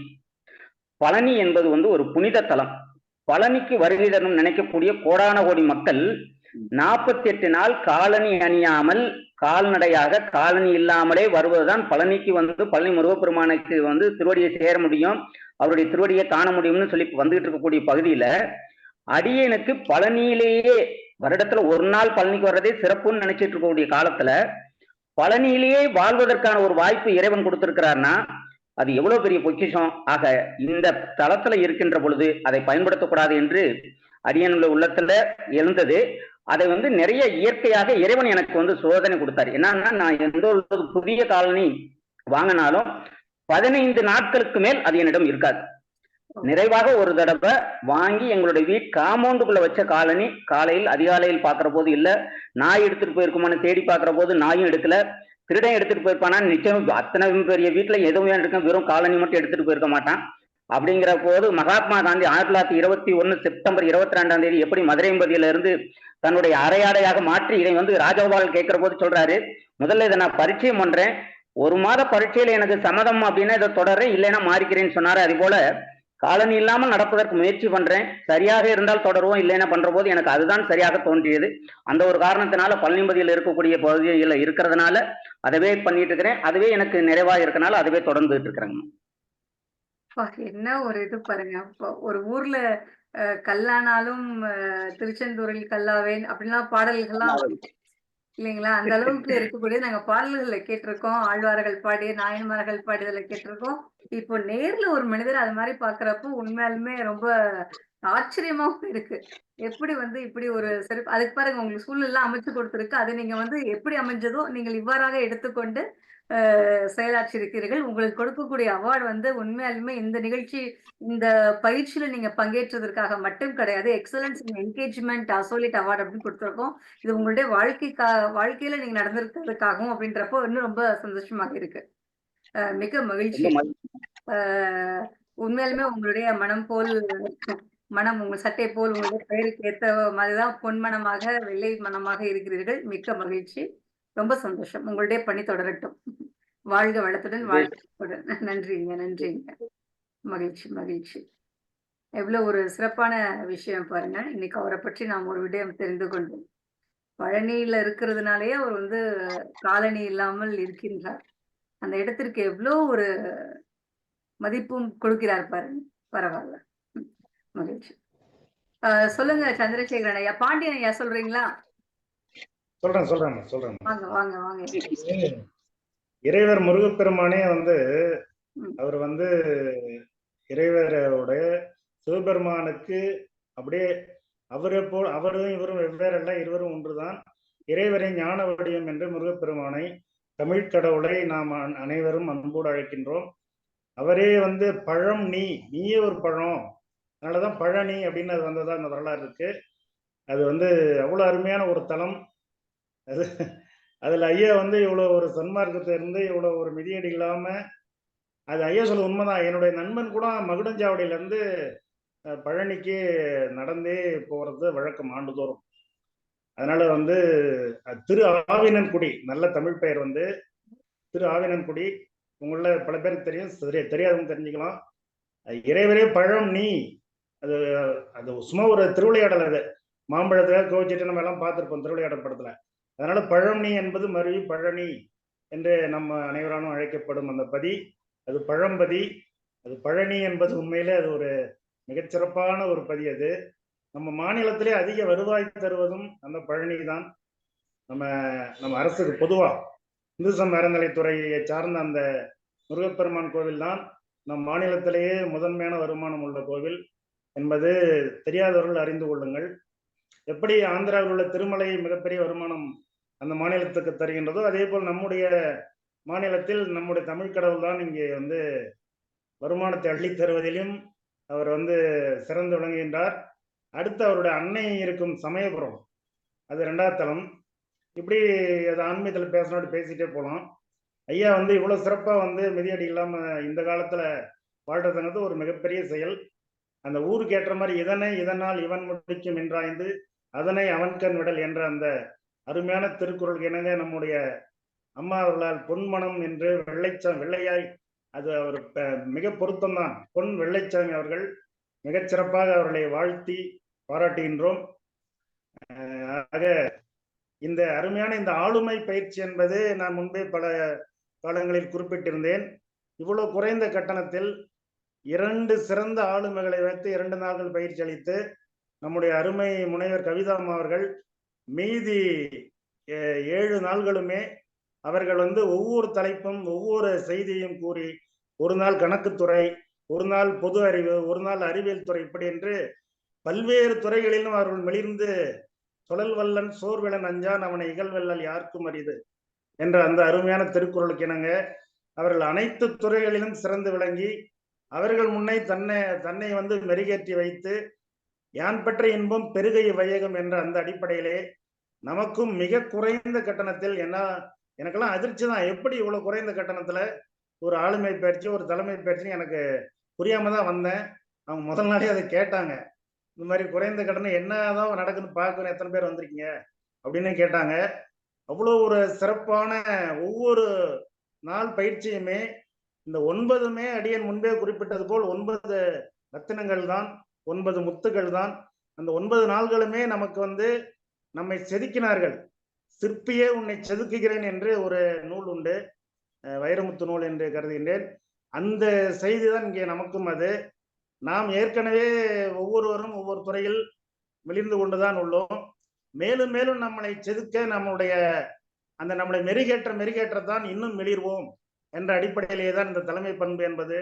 பழனி என்பது வந்து ஒரு புனித தலம். பழனிக்கு வருகை தரணும் நினைக்கக்கூடிய கோடான கோடி மக்கள் 48 நாள் காலணி அணியாமல் கால்நடையாக காலணி இல்லாமலே வருவதுதான் பழனிக்கு வந்து பழனி முருகப்பெருமானுக்கு வந்து திருவடியை சேர முடியும், அவருடைய திருவடியை காண முடியும்னு சொல்லி வந்துகிட்டு இருக்கக்கூடிய பகுதியில அடியனுக்கு பழனியிலேயே வருடத்துல ஒரு நாள் பழனிக்கு வர்றதே சிறப்புன்னு நினைச்சிட்டு இருக்கக்கூடிய காலத்துல பழனியிலேயே வாழ்வதற்கான ஒரு வாய்ப்பு இறைவன் கொடுத்திருக்கிறார்னா அது எவ்வளவு பெரிய பொக்கிஷம். ஆக இந்த தளத்துல இருக்கின்ற பொழுது அதை பயன்படுத்தக்கூடாது என்று அடியனுடைய உள்ளத்துல எழுந்தது. அதை வந்து நிறைய இயற்கையாக இறைவன் எனக்கு வந்து சோதனை கொடுத்தாரு. என்னன்னா நான் எந்த ஒரு புதிய காலனி வாங்கினாலும் 15 நாட்களுக்கு மேல் அது என்னிடம் இருக்காது. நிறைவாக ஒரு தடவை வாங்கி எங்களுடைய காம்பவுண்டுக்குள்ள வச்ச காலனி காலையில் அதிகாலையில் பாக்குற போது இல்ல, நாய் எடுத்துட்டு போயிருக்குமான்னு தேடி பாக்குற போது நாயும் எடுக்கல, திருடன் எடுத்துட்டு போயிருப்பானா நிச்சயம் அத்தனை பெரிய வீட்டுல எதுவுமே எடுக்க வெறும் காலனி மட்டும் எடுத்துட்டு போயிருக்க மாட்டான். அப்படிங்கிற போது மகாத்மா காந்தி 1921 செப்டம்பர் 22ஆம் தேதி எப்படி மதுரைம்பதியில இருந்து தன்னுடைய அரையாடையாக மாற்றி இதை வந்து ராஜகோபால் கேட்கிற போது சொல்றாரு, முதல்ல இதை நான் பரிச்சயம் பண்றேன், 1 மாத பரீட்சையில எனக்கு சம்மதம் அப்படின்னா இதை தொடர்றேன், இல்லைன்னா மாறிக்கிறேன்னு சொன்னாரு. அது போல காலனி இல்லாமல் நடப்பதற்கு முயற்சி பண்றேன், சரியாக இருந்தால் தொடருவோம், இல்லைன்னா பண்ற போது எனக்கு அதுதான் சரியாக தோன்றியது. அந்த ஒரு காரணத்தினால பழனிபதியில் இருக்கக்கூடிய பகுதியில் இருக்கிறதுனால அதவே பண்ணிட்டு இருக்கிறேன். அதுவே எனக்கு நிறைவாக இருக்கனால அதுவே தொடர்ந்துட்டு இருக்கிறேங்க. என்ன ஒரு இது பாருங்க. ஒரு ஊர்ல கல்லானாலும் திருச்செந்தூரில் கல்லாவேன் அப்படின்லாம் பாடல்கள்லாம் இல்லைங்களா? அந்த அளவுக்கு இருக்கக்கூடிய நாங்க பாடல்கள்ல கேட்டிருக்கோம், ஆழ்வார்கள் பாடி நாயன்மார்கள் பாடியதுல கேட்டிருக்கோம். இப்போ நேர்ல ஒரு மனிதர் அது மாதிரி பாக்குறப்போ உண்மையாலுமே ரொம்ப ஆச்சரியமாவும் இருக்கு. எப்படி வந்து இப்படி ஒரு சிறப்பு அதுக்கு பாருங்க உங்களுக்கு சூழ்நிலை அமைச்சு கொடுத்திருக்கு. அதை நீங்க வந்து எப்படி அமைஞ்சதோ நீங்கள் இவ்வாறாக எடுத்துக்கொண்டு செயலாற்றிருக்கிறீர்கள். உங்களுக்கு கொடுக்கக்கூடிய அவார்டு வந்து உண்மையாலுமே இந்த நிகழ்ச்சி இந்த பயிற்சியில நீங்க பங்கேற்றதற்காக மட்டும் கிடையாது. எக்ஸலன்ஸ் இன் என்கேஜ்மெண்ட் அசோலியேட் அவார்டு அப்படின்னு கொடுத்திருக்கோம். இது உங்களுடைய வாழ்க்கையில நீங்க நடந்திருக்கிறதுக்காகவும் அப்படின்றப்போ இன்னும் ரொம்ப சந்தோஷமாக இருக்கு. மிக மகிழ்ச்சி. உண்மையாலுமே உங்களுடைய மனம் உங்கள் சட்டை போல் உங்களுடைய பெயருக்கு ஏற்ற மாதிரிதான் பொன்மனமாக வெள்ளை மனமாக இருக்கிறீர்கள். மிக்க மகிழ்ச்சி. ரொம்ப சந்தோஷம். உங்களுடைய பணி தொடரட்டும். வாழ்க வளத்துடன் வாழ்க. நன்றிங்க நன்றிங்க. மகிழ்ச்சி மகிழ்ச்சி. எவ்வளவு ஒரு சிறப்பான விஷயம் பாருங்க. இன்னைக்கு அவரை பற்றி நாம் ஒரு விடயம் தெரிந்து கொண்டோம். பழனியில இருக்கிறதுனாலேயே அவர் வந்து காலனி இல்லாமல் இருக்கின்றார். அந்த இடத்திற்கு எவ்வளவு ஒரு மதிப்பும் கொடுக்கிறார் பாருங்க. பரவாயில்ல. மகிழ்ச்சி. சொல்லுங்க சந்திரசேகரன் ஐயா. பாண்டியன் ஐயா சொல்றீங்களா? சொல்றேன். வாங்க வாங்க வாங்க. இறைவர் முருகப்பெருமானே வந்து அவர் வந்து இறைவரோட சிவபெருமானுக்கு அப்படியே அவரும் இவரும் வெவ்வேறல்ல, இருவரும் ஒன்றுதான். இறைவரை ஞான வடிவம் என்று முருகப்பெருமானை, தமிழ் கடவுளை நாம் அனைவரும் அன்போடு அழைக்கின்றோம். அவரே வந்து பழம் நீயே ஒரு பழம், அதனாலதான் பழனி அப்படின்னு அது வந்ததா அந்த வரலாறு இருக்கு. அது வந்து அவ்வளவு அருமையான ஒரு தலம். அது அதுல ஐயா வந்து இவ்வளவு ஒரு சன்மார்க்கத்தை இருந்து இவ்வளவு ஒரு மிதியடி இல்லாம, அது ஐயா சொல்ல உண்மைதான். என்னுடைய நண்பன் கூட மகுடஞ்சாவடியில இருந்து பழனிக்கு நடந்தே போறது வழக்கம் ஆண்டுதோறும். அதனால வந்து திரு ஆவினன்குடி, நல்ல தமிழ் பெயர் வந்து திரு ஆவினன்குடி. உங்கள பல பேருக்கு தெரியும், தெரியாதவங்க தெரிஞ்சுக்கலாம். இறைவரே பழம் அது அது சும்மா ஒரு திருவிளையாடல். அது மாம்பழத்துக்காக கோவிச்சிட்டு நம்ம எல்லாம் பார்த்துருப்போம் திருவிளையாடல் படத்துல. அதனால பழம் என்பது மருவி பழனி என்று நம்ம அனைவராலும் அழைக்கப்படும் அந்த பதி, அது பழம்பதி. அது பழனி என்பது உண்மையிலே அது ஒரு மிகச்சிறப்பான ஒரு பதி. அது நம்ம மாநிலத்திலே அதிக வருவாய் தருவதும் அந்த பழனி தான். நம்ம அரசுக்கு பொதுவா இந்து சமய அறநிலைத்துறையை சார்ந்த அந்த முருகப்பெருமான் கோவில் தான் நம் மாநிலத்திலேயே முதன்மையான வருமானம் உள்ள கோவில் என்பது தெரியாதவர்கள் அறிந்து கொள்ளுங்கள். எப்படி ஆந்திராவில் உள்ள திருமலை மிகப்பெரிய வருமானம் அந்த மாநிலத்துக்கு தருகின்றதோ, அதே போல் நம்முடைய மாநிலத்தில் நம்முடைய தமிழ் கடவுள் தான் இங்கே வந்து வருமானத்தை அள்ளி தருவதிலும் அவர் வந்து சிறந்து விளங்குகின்றார். அடுத்து அவருடைய அன்னை இருக்கும் சமயபுரம், அது 2வது தலம். இப்படி அது ஆன்மீகத்தில் பேசினோடு பேசிட்டே போகலாம். ஐயா வந்து இவ்வளவு சிறப்பா வந்து மிதியடி இல்லாம இந்த காலத்துல வாழ்றதுங்கிறது ஒரு மிகப்பெரிய செயல். அந்த ஊருக்கு ஏற்ற மாதிரி இதனால் இவன் முடிக்கும் என்றாய்ந்து அதனை அவன்கண் விடல் என்ற அந்த அருமையான திருக்குறள் இணங்க நம்முடைய அம்மா அவர்களால் பொன்மணம் என்று வெள்ளையாய், அது அவர் மிக பொருத்தம்தான். பொன் வெள்ளைச்சாமி அவர்கள் மிகச்சிறப்பாக அவர்களை வாழ்த்தி பாராட்டுகின்றோம். ஆக இந்த அருமையான இந்த ஆளுமை பயிற்சி என்பது நான் முன்பே பல காலங்களில் குறிப்பிட்டிருந்தேன். இவ்வளவு குறைந்த கட்டணத்தில் 2 சிறந்த ஆளுமைகளை வைத்து 2 நாட்கள் பயிற்சி அளித்து நம்முடைய அருமை முனைவர் கவிதாம் அவர்கள் மீதி 7 நாள்களுமே அவர்கள் வந்து ஒவ்வொரு தலைப்பும் ஒவ்வொரு செய்தியும் கூறி, ஒரு நாள் கணக்குத்துறை, ஒரு நாள் பொது அறிவு, ஒரு நாள் அறிவியல் துறை, இப்படி என்று பல்வேறு துறைகளிலும் அவர்கள் மெளிர்ந்து சொலல் வல்லன் சோர்வெளன் அஞ்சான் அவனை இகழ்வெல்லல் யாருக்கும் அரிது என்ற அந்த அருமையான திருக்குறளுக்கு இணங்க அவர்கள் அனைத்து துறைகளிலும் சிறந்து விளங்கி அவர்கள் முன்னே தன்னை வந்து மெருகேற்றி வைத்து யான் பெற்ற இன்பம் பெருகை வையகம் என்ற அந்த அடிப்படையிலே நமக்கும் மிக குறைந்த கட்டணத்தில், எனக்கெல்லாம் அதிர்ச்சி தான், எப்படி இவ்வளவு குறைந்த கட்டணத்துல ஒரு ஆளுமை பயிற்சி ஒரு தலைமை பயிற்சி எனக்கு புரியாம தான் வந்தேன். அவங்க முதல் நாளே அதை கேட்டாங்க, இந்த மாதிரி குறைந்த கட்டணம் என்னதான் நடக்குதுன்னு பார்க்கணும், எத்தனை பேர் வந்திருக்கீங்க அப்படின்னு கேட்டாங்க. அவ்வளோ ஒரு சிறப்பான ஒவ்வொரு நாள் பயிற்சியுமே இந்த 9மே அடியன் முன்பே குறிப்பிட்டது போல் 9 ரத்தினங்கள் தான், 9 முத்துக்கள் தான். அந்த 9 நாள்களுமே நமக்கு வந்து நம்மை செதுக்கினார்கள். சிற்பியே உன்னை செதுக்குகிறேன் என்று ஒரு நூல் உண்டு, வைரமுத்து நூல் என்று கருதுகின்றேன். அந்த செய்தி தான் இங்கே நமக்கும். அது நாம் ஏற்கனவே ஒவ்வொருவரும் ஒவ்வொரு துறையில் மிளிர்ந்து கொண்டுதான் உள்ளோம். மேலும் மேலும் நம்மளை செதுக்க நம்மளை மெருகேற்றத்தான் இன்னும் மிளிர்வோம் என்ற அடிப்படையிலே தான் இந்த தலைமை பண்பு என்பது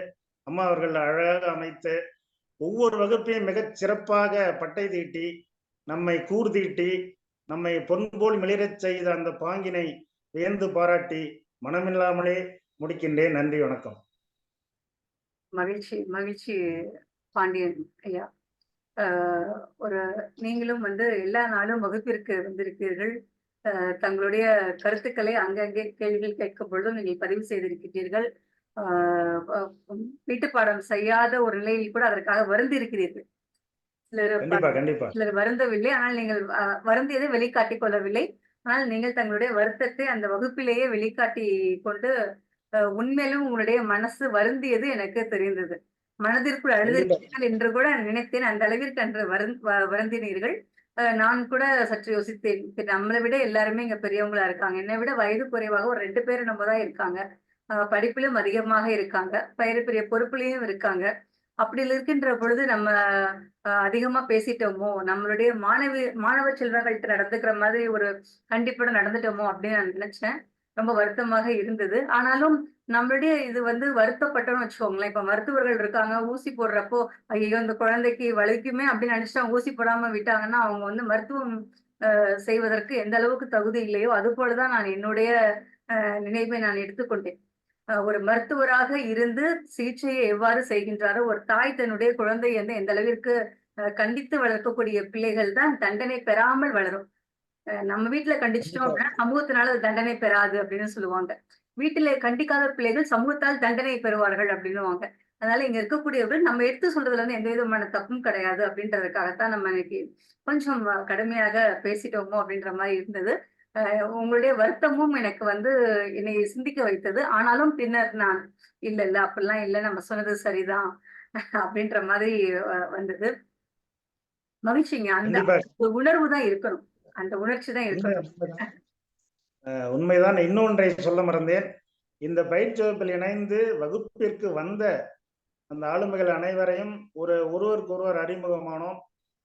அம்மா அவர்கள் அழகாக அமைத்து ஒவ்வொரு வகுப்பையும் மிகச் சிறப்பாக பட்டை தீட்டி நம்மை கூர்தீட்டி நம்மை பொன்போல் மிளிரச் செய்த அந்த பாங்கினை வியந்து பாராட்டி மனமில்லாமலே முடிக்கின்றேன். நன்றி, வணக்கம். மகிழ்ச்சி மகிழ்ச்சி பாண்டியன் ஐயா. நீங்களும் வந்து எல்லா நாளும் வகுப்பிற்கு வந்திருக்கிறீர்கள். தங்களுடைய கருத்துக்களை அங்கங்கே கேள்விகள் கேட்கும் பொழுதும் நீங்கள் பதிவு செய்திருக்கிறீர்கள். வீட்டு பாடம் செய்யாத ஒரு நிலையில் கூட அதற்காக வருந்தி இருக்கிறீர்கள். சிலர் வருந்தவில்லை, ஆனால் நீங்கள் வருந்தியதை வெளிக்காட்டிக் கொள்ளவில்லை. ஆனால் நீங்கள் தங்களுடைய வருத்தத்தை அந்த வகுப்பிலேயே வெளிக்காட்டி கொண்டு உண்மையிலும் உங்களுடைய மனசு வருந்தியது எனக்கு தெரிந்தது. மனதிற்குள் அழுதிருக்கிறீர்கள் என்று கூட நினைத்தேன். அந்த அளவிற்கு அன்று வருந்தினீர்கள். நான் கூட சற்று யோசித்தேன், நம்மளை விட எல்லாருமே இங்க பெரியவங்களா இருக்காங்க, என்னை விட வயது குறைவாக ஒரு 2 பேர் நம்ம தான் இருக்காங்க, படிப்பிலும் அதிகமாக இருக்காங்க, பெரிய பொறுப்புலையும் இருக்காங்க. அப்படி இருக்கின்ற பொழுது நம்ம அதிகமா பேசிட்டோமோ, நம்மளுடைய மாணவ செல்வங்கள்ட்ட நடந்துக்கிற மாதிரி ஒரு கண்டிப்போட நடந்துட்டோமோ அப்படின்னு நான் நினைச்சேன். ரொம்ப வருத்தமாக இருந்தது. ஆனாலும் நம்மளுடைய இது வந்து வருத்தப்பட்டோம்னு வச்சுக்கோங்களேன். இப்ப மருத்துவர்கள் இருக்காங்க, ஊசி போடுறப்போ, ஐயய்யோ! இந்த குழந்தைக்கு வலிக்குமே அப்படின்னு நினைச்சுட்டு அவங்க ஊசி போடாம விட்டாங்கன்னா, அவங்க வந்து மருத்துவம் செய்வதற்கு எந்த அளவுக்கு தகுதி இல்லையோ, அதுபோல தான் நான் என்னுடைய நினைவை நான் எடுத்துக்கொண்டேன். ஒரு மருத்துவராக இருந்து சிகிச்சையை எவ்வாறு செய்கின்றாரோ, ஒரு தாய் தன்னுடைய குழந்தையை வந்து எந்த அளவிற்கு கண்டித்து வளர்க்கக்கூடிய பிள்ளைகள் தான் தண்டனை பெறாமல் வளரும். நம்ம வீட்ல கண்டிச்சிட்டோம் கண்டிப்பா. அப்படின்னா, சமூகத்தினால அது தண்டனை பெறாது அப்படின்னு சொல்லுவாங்க. வீட்டில கண்டிக்காத பிள்ளைகள் சமூகத்தால் தண்டனை பெறுவார்கள் அப்படின்னுவாங்க. அதனால இங்க இருக்கக்கூடியவர்கள் நம்ம எடுத்து சொல்றதுல வந்து எந்த விதமான தப்பும் கிடையாது அப்படின்றதுக்காகத்தான் நம்ம இன்னைக்கு கொஞ்சம் கடுமையாக பேசிட்டோமோ அப்படின்ற மாரி இருந்தது. உங்களுடைய வருத்தமும் எனக்கு வந்து என்னை சிந்திக்க வைத்தது. ஆனாலும் பின்னர் நான் இல்ல, இல்ல அப்படிலாம் இல்ல. நம்ம சொன்னது சரிதான் அப்படின்ற மாதிரி வந்தது. மகிழ்ச்சிங்க. அந்த கண்டிப்பா. ஒரு உணர்வு தான் இருக்கணும். அந்த உணர்ச்சி தான் உண்மை இருக்கணும். உண்மைதான். உண்மைதான். இன்னொன்றை சொல்ல மறந்தேன். இந்த பயிற்சி வகுப்பில் இணைந்து வகுப்பிற்கு வந்த அந்த ஆளுமைகள் அனைவரையும் ஒருவருக்கொருவர் அறிமுகமானோம்.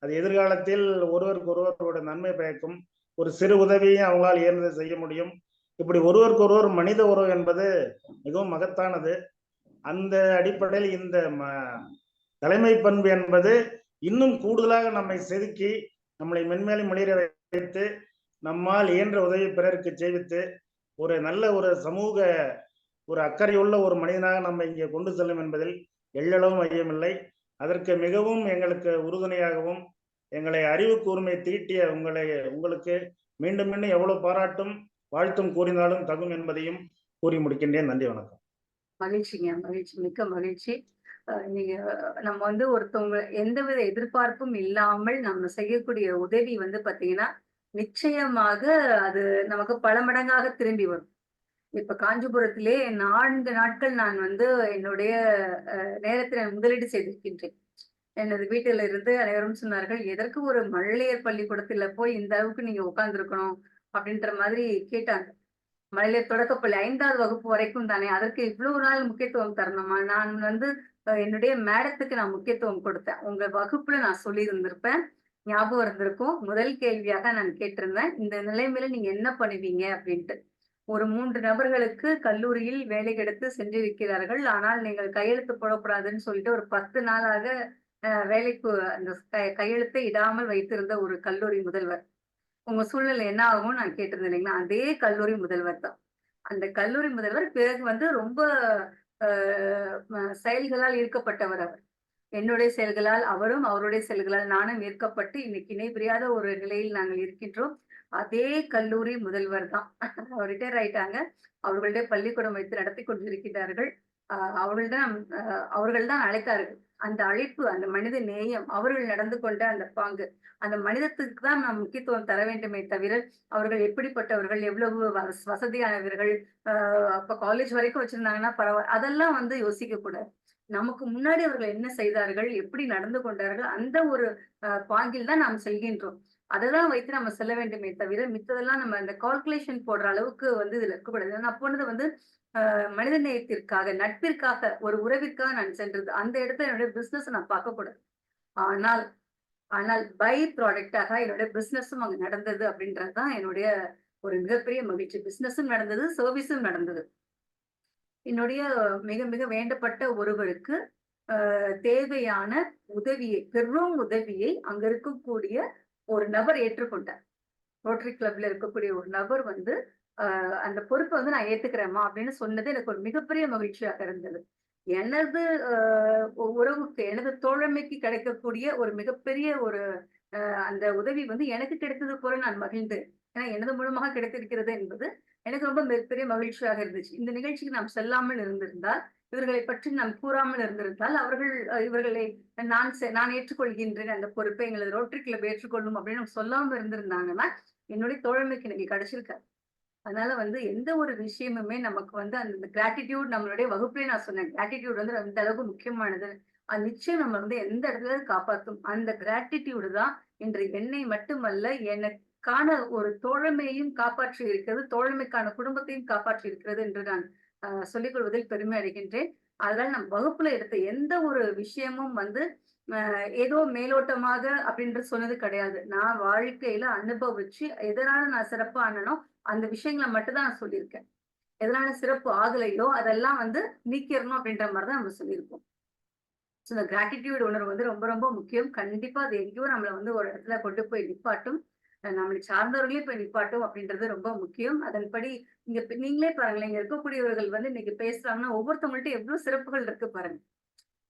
அது எதிர்காலத்தில் ஒருவருக்கொருவரோட நன்மை பயக்கும். ஒரு சிறு உதவியை அவங்களால் இயன்றதை செய்ய முடியும். இப்படி ஒருவருக்கொருவர் மனித உறவு என்பது மிகவும் மகத்தானது. அந்த அடிப்படையில் இந்த தலைமை பண்பு என்பது இன்னும் கூடுதலாக நம்மை செதுக்கி நம்மளை மென்மேலும் வெளியேற வைத்து நம்மால் இயன்ற உதவி பிறருக்கு செய்வித்து ஒரு நல்ல ஒரு சமூக ஒரு அக்கறையுள்ள ஒரு மனிதனாக நம்ம இங்கே கொண்டு செல்லும் என்பதில் எள்ளளவும் ஐயமில்லை. அதற்கு மிகவும் எங்களுக்கு உறுதுணையாகவும் எங்களை அறிவு கூர்மை தீட்டிய உங்களுக்கு மீண்டும் மீண்டும் எவ்வளவு பாராட்டும் வாழ்த்தும் கூறினாலும் தகும் என்பதையும் கூறி முடிக்கின்றேன். நன்றி, வணக்கம். மகிழ்ச்சிங்க. மகிழ்ச்சி. மிக்க மகிழ்ச்சி. நீங்க நம்ம வந்து ஒருத்தவங்க எந்தவித எதிர்பார்ப்பும் இல்லாமல் நம்ம செய்யக்கூடிய உதவி வந்து பார்த்தீங்கன்னா, நிச்சயமாக அது நமக்கு பல மடங்காக திரும்பி வரும். இப்ப காஞ்சிபுரத்திலே 4 நாட்கள் நான் வந்து என்னுடைய நேரத்தை நான் முதலீடு செய்திருக்கின்றேன். எனது வீட்டில இருந்து அனைவரும் சொன்னார்கள், "எதற்கு ஒரு மழலையர் பள்ளிக்கூடத்தில போய் இந்த அளவுக்கு நீங்க உட்கார்ந்திருக்கணும்?" அப்படின்ற மாதிரி கேட்டாங்க. மழலையர் தொடக்கப்பள்ளி 5வது வகுப்பு வரைக்கும் தானே, அதற்கு இவ்வளவு நாள் முக்கியத்துவம் தரணுமா? நான் வந்து என்னுடைய மேடத்துக்கு நான் முக்கியத்துவம் கொடுத்தேன். உங்க வகுப்புல நான் சொல்லியிருந்திருப்பேன். ஞாபகம் இருந்திருக்கும். முதல் கேள்வியாக நான் கேட்டிருந்தேன். இந்த நிலைமையில நீங்க என்ன பண்ணுவீங்க? அப்படின்ட்டு. ஒரு 3 நபர்களுக்கு கல்லூரியில் வேலை கிடைத்து சென்றிருக்கிறார்கள். ஆனால் நீங்கள் கையெழுத்து போடக்கூடாதுன்னு சொல்லிட்டு ஒரு 10 நாளாக வேலைக்கு அந்த கையெழுத்தை இடாமல் வைத்திருந்த ஒரு கல்லூரி முதல்வர். உங்க சூழ்நிலை என்ன ஆகும்னு நான் கேட்டிருந்தேன் இல்லைங்களா? அதே கல்லூரி முதல்வர் தான். அந்த கல்லூரி முதல்வர் பிறகு வந்து ரொம்ப அ செயல்களால் ஈர்க்கப்பட்டவர் அவர். என்னுடைய செயல்களால் அவரும், அவருடைய செயல்களால் நானும் ஈர்க்கப்பட்டு இன்னைக்கு இணை பிரியாத ஒரு நிலையில் நாங்கள் இருக்கின்றோம். அதே கல்லூரி முதல்வர் தான். அவர் ரிட்டயர் ஆயிட்டாங்க. அவர்களுடைய பள்ளிக்கூடம் வைத்து நடத்திக் கொண்டிருக்கிறார்கள். அவர்கள் தான் அழைத்தார்கள். அந்த அழைப்பு, அந்த மனித நேயம், அவர்கள் நடந்து கொண்ட அந்த பாங்கு, அந்த மனிதத்துக்கு தான் நாம் முக்கியத்துவம் தர வேண்டுமே தவிர, அவர்கள் எப்படிப்பட்டவர்கள், எவ்வளவு வசதியானவர்கள், அப்ப காலேஜ் வரைக்கும் வச்சிருந்தாங்கன்னா அதெல்லாம் வந்து யோசிக்கக் கூடாது. நமக்கு முன்னாடி அவர்கள் என்ன செய்தார்கள், எப்படி நடந்து கொண்டார்கள், அந்த ஒரு பாங்கில் தான் நாம் செல்கின்றோம். அததான் வைத்து நம்ம செல்ல வேண்டுமே தவிர, மித்ததெல்லாம் நம்ம அந்த கால்குலேஷன் போடுற அளவுக்கு வந்து இதுல இருக்கக்கூடாது. நான் போனது வந்து மனித நேயத்திற்காக, நட்பிற்காக, ஒரு உறவிற்காக நான் சென்றது. அந்த இடத்துல என்னுடைய பிசினஸ் நான் பார்க்கக்கூடாது. ஆனால் ஆனால் பை ப்ராடக்ட்டாக என்னுடைய பிசினஸும் அங்க நடந்தது அப்படின்றது தான் என்னுடைய ஒரு மிகப்பெரிய மகிழ்ச்சி. பிசினஸும் நடந்தது, சர்வீஸும் நடந்தது. என்னுடைய மிக மிக வேண்டப்பட்ட ஒருவருக்கு தேவையான உதவியை, பெரும் உதவியை அங்க இருக்கக்கூடிய ஒரு நபர் ஏற்றுக்கொண்டார். ரோட்டரி கிளப்ல இருக்கக்கூடிய ஒரு நபர் வந்து அந்த பொறுப்பை வந்து நான் ஏத்துக்கிறேம்மா அப்படின்னு சொன்னது எனக்கு ஒரு மிகப்பெரிய மகிழ்ச்சியாக இருந்தது. எனது உறவுக்கு, எனது தோழமைக்கு கிடைக்கக்கூடிய ஒரு மிகப்பெரிய ஒரு அந்த உதவி வந்து எனக்கு கிடைத்தது போல நான் மகிழ்ந்தேன். ஏன்னா எனது மூலமாக கிடைத்திருக்கிறது என்பது எனக்கு ரொம்ப மிகப்பெரிய மகிழ்ச்சியாக இருந்துச்சு. இந்த நிகழ்ச்சிக்கு நாம் செல்லாமல் இருந்திருந்தால், இவர்களை பற்றி நாம் கூறாமல் இருந்திருந்தால், அவர்கள் இவர்களை நான் ஏற்றுக்கொள்கின்றேன் அந்த பொறுப்பை, எங்களது ரோட்டரி கிளப் ஏற்றுக்கொள்ளும் அப்படின்னு சொல்லாம இருந்திருந்தாங்கன்னா, என்னுடைய தோழமைக்கு இன்னைக்கு கிடைச்சிருக்காது. அதனால வந்து எந்த ஒரு விஷயமுமே நமக்கு வந்து அந்த கிராட்டிடியூட், நம்மளுடைய வகுப்புலயே நான் சொன்னேன். கிராட்டிடியூட் வந்து அந்த அளவுக்கு முக்கியமானது. அது நிச்சயம் நம்ம வந்து எந்த இடத்துல காப்பாத்தும். அந்த கிராட்டிடியூடு தான் இன்று என்னை மட்டுமல்ல, எனக்கான ஒரு தோழமையையும் காப்பாற்றி இருக்கிறது, தோழமைக்கான குடும்பத்தையும் காப்பாற்றி இருக்கிறது என்று நான் சொல்லிக் கொள்வதில் பெருமை அடைகின்றேன். அதனால நம் வகுப்புல எடுத்த எந்த ஒரு விஷயமும் வந்து ஏதோ மேலோட்டமாக அப்படின்று சொன்னது கிடையாது. நான் வாழ்க்கையில அனுபவிச்சு எதனால நான் சிறப்பா ஆனனோ அந்த விஷயங்கள மட்டும் தான் நான் சொல்லியிருக்கேன். எதனால சிறப்பு ஆகலையோ அதெல்லாம் வந்து நீக்கிடணும் அப்படின்ற மாதிரி தான் நம்ம சொல்லியிருக்கோம். ஸோ இந்த கிராட்டிடியூட் உணர்வு வந்து ரொம்ப ரொம்ப முக்கியம். கண்டிப்பா அது எங்கேயோ நம்மள வந்து ஒரு இடத்துல கொண்டு போய் நிப்பாட்டும். நம்மளை சார்ந்தவர்களே போய் நிப்பாட்டும் அப்படின்றது ரொம்ப முக்கியம். அதன்படி நீங்களே பாருங்களேன், இங்க இருக்கக்கூடியவர்கள் வந்து இன்னைக்கு பேசுறாங்கன்னா ஒவ்வொருத்தவங்கள்ட்ட எவ்வளவு சிறப்புகள் இருக்கு பாருங்க.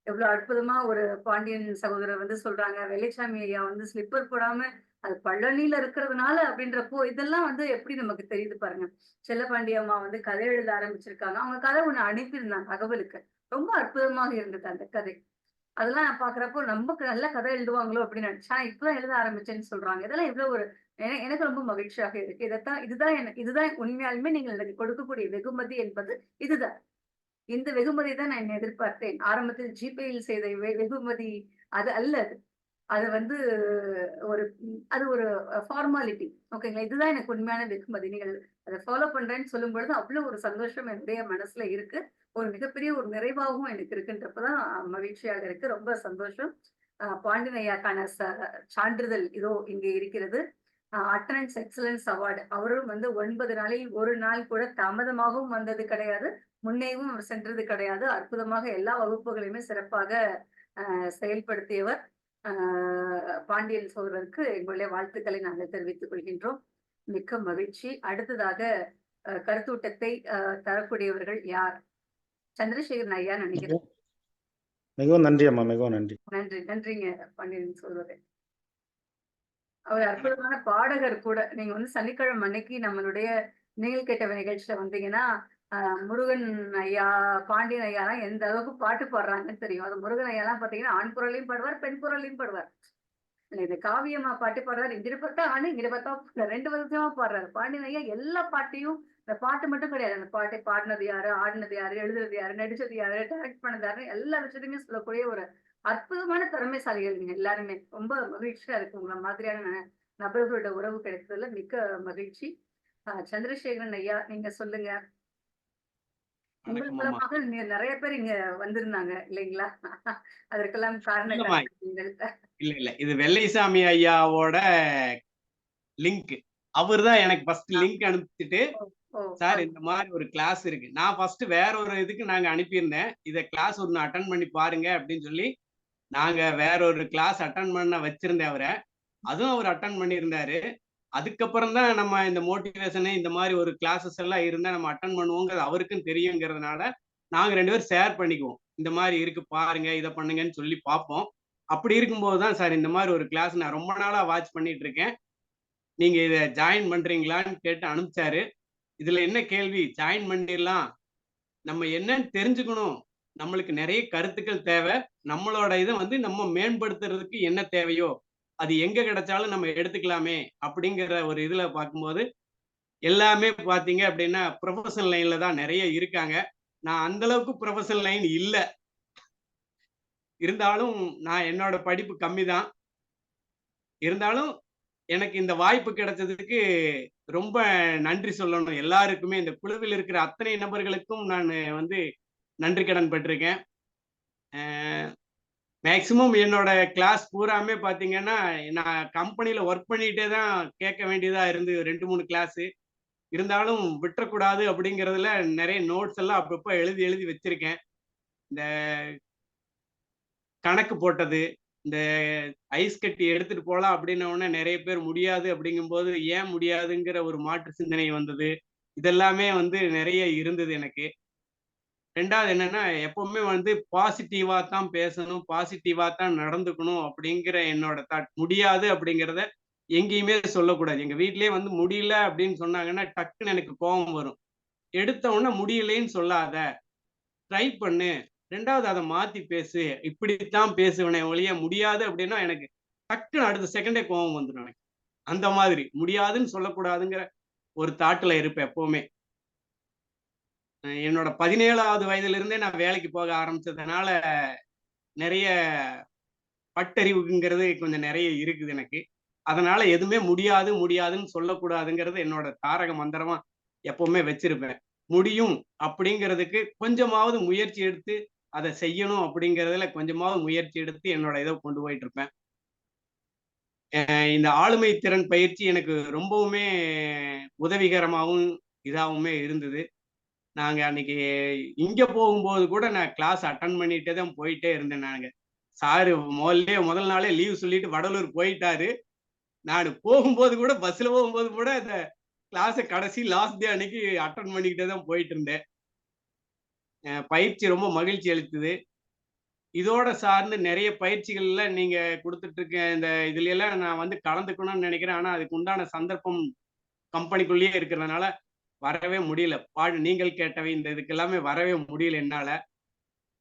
எவ்வளவு அற்புதமா ஒரு பாண்டியன் சகோதரர் வந்து சொல்றாங்க. வெள்ளைச்சாமி ஐயா வந்து ஸ்லிப்பர் போடாம அது பழனியில இருக்கிறதுனால அப்படின்றப்போ, இதெல்லாம் வந்து எப்படி நமக்கு தெரியுது பாருங்க. செல்லப்பாண்டி அம்மா வந்து கதை எழுத ஆரம்பிச்சிருக்காங்க. அவங்க கதை ஒண்ணு அனுப்பியிருந்தாங்க தகவலுக்கு. ரொம்ப அற்புதமாக இருந்தது அந்த கதை. அதெல்லாம் நான் பார்க்குறப்போ, நமக்கு நல்ல கதை எழுதுவாங்களோ அப்படின்னு நினைச்சேன். இப்பதான் எழுத ஆரம்பிச்சேன்னு சொல்றாங்க. இதெல்லாம் எவ்வளவு ஒரு எனக்கு ரொம்ப மகிழ்ச்சியாக இருக்கு. இதுதான் உண்மையாலுமே நீங்கள் எனக்கு கொடுக்கக்கூடிய வெகுமதி என்பது இதுதான். இந்த வெகுமதி தான் நான் எதிர்பார்த்தேன். ஆரம்பத்தில் ஜிபேயில் செய்த வெகுமதி அது அல்ல அது. அது வந்து ஒரு அது ஒரு ஃபார்மாலிட்டி. ஓகேங்களா? இதுதான் எனக்கு உண்மையான வெகுமதி. நீங்கள் அத ஃபாலோ பண்றேன்னு சொல்லும்பொழுது, அவ்வளவு ஒரு சந்தோஷம் என்னுடைய மனசுல இருக்கு. ஒரு மிகப்பெரிய ஒரு நிறைவாகவும் எனக்கு இருக்குன்றப்பதான் மகிழ்ச்சியாக இருக்கு. ரொம்ப சந்தோஷம். பாண்டியன் ஐயாக்கான சான்றிதழ் இதோ இங்கே இருக்கிறது. Attendance excellence award. அவரும் வந்து 9 நாளில் 1 நாள் கூட தாமதமாகவும் வந்தது கிடையாது. முன்னேயும் அவர் சென்றது கிடையாது. அற்புதமாக எல்லா வகுப்புகளையுமே சிறப்பாக செயல்படுத்தியவர். பாண்டியன் சகோதரருக்கு எங்களுடைய வாழ்த்துக்களை நாங்கள் தெரிவித்துக் கொள்கின்றோம். மிக்க மகிழ்ச்சி. அடுத்ததாக கருத்தூட்டத்தை தரக்கூடியவர்கள் யார்? சந்திரசேகரன் ஐயா நினைக்கிறேன். மிகவும் நன்றி அம்மா, மிகவும் நன்றி. நன்றிங்க பாண்டியன் சகோதரர். அவர் அற்புதமான பாடகர் கூட. நீங்க வந்து சனிக்கிழமை அன்னைக்கு நம்மளுடைய நீங்கள் கேட்ட நிகழ்ச்சியில வந்தீங்கன்னா, முருகன் ஐயா, பாண்டியன் ஐயாலாம் எந்த அளவுக்கு பாட்டு பாடுறாங்கன்னு தெரியும். அது முருகன் ஐயாலாம் பாத்தீங்கன்னா ஆண் குரலையும் பாடுவார், பெண் குரலையும் பாடுவார். இந்த காவியமா பாட்டு பாடுறாரு, இங்கிட்டு பார்த்தா ஆணு, இங்கிட்டு பார்த்தா 2 விதமா பாடுறாரு. பாண்டியன் ஐயா எல்லா பாட்டையும், இந்த பாட்டு மட்டும் கிடையாது, அந்த பாட்டை பாடினது யாரு, ஆடினது யாரு, எழுதுறது யாரு, நடிச்சது யாரு, டைரக்ட் பண்ணது யாரு, எல்லா விஷயத்தையுமே சொல்லக்கூடிய ஒரு அற்புதமான திறமைசாலிகள் நீங்க எல்லாருமே. ரொம்ப மகிழ்ச்சியா இருக்கு உங்களை மாதிரியான நபர்களோட உறவு கிடைத்ததுல மிக்க மகிழ்ச்சி. சந்திரசேகரன் ஐயா, நீங்க சொல்லுங்க. உங்கள் மூலமாக நிறைய பேர் இங்க வந்திருந்தாங்க இல்லைங்களா? அதற்கெல்லாம் காரணம் இல்ல இது வெள்ளைசாமி ஐயாவோட லிங்க். அவர் தான் எனக்கு ஃபர்ஸ்ட் லிங்க் அனுப்பிச்சிட்டு, சார் இந்த மாதிரி ஒரு கிளாஸ் இருக்கு. நான் ஃபர்ஸ்ட் வேற ஒரு இதுக்கு நாங்க அனுப்பியிருந்தேன். இத கிளாஸ் ஒன்னு அட்டன் பண்ணி பாருங்க அப்படின்னு சொல்லி நாங்க வேற ஒரு கிளாஸ் அட்டன் பண்ண வச்சிருந்தேன் அவரை. அதுவும் அவர் அட்டன் பண்ணியிருந்தாரு. அதுக்கப்புறம் தான் நம்ம இந்த மோட்டிவேஷனு இந்த மாதிரி ஒரு கிளாஸஸ் எல்லாம் இருந்தா நம்ம அட்டன் பண்ணுவோங்கிறது அவருக்கும் தெரியுங்கிறதுனால நாங்க 2 பேரும் ஷேர் பண்ணிக்குவோம். இந்த மாதிரி இருக்கு பாருங்க, இதை பண்ணுங்கன்னு சொல்லி பார்ப்போம். அப்படி இருக்கும்போது தான் சார் இந்த மாதிரி ஒரு கிளாஸ் நான் ரொம்ப நாளா வாட்ச் பண்ணிட்டு இருக்கேன், நீங்க இதை ஜாயின் பண்றீங்களான்னு கேட்டு அனுப்பிச்சாரு. இதுல என்ன கேள்வி, ஜாயின் பண்ணிடலாம், நம்ம என்னன்னு தெரிஞ்சுக்கணும், நம்மளுக்கு நிறைய கருத்துக்கள் தேவை, நம்மளோட இதை வந்து நம்ம மேம்படுத்துறதுக்கு என்ன தேவையோ அது எங்க கிடைச்சாலும் நம்ம எடுத்துக்கலாமே அப்படிங்கிற ஒரு இதுல பார்க்கும்போது எல்லாமே பாத்தீங்க அப்படின்னா ப்ரொஃபஷனல் லைன்ல தான் நிறைய இருக்காங்க. நான் அந்த அளவுக்கு ப்ரொஃபஷனல் லைன் இல்ல. இருந்தாலும் நான் என்னோட படிப்பு கம்மி தான். இருந்தாலும் எனக்கு இந்த வாய்ப்பு கிடைச்சதுக்கு ரொம்ப நன்றி சொல்லணும் எல்லாருக்குமே. இந்த குழுவில் இருக்கிற அத்தனை நபர்களுக்கும் நான் வந்து நன்றி கடன் பட்டிருக்கேன். மேக்சிமம் என்னோட கிளாஸ் பூராமே பாத்தீங்கன்னா நான் கம்பெனில ஒர்க் பண்ணிட்டே தான் கேட்க வேண்டியதா இருந்து 2-3 கிளாஸ். இருந்தாலும் விட்டுறக்கூடாது அப்படிங்கிறதுல நிறைய நோட்ஸ் எல்லாம் அப்பப்போ எழுதி எழுதி வச்சிருக்கேன். இந்த கணக்கு போட்டது, இந்த ஐஸ் கட்டி எடுத்துட்டு போகலாம் அப்படின்ன உடனே நிறைய பேர் முடியாது அப்படிங்கும்போது ஏன் முடியாதுங்கிற ஒரு மாற்று சிந்தனை வந்தது. இதெல்லாமே வந்து நிறைய இருந்தது எனக்கு. 2வது என்னன்னா, எப்பவுமே வந்து பாசிட்டிவா தான் பேசணும், பாசிட்டிவா தான் நடந்துக்கணும் அப்படிங்கிற என்னோட தாட். முடியாது அப்படிங்கிறத எங்கேயுமே சொல்லக்கூடாது. எங்க வீட்லயே வந்து முடியல அப்படின்னு சொன்னாங்கன்னா டக்குன்னு எனக்கு கோபம் வரும். எடுத்த உடனே முடியலைன்னு சொல்லாத, ட்ரை பண்ணு, 2வது அதை மாத்தி பேசு, இப்படித்தான் பேசுவேனே ஒழிய முடியாது அப்படின்னா எனக்கு டக்குன்னு அடுத்த செகண்டே கோபம் வந்துடும் எனக்கு. அந்த மாதிரி முடியாதுன்னு சொல்லக்கூடாதுங்கிற ஒரு தாட்ல இருப்பேன் எப்பவுமே. என்னோட 17வது வயதுல இருந்தே நான் வேலைக்கு போக ஆரம்பிச்சதுனால நிறைய பட்டறிவுங்கிறது கொஞ்சம் நிறைய இருக்குது எனக்கு. அதனால எதுவுமே முடியாது முடியாதுன்னு சொல்லக்கூடாதுங்கிறது என்னோட தாரக மந்திரமா எப்பவுமே வச்சிருப்பேன். முடியும் அப்படிங்கிறதுக்கு கொஞ்சமாவது முயற்சி எடுத்து அதை செய்யணும் அப்படிங்கிறதுல கொஞ்சமாவது முயற்சி எடுத்து என்னோட இதை கொண்டு போயிட்டு இருப்பேன். இந்த ஆளுமை திறன் பயிற்சி எனக்கு ரொம்பவுமே உதவிகரமாகவும் இதாகவுமே இருந்தது. நாங்க அன்னைக்கு இங்க போகும்போது கூட நான் கிளாஸ் அட்டன் பண்ணிட்டே தான் போயிட்டே இருந்தேன். சாரு முதல் நாளே லீவ் சொல்லிட்டு வடலூர் போயிட்டாரு. நான் போகும்போது கூட பஸ்ல போகும்போது கூட அந்த கிளாஸை கடைசி லாஸ்ட் டே அன்னைக்கு அட்டன் பண்ணிக்கிட்டே தான் போயிட்டு இருந்தேன். பயிற்சி ரொம்ப மகிழ்ச்சி அளித்தது. இதோட சார்ந்து நிறைய பயிற்சிகள்ல நீங்க கொடுத்துட்டு இருக்க இந்த இதுல எல்லாம் நான் வந்து கலந்துக்கணும்னு நினைக்கிறேன். ஆனா அதுக்கு உண்டான சந்தர்ப்பம் கம்பெனிக்குள்ளேயே இருக்கிறதுனால வரவே முடியல. நீங்கள் கேட்டவை இந்த இதுக்கு எல்லாமே வரவே முடியல என்னால.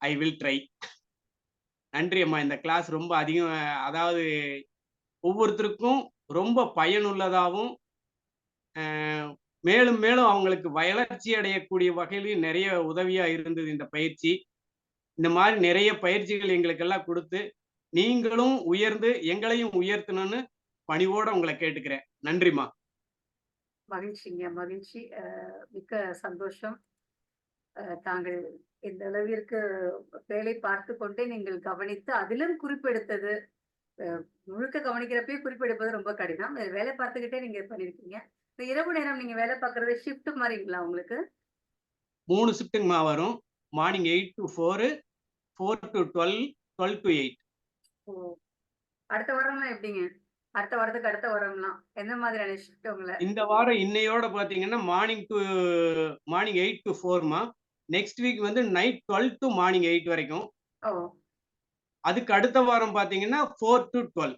I will try. நன்றி அம்மா. இந்த கிளாஸ் ரொம்ப அதிகம், அதாவது ஒவ்வொருத்தருக்கும் ரொம்ப பயனுள்ளதாகவும் மேலும் மேலும் அவங்களுக்கு வளர்ச்சி அடையக்கூடிய வகையிலும் நிறைய உதவியா இருந்தது இந்த பயிற்சி. இந்த மாதிரி நிறைய பயிற்சிகள் எங்களுக்கெல்லாம் கொடுத்து நீங்களும் உயர்ந்து எங்களையும் உயர்த்தணும்னு பணிவோட உங்களை கேட்டுக்கிறேன். நன்றிம்மா. மகிழ்ச்சிங்க, மகிழ்ச்சி. மிக்க சந்தோஷம். தாங்கள் இந்த அளவிற்கு வேலை பார்த்து கொண்டே நீங்கள் கவனித்து அதிலும் குறிப்பெடுத்தது, முழுக்க கவனிக்கிறப்பே குறிப்பெடுப்பது ரொம்ப கடினம். வேலை பார்த்துக்கிட்டே நீங்க பண்ணிருக்கீங்க. இப்ப இரவு நேரம் நீங்க வேலை பார்க்கறது ஷிஃப்ட் மாதிரிங்களா உங்களுக்கு? 3 ஷிஃப்ட்டுங்கம்மா வரும். Morning 8 to 4, 4 to 12, 12 to 8. ஓ, அடுத்த வாரம்லாம் எப்படிங்க? அடுத்த வாரத்துக்கு அடுத்த வாரம்லாம் எந்த மாதிரியான ஷிஃப்ட் உங்களை? இந்த வாரம் இன்னையோட பாத்தீங்கன்னா மார்னிங் 8 to 4மா. நெக்ஸ்ட் வீக் வந்து நைட் 12 to மார்னிங் 8 வரைக்கும். ஓ, அதுக்கு அடுத்த வாரம் பாத்தீங்கன்னா 4 to 12.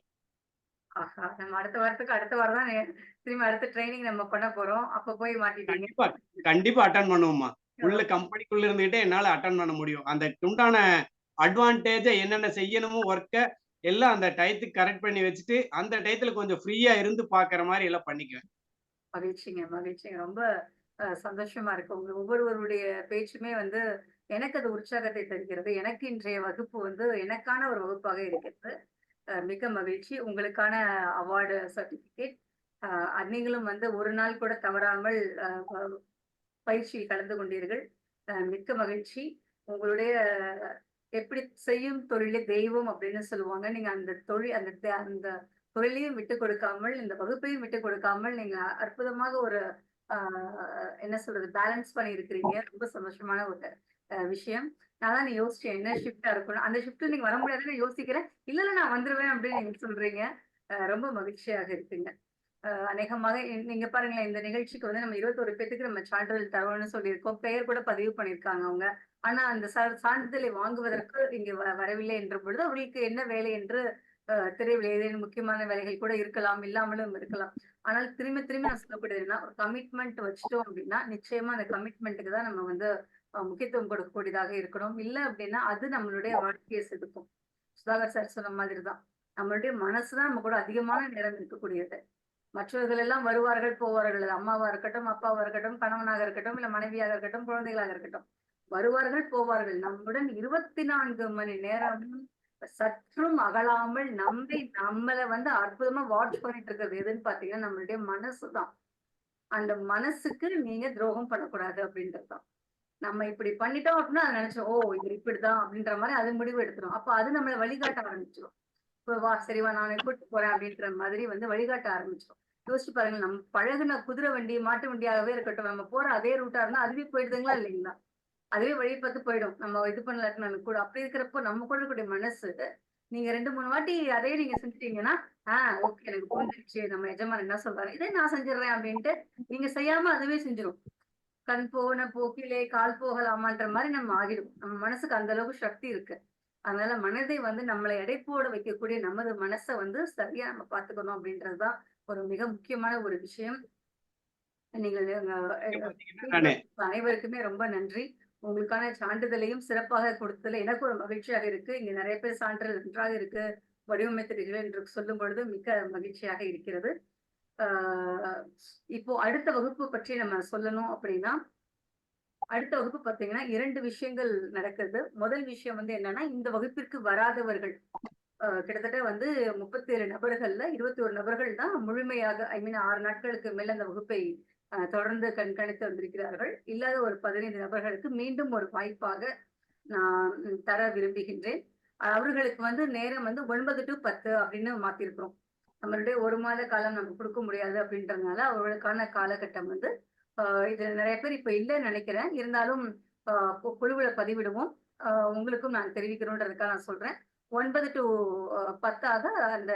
ஆஹா, நம்ம அடுத்த வாரத்துக்கு அடுத்த வாரம் தான் திரும்ப அடுத்த ட்ரைனிங் நம்ம பண்ண போறோம். அப்ப போய் மாட்டிட்டீங்க. கண்டிப்பா அட்டன் பண்ணுவோம்மா. உள்ள கம்பெனிக்குள்ள இருந்துகிட்டே என்னால அட்டன் பண்ண முடியும். அந்த உண்டான அட்வான்டேஜ என்னென்ன செய்யணுமோ ஒர்க்க எல்லாம் அந்த டயத்துக்கு கரெக்ட் பண்ணி வச்சுட்டு அந்த டயத்துல கொஞ்சம் ஃப்ரீயா இருந்து பாக்குற மாதிரி எல்லாம் பண்ணிக்குவேன். மகிழ்ச்சிங்க, மகிழ்ச்சிங்க. ரொம்ப சந்தோஷமா இருக்கு. உங்க ஒவ்வொருவருடைய பேச்சுமே வந்து எனக்கு அது உற்சாகத்தை தருகிறது. எனக்கு இன்றைய வகுப்பு வந்து எனக்கான ஒரு வகுப்பாக இருக்கிறது. மிக்க மகிழ்ச்சி. உங்களுக்கான அவார்டு சர்டிபிகேட், நீங்களும் வந்து ஒரு நாள் கூட தவறாமல் பயிற்சியில் கலந்து கொண்டீர்கள். மிக்க மகிழ்ச்சி. உங்களுடைய எப்படி செய்யும் தொழிலே தெய்வம் அப்படின்னு சொல்லுவாங்க. நீங்க அந்த தொழில் அந்த தொழிலையும் விட்டு கொடுக்காமல், இந்த வகுப்பையும் விட்டு கொடுக்காமல் நீங்க அற்புதமாக ஒரு என்ன சொல்றது, பேலன்ஸ் பண்ணி இருக்கிறீங்க. ரொம்ப சந்தோஷமான ஒரு விஷயம். நான் தான் யோசிச்சேன் என்ன ஷிஃப்டா இருக்கணும். அந்த ஷிஃப்ட் நீங்க வர முடியாதுன்னு யோசிக்கிறேன். இல்ல நான் வந்துருவேன் அப்படின்னு நீங்க சொல்றீங்க. ரொம்ப மகிழ்ச்சியாக இருக்குங்க. அநேகமாக நீங்க பாருங்களேன், இந்த நிகழ்ச்சிக்கு வந்து நம்ம 21 பேத்துக்கு நம்ம சான்றிதழ் தரோம்னு சொல்லியிருக்கோம். பெயர் கூட பதிவு பண்ணியிருக்காங்க அவங்க. ஆனா அந்த சான்றிதழை வாங்குவதற்கு இங்க வரவில்லை என்ற பொழுது அவர்களுக்கு என்ன வேலை என்று தெரியவில்லை. ஏதேனும் முக்கியமான வேலைகள் கூட இருக்கலாம், இல்லாமலும் இருக்கலாம். ஆனால் திரும்ப நான் சொல்லக்கூடியதுன்னா, ஒரு கமிட்மெண்ட் வச்சுட்டோம் அப்படின்னா நிச்சயமா அந்த கமிட்மெண்ட்டுக்கு தான் நம்ம வந்து முக்கியத்துவம் கொடுக்கக்கூடியதாக இருக்கணும். இல்ல அப்படின்னா அது நம்மளுடைய வாழ்க்கையை செதுக்கும். சுதாகர் சார் சொன்ன மாதிரிதான், நம்மளுடைய மனசுதான் நம்ம கூட அதிகமான நேரம் இருக்கக்கூடியது. மற்றவர்கள் எல்லாம் வருவார்கள் போவார்கள். அது அம்மாவா இருக்கட்டும், அப்பாவா இருக்கட்டும், கணவனாக இருக்கட்டும், இல்ல மனைவியாக இருக்கட்டும், குழந்தைகளாக இருக்கட்டும், வருவார்கள் போவார்கள். நம்முடன் 24 மணி நேரமும் சற்றும் அகலாமல் நம்மளை வந்து அற்புதமா வாட்ச் பண்ணிட்டு இருக்கிறது எதுன்னு பாத்தீங்கன்னா நம்மளுடைய மனசுதான். அந்த மனசுக்கு நீங்க துரோகம் பண்ணக்கூடாது அப்படின்றதுதான். நம்ம இப்படி பண்ணிட்டோம் அப்படின்னா அதை நினைச்சோம், ஓ இது இப்படிதான் அப்படின்ற மாதிரி அது முடிவு எடுத்துரும். அப்ப அது நம்மளை வழிகாட்ட ஆரம்பிச்சிடும். இப்போ வா சரிவா நான் கூட்டு போறேன் அப்படின்ற மாதிரி வந்து வழிகாட்ட ஆரம்பிச்சிடும். யோசிச்சு பாருங்க, நம்ம பழகுன குதிரை வண்டி மாட்டு வண்டியாகவே இருக்கட்டும், நம்ம போற அதே ரூட்டா இருந்தா அதுவே போயிடுதுங்களா இல்லைங்களா? அதுவே வழி பார்த்து போயிடும். நம்ம இது பண்ணலாட்டு நம்ம கூட. அப்படி இருக்கிறப்போ நம்ம கூட கூடிய மனசு நீங்க 2-3 வாட்டி அதையே நீங்க செஞ்சுட்டீங்கன்னா, ஓகே எனக்கு புரிஞ்சிருச்சு, நம்ம எஜமான் என்ன சொல்றாரு, இதே நான் செஞ்சிடறேன் அப்படின்ட்டு நீங்க செய்யாம அதுவே செஞ்சிடும். கண் போன போக்கிலே கால் போகலாமான்ற மாதிரி நம்ம ஆகிடும். நம்ம மனசுக்கு அந்த அளவுக்கு சக்தி இருக்கு. அதனால மனதை வந்து நம்மளை எடைப்போட வைக்கக்கூடிய நமது மனசை வந்து சரியா நம்ம பார்த்துக்கணும் அப்படின்றதுதான் ஒரு மிக முக்கியமான ஒரு விஷயம். நீங்கள் அனைவருக்குமே ரொம்ப நன்றி. உங்களுக்கான சான்றிதழையும் சிறப்பாக கொடுத்ததுல எனக்கு ஒரு மகிழ்ச்சியாக இருக்கு. இங்க நிறைய பேர் சான்றிதழ் நன்றாக இருக்கு வடிவமைத்திருக்கிறீர்கள் என்று சொல்லும் பொழுது மிக்க மகிழ்ச்சியாக இருக்கிறது. இப்போ அடுத்த வகுப்பு பற்றி நம்ம சொல்லணும் அப்படின்னா, அடுத்த வகுப்பு பாத்தீங்கன்னா 2 விஷயங்கள் நடக்குது. முதல் விஷயம் வந்து என்னன்னா, இந்த வகுப்பிற்கு வராதவர்கள் கிட்டத்தட்ட வந்து 37 நபர்கள்ல 21 நபர்கள் தான் முழுமையாக 6 நாட்களுக்கு மேல அந்த வகுப்பை தொடர்ந்து கண்காணித்து வந்திருக்கிறார்கள். இல்லாத ஒரு 15 நபர்களுக்கு மீண்டும் ஒரு வாய்ப்பாக நான் தர விரும்புகின்றேன். அவர்களுக்கு வந்து நேரம் வந்து 9 to 10 அப்படின்னு மாத்திருக்கிறோம். நம்மளுடைய 1 மாத காலம் நம்ம கொடுக்க முடியாது அப்படின்றதுனால அவர்களுக்கான காலகட்டம் வந்து இதுல நிறைய பேர் இப்ப இல்லைன்னு நினைக்கிறேன். இருந்தாலும் குழுவுல பதிவிடுவோம். உங்களுக்கும் நான் தெரிவிக்கிறோன்றதுக்காக நான் சொல்றேன். 9 to 10 அந்த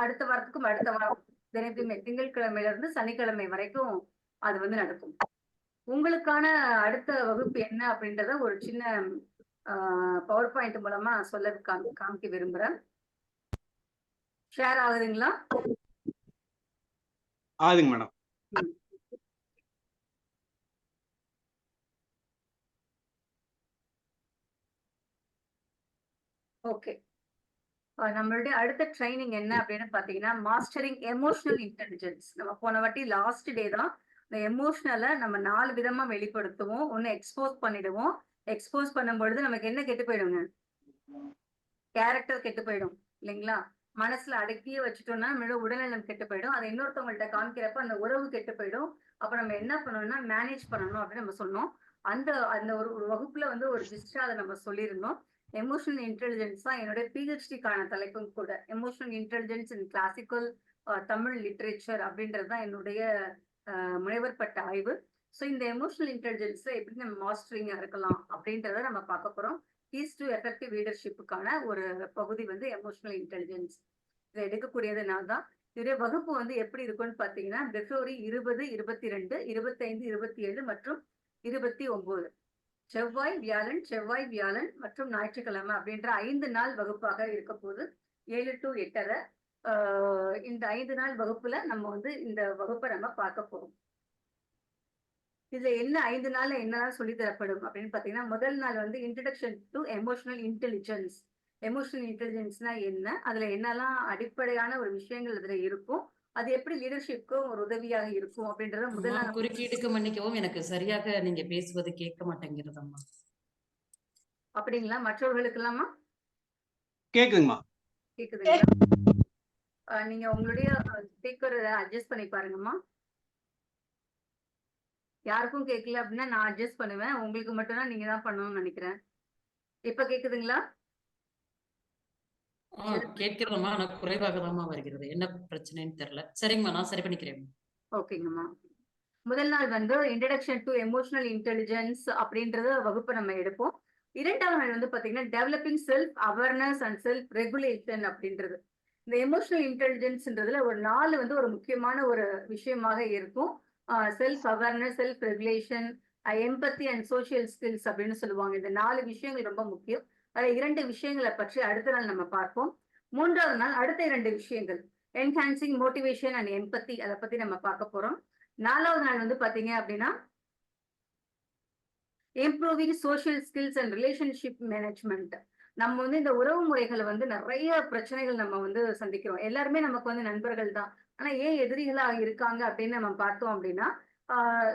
அடுத்த வாரத்துக்கும் அடுத்த வாரம் தினத்துமே திங்கட்கிழமையில இருந்து சனிக்கிழமை வரைக்கும் அது வந்து நடக்கும். உங்களுக்கான அடுத்த வகுப்பு என்ன அப்படின்றத ஒரு சின்ன பவர் பாயிண்ட் மூலமா சொல்ல காமிக்க விரும்புறேன். ஷேர் ஆகுதுங்களா? ஆகுதுங்க மேடம். ஓகே. நம்மளுடைய அடுத்த ட்ரைனிங் என்ன அப்படின்னு பாத்தீங்கன்னா மாஸ்டரிங் எமோஷனல் இன்டெலிஜென்ஸ். நம்ம போன வாட்டி லாஸ்ட் டே தான் இந்த எமோஷனலை நம்ம 4 விதமா வெளிப்படுத்துவோம். ஒன்னு எக்ஸ்போஸ் பண்ணிடுவோம். எக்ஸ்போஸ் பண்ணும்பொழுது நமக்கு என்ன கெட்டு போயிடுங்க? கேரக்டர் கெட்டு போயிடும் இல்லைங்களா? மனசுல அடக்கியே வச்சுட்டோம்னா நம்மளோட உடல்நலம் கெட்டு போயிடும். அதை இன்னொருத்தவங்கள்ட்ட காமிக்கிறப்ப அந்த உறவு கெட்டு போயிடும். அப்ப நம்ம என்ன பண்ணணும்னா மேனேஜ் பண்ணணும் அப்படின்னு நம்ம சொன்னோம். அந்த அந்த ஒரு வகுப்புல வந்து ஒரு ஜிஸ்டா அதை நம்ம சொல்லியிருந்தோம். எமோஷனல் இன்டெலிஜென்ஸ் தான் என்னுடைய பிஹெச்டிக்கான தலைப்பும் கூட. எமோஷனல் இன்டெலிஜென்ஸ் இன் கிளாசிக்கல் தமிழ் லிட்ரேச்சர் அப்படின்றது தான் என்னுடைய முனைவர் பட்ட ஆய்வு. ஸோ இந்த எமோஷனல் இன்டெலிஜென்ஸை எப்படி நம்ம மாஸ்டரிங்கா இருக்கலாம் அப்படின்றத நம்ம பார்க்க போறோம். கீஸ் டு எஃபெக்டிவ் லீடர்ஷிப்புக்கான ஒரு பகுதி வந்து எமோஷனல் இன்டெலிஜென்ஸ். இதை எடுக்கக்கூடியது நான் தான். இதோடைய வகுப்பு வந்து எப்படி இருக்கும்னு பார்த்தீங்கன்னா பிப்ரவரி 20, 22, 25, 27 மற்றும் 29 செவ்வாய் வியாழன் மற்றும் ஞாயிற்றுக்கிழமை அப்படின்ற 5 நாள் வகுப்பாக இருக்க போது 7 to 8:30. இந்த 5 நாள் வகுப்புல நம்ம வந்து இந்த வகுப்பை நம்ம பார்க்க போறோம். இதுல என்ன 5 நாள்ல என்னெல்லாம் சொல்லி தரப்படும் அப்படின்னு பாத்தீங்கன்னா முதல் நாள் வந்து introduction to emotional intelligence. Emotional இன்டெலிஜென்ஸ்னா என்ன, அதுல என்னெல்லாம் அடிப்படையான ஒரு விஷயங்கள் அதுல இருக்கும், அது எப்படி லீடர்ஷிப்க்கும் ஒரு உதவியாக இருக்கும் அப்படின்றத முதல் நாள். குறுக்கீடுக்கு மன்னிக்கவும், எனக்கு சரியாக நீங்க பேசுவது கேட்க மாட்டேங்கிறதம்மா. அப்படிங்களா? மற்றவர்களுக்கு எல்லாமா கேக்குதுங்கம்மா? கேக்குதுங்களா? நீங்க உங்களுடைய ஸ்பீக்கர் அட்ஜஸ்ட் பண்ணி பாருங்கம்மா. யாருக்கும் கேட்கல அப்படின்னா நான் அட்ஜஸ்ட் பண்ணுவேன். உங்களுக்கு மட்டும் தான் நீங்க தான் பண்ணணும்னு நினைக்கிறேன். இப்ப கேக்குதுங்களா? கேட்கிறதம்மா, ஆனா குறைவாக தான்மா வருகிறது. என்ன பிரச்சனைன்னு தெரியல. சரிங்கம்மா, நான் சரி பண்ணிக்கிறேன். ஓகேங்கம்மா. முதல் நாள் வந்து இன்ட்ரடக்ஷன் டு எமோஷனல் இன்டெலிஜென்ஸ் அப்படின்றத வகுப்பு நம்ம எடுப்போம். 2வது நாள் வந்து பாத்தீங்கன்னா developing self awareness and self regulation அப்படின்றது. இந்த எமோஷனல் இன்டெலிஜென்ஸ்ன்றதுல ஒரு 4 வந்து ஒரு முக்கியமான ஒரு விஷயமாக இருக்கும். Self awareness, self regulation, empathy and social skills அப்படின்னு சொல்லுவாங்க. இந்த 4 விஷயங்கள் ரொம்ப முக்கியம். அதில் 2 விஷயங்களை பற்றி அடுத்த நாள் நம்ம பார்ப்போம். 3வது நாள் அடுத்த 2 விஷயங்கள் என்ஹான்சிங் மோட்டிவேஷன் அண்ட் எம்பத்தி, அதை பத்தி நம்ம பார்க்க போறோம். 4வது நாள் வந்து பாத்தீங்க அப்படின்னா improving social skills and relationship management. நம்ம வந்து இந்த உறவு முறைகளை வந்து நிறைய பிரச்சனைகள் நம்ம வந்து சந்திக்கிறோம். எல்லாருமே நமக்கு வந்து நண்பர்கள் தான். ஆனா ஏன் எதிரிகளா இருக்காங்க அப்படின்னு நம்ம பார்த்தோம் அப்படின்னா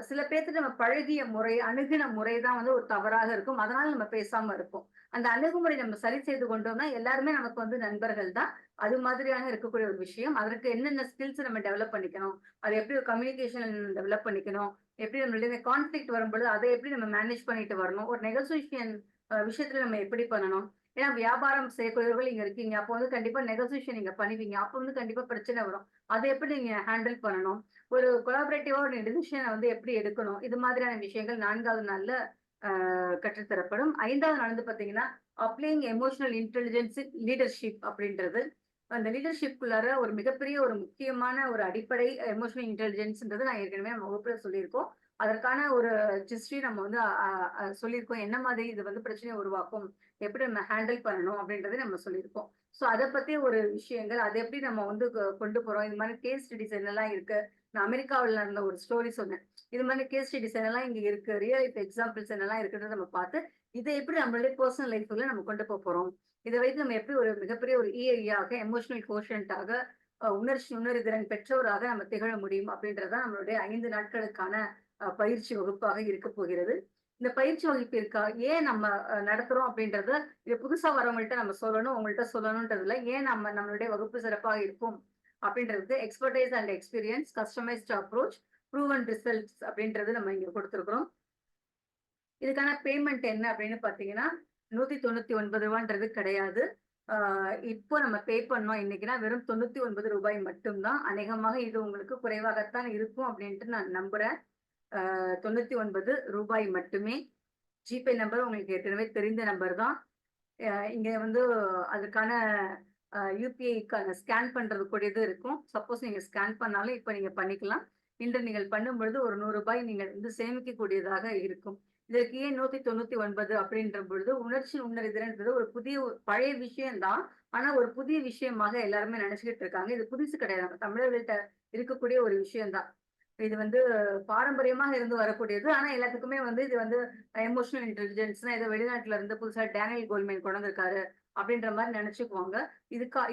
சில பேர்த்துக்கு நம்ம பழகிய முறை, அணுகின முறை தான் வந்து ஒரு தவறாக இருக்கும். அதனால நம்ம பேசாம இருப்போம். அந்த அணுகுமுறை நம்ம சரி செய்து கொண்டோம்னா எல்லாருமே நமக்கு வந்து நண்பர்கள் தான். அது மாதிரியாக இருக்கக்கூடிய ஒரு விஷயம். அதற்கு என்னென்ன ஸ்கில்ஸ் நம்ம டெவலப் பண்ணிக்கணும், அது எப்படி ஒரு கம்யூனிகேஷன் டெவலப் பண்ணிக்கணும், எப்படி நம்மளுடைய கான்ஃபிளிக்ட் வரும்பொழுது அதை எப்படி நம்ம மேனேஜ் பண்ணிட்டு வரணும், ஒரு நெகோசியேஷன் விஷயத்துல நம்ம எப்படி பண்ணணும். ஏன்னா வியாபாரம் செய்யக்கூடியவர்கள் இங்க இருக்கீங்க, அப்போ வந்து கண்டிப்பா நெகோசியேஷன் நீங்க பண்ணுவீங்க, அப்போ வந்து கண்டிப்பா பிரச்சனை வரும். அதை எப்படி நீங்க ஹேண்டில் பண்ணணும், ஒரு கொலாபரேட்டிவா ஒரு டிசிஷனை வந்து எப்படி எடுக்கணும், இது மாதிரியான விஷயங்கள் 4வது நாள்ல கற்றுத்தரப்படும். 5வது நாள் வந்து பாத்தீங்கன்னா அப்ளைங் எமோஷனல் இன்டெலிஜென்ஸ் லீடர்ஷிப் அப்படின்றது. அந்த லீடர்ஷிப்குள்ளார ஒரு மிகப்பெரிய ஒரு முக்கியமான ஒரு அடிப்படை எமோஷனல் இன்டெலிஜென்ஸ்ன்றது நான் ஏற்கனவே நம்ம வகுப்புல சொல்லியிருக்கோம். அதற்கான ஒரு ஹிஸ்டரி நம்ம வந்து சொல்லியிருக்கோம். என்ன மாதிரி இது வந்து பிரச்சனையை உருவாக்கும், எப்படி நம்ம ஹேண்டில் பண்ணணும் அப்படின்றத நம்ம சொல்லியிருக்கோம். ஸோ அதை பத்தி ஒரு விஷயங்கள், அதை எப்படி நம்ம வந்து கொண்டு போறோம், இது மாதிரி கேஸ் ஸ்டடிஸ் என்னெல்லாம் இருக்கு. நான் அமெரிக்காவில் நடந்த ஒரு ஸ்டோரி சொன்னேன். இது மாதிரி கேஸ் ஸ்டடிஸ் என்னெல்லாம் இங்க இருக்கு, ரியல் லைஃப் எக்ஸாம்பிள்ஸ் என்னெல்லாம் இருக்குன்றத நம்ம பார்த்து இதை எப்படி நம்மளுடைய பர்சனல் லைஃப்ல நம்ம கொண்டு போக போறோம், இதை வைத்து நம்ம எப்படி ஒரு மிகப்பெரிய ஒரு இஐயாக எமோஷனல் கோஷன்ட்டாக உணர்திறன் பெற்றவராக நம்ம திகழ முடியும் அப்படின்றதான் நம்மளுடைய 5 நாட்களுக்கான பயிற்சி வகுப்பாக இருக்க போகிறது. இந்த பயிற்சி வகுப்பிற்கா ஏன் நம்ம நடத்துறோம் அப்படின்றத இது புதுசா வரவங்கள்ட்ட நம்ம சொல்லணும், உங்கள்கிட்ட சொல்லணும்ன்றதுல ஏன் நம்மளுடைய வகுப்பு சிறப்பாக இருக்கும் அப்படின்றது expertise and experience, customised approach, proven results அப்படின்றது நம்ம இங்க கொடுத்துருக்குறோம். இதுக்கான பேமெண்ட் என்ன அப்படின்னு பாத்தீங்கன்னா 199 ரூபான்றது கிடையாது. இப்போ நம்ம பே பண்ணோம் இன்னைக்குன்னா வெறும் 99 ரூபாய் மட்டும்தான். அநேகமாக இது உங்களுக்கு குறைவாகத்தான் இருக்கும் அப்படின்ட்டு நான் நம்புறேன். 99 ரூபாய் மட்டுமே. ஜிபே நம்பர் உங்களுக்கு ஏற்கனவே தெரிந்த நம்பர் தான். இங்க வந்து அதுக்கான யூபிஐக்கான ஸ்கேன் பண்றது கூடியது இருக்கும். சப்போஸ் நீங்க ஸ்கேன் பண்ணாலும் இப்ப நீங்க பண்ணிக்கலாம். இன்று நீங்கள் பண்ணும்பொழுது ஒரு 100 ரூபாய் நீங்கள் வந்து சேமிக்கக்கூடியதாக இருக்கும். இதற்கு ஏன் 199 அப்படின்ற பொழுது உணர்ச்சி உணர்திறன்றது ஒரு பழைய விஷயம் தான். ஆனா ஒரு புதிய விஷயமாக எல்லாருமே நினைச்சுக்கிட்டு இருக்காங்க. இது புதுசு கிடையாது. நம்ம தமிழர்கள்ட்ட இருக்கக்கூடிய ஒரு விஷயம் தான். இது வந்து பாரம்பரியமாக இருந்து வரக்கூடியது. ஆனா எல்லாத்துக்குமே வந்து இது வந்து எமோஷனல் இன்டெலிஜென்ஸ்னா ஏதோ வெளிநாட்டுல இருந்து புதுசா டேனியல் கோல்மேன் கொண்டு வந்திருக்காரு அப்படின்ற மாதிரி நினைச்சுக்குவாங்க.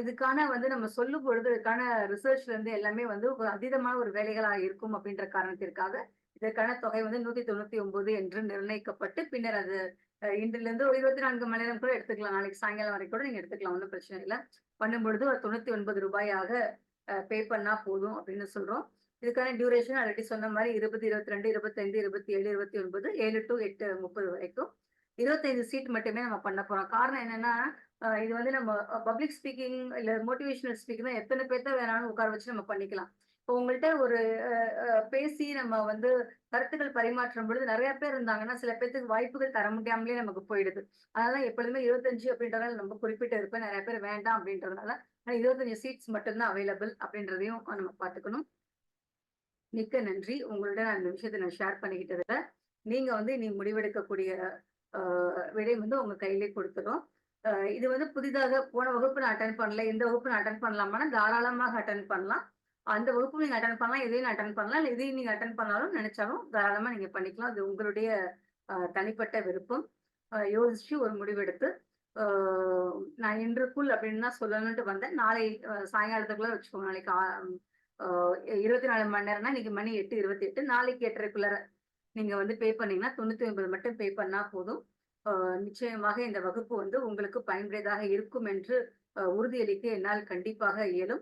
இதுக்கான வந்து நம்ம சொல்லும் பொழுது இதுக்கான ரிசர்ச்ல இருந்து எல்லாமே வந்து ஒரு அதீதமான ஒரு வேலைகளா இருக்கும் அப்படின்ற காரணத்திற்காக இதற்கான தொகை வந்து 199 என்று நிர்ணயிக்கப்பட்டு பின்னர் அது இன்றிலிருந்து ஒரு 24 மணி நேரம் கூட எடுத்துக்கலாம். நாளைக்கு சாயங்காலம் வரைக்கும் கூட நீங்க எடுத்துக்கலாம். ஒன்றும் பிரச்சனை இல்லை. பண்ணும்பொழுது ஒரு 99 ரூபாயாக பே பண்ணா போதும் அப்படின்னு சொல்றோம். இதுக்கான டியூரேஷன் ஆல்ரெடி சொன்ன மாதிரி 20, 22, 25, 27, 29, 7 to 8, 30 வரைக்கும் 25 சீட் மட்டுமே நம்ம பண்ண போறோம். காரணம் என்னன்னா இது வந்து நம்ம பப்ளிக் ஸ்பீக்கிங் இல்ல மோட்டிவேஷனல் ஸ்பீக்கிங் எத்தனை பேர்த்த வேணாலும் உட்கார வச்சு நம்ம பண்ணிக்கலாம். இப்போ உங்கள்கிட்ட ஒரு பேசி நம்ம வந்து கருத்துக்கள் பரிமாற்றும் பொழுது நிறைய பேர் இருந்தாங்கன்னா சில பேருக்கு வாய்ப்புகள் தர முடியாமலே நமக்கு போயிடுது. அதனால எப்பொழுதுமே 25 அப்படின்றதால நம்ம குறிப்பிட்டு இருப்பேன். நிறைய பேர் வேண்டாம் அப்படின்றதுனால 25 சீட்ஸ் மட்டும்தான் அவைலபிள் அப்படின்றதையும் நம்ம பார்த்துக்கணும். மிக்க நன்றி. உங்களோட அந்த விஷயத்தை நான் ஷேர் பண்ணிக்கிட்டதுல நீங்க வந்து நீ முடிவெடுக்கக்கூடிய விடை வந்து உங்க கையிலே கொடுத்துரும். இது வந்து புதிதாக போன வகுப்பு நான் அட்டன் பண்ணல, இந்த வகுப்பு நான் அட்டன் பண்ணலாமான்னா தாராளமாக அட்டன் பண்ணலாம். அந்த வகுப்பு நீங்க அட்டன் பண்ணலாம், இதையும் அட்டன் பண்ணலாம். இல்லை இதையும் நீங்க அட்டன் பண்ணாலும் நினைச்சாலும் தாராளமா நீங்க பண்ணிக்கலாம். அது உங்களுடைய தனிப்பட்ட விருப்பம். யோசிச்சு ஒரு முடிவெடுத்து நான் இன்றுக்குள் அப்படின்னு தான் சொல்லணும்ட்டு வந்தேன். நாளை சாயங்காலத்துக்குள்ள வச்சுக்கோங்க. நாளைக்கு 24 மணி நேரம்னா இன்னைக்கு மணி 8:28. நாளைக்கு 8:30க்குள்ளார நீங்க வந்து பே பண்ணீங்கன்னா 99 மட்டும் பே பண்ணா போதும். நிச்சயமாக இந்த வகுப்பு வந்து உங்களுக்கு பயனுடையதாக இருக்கும் என்று உறுதியளிக்க என்னால் கண்டிப்பாக இயலும்.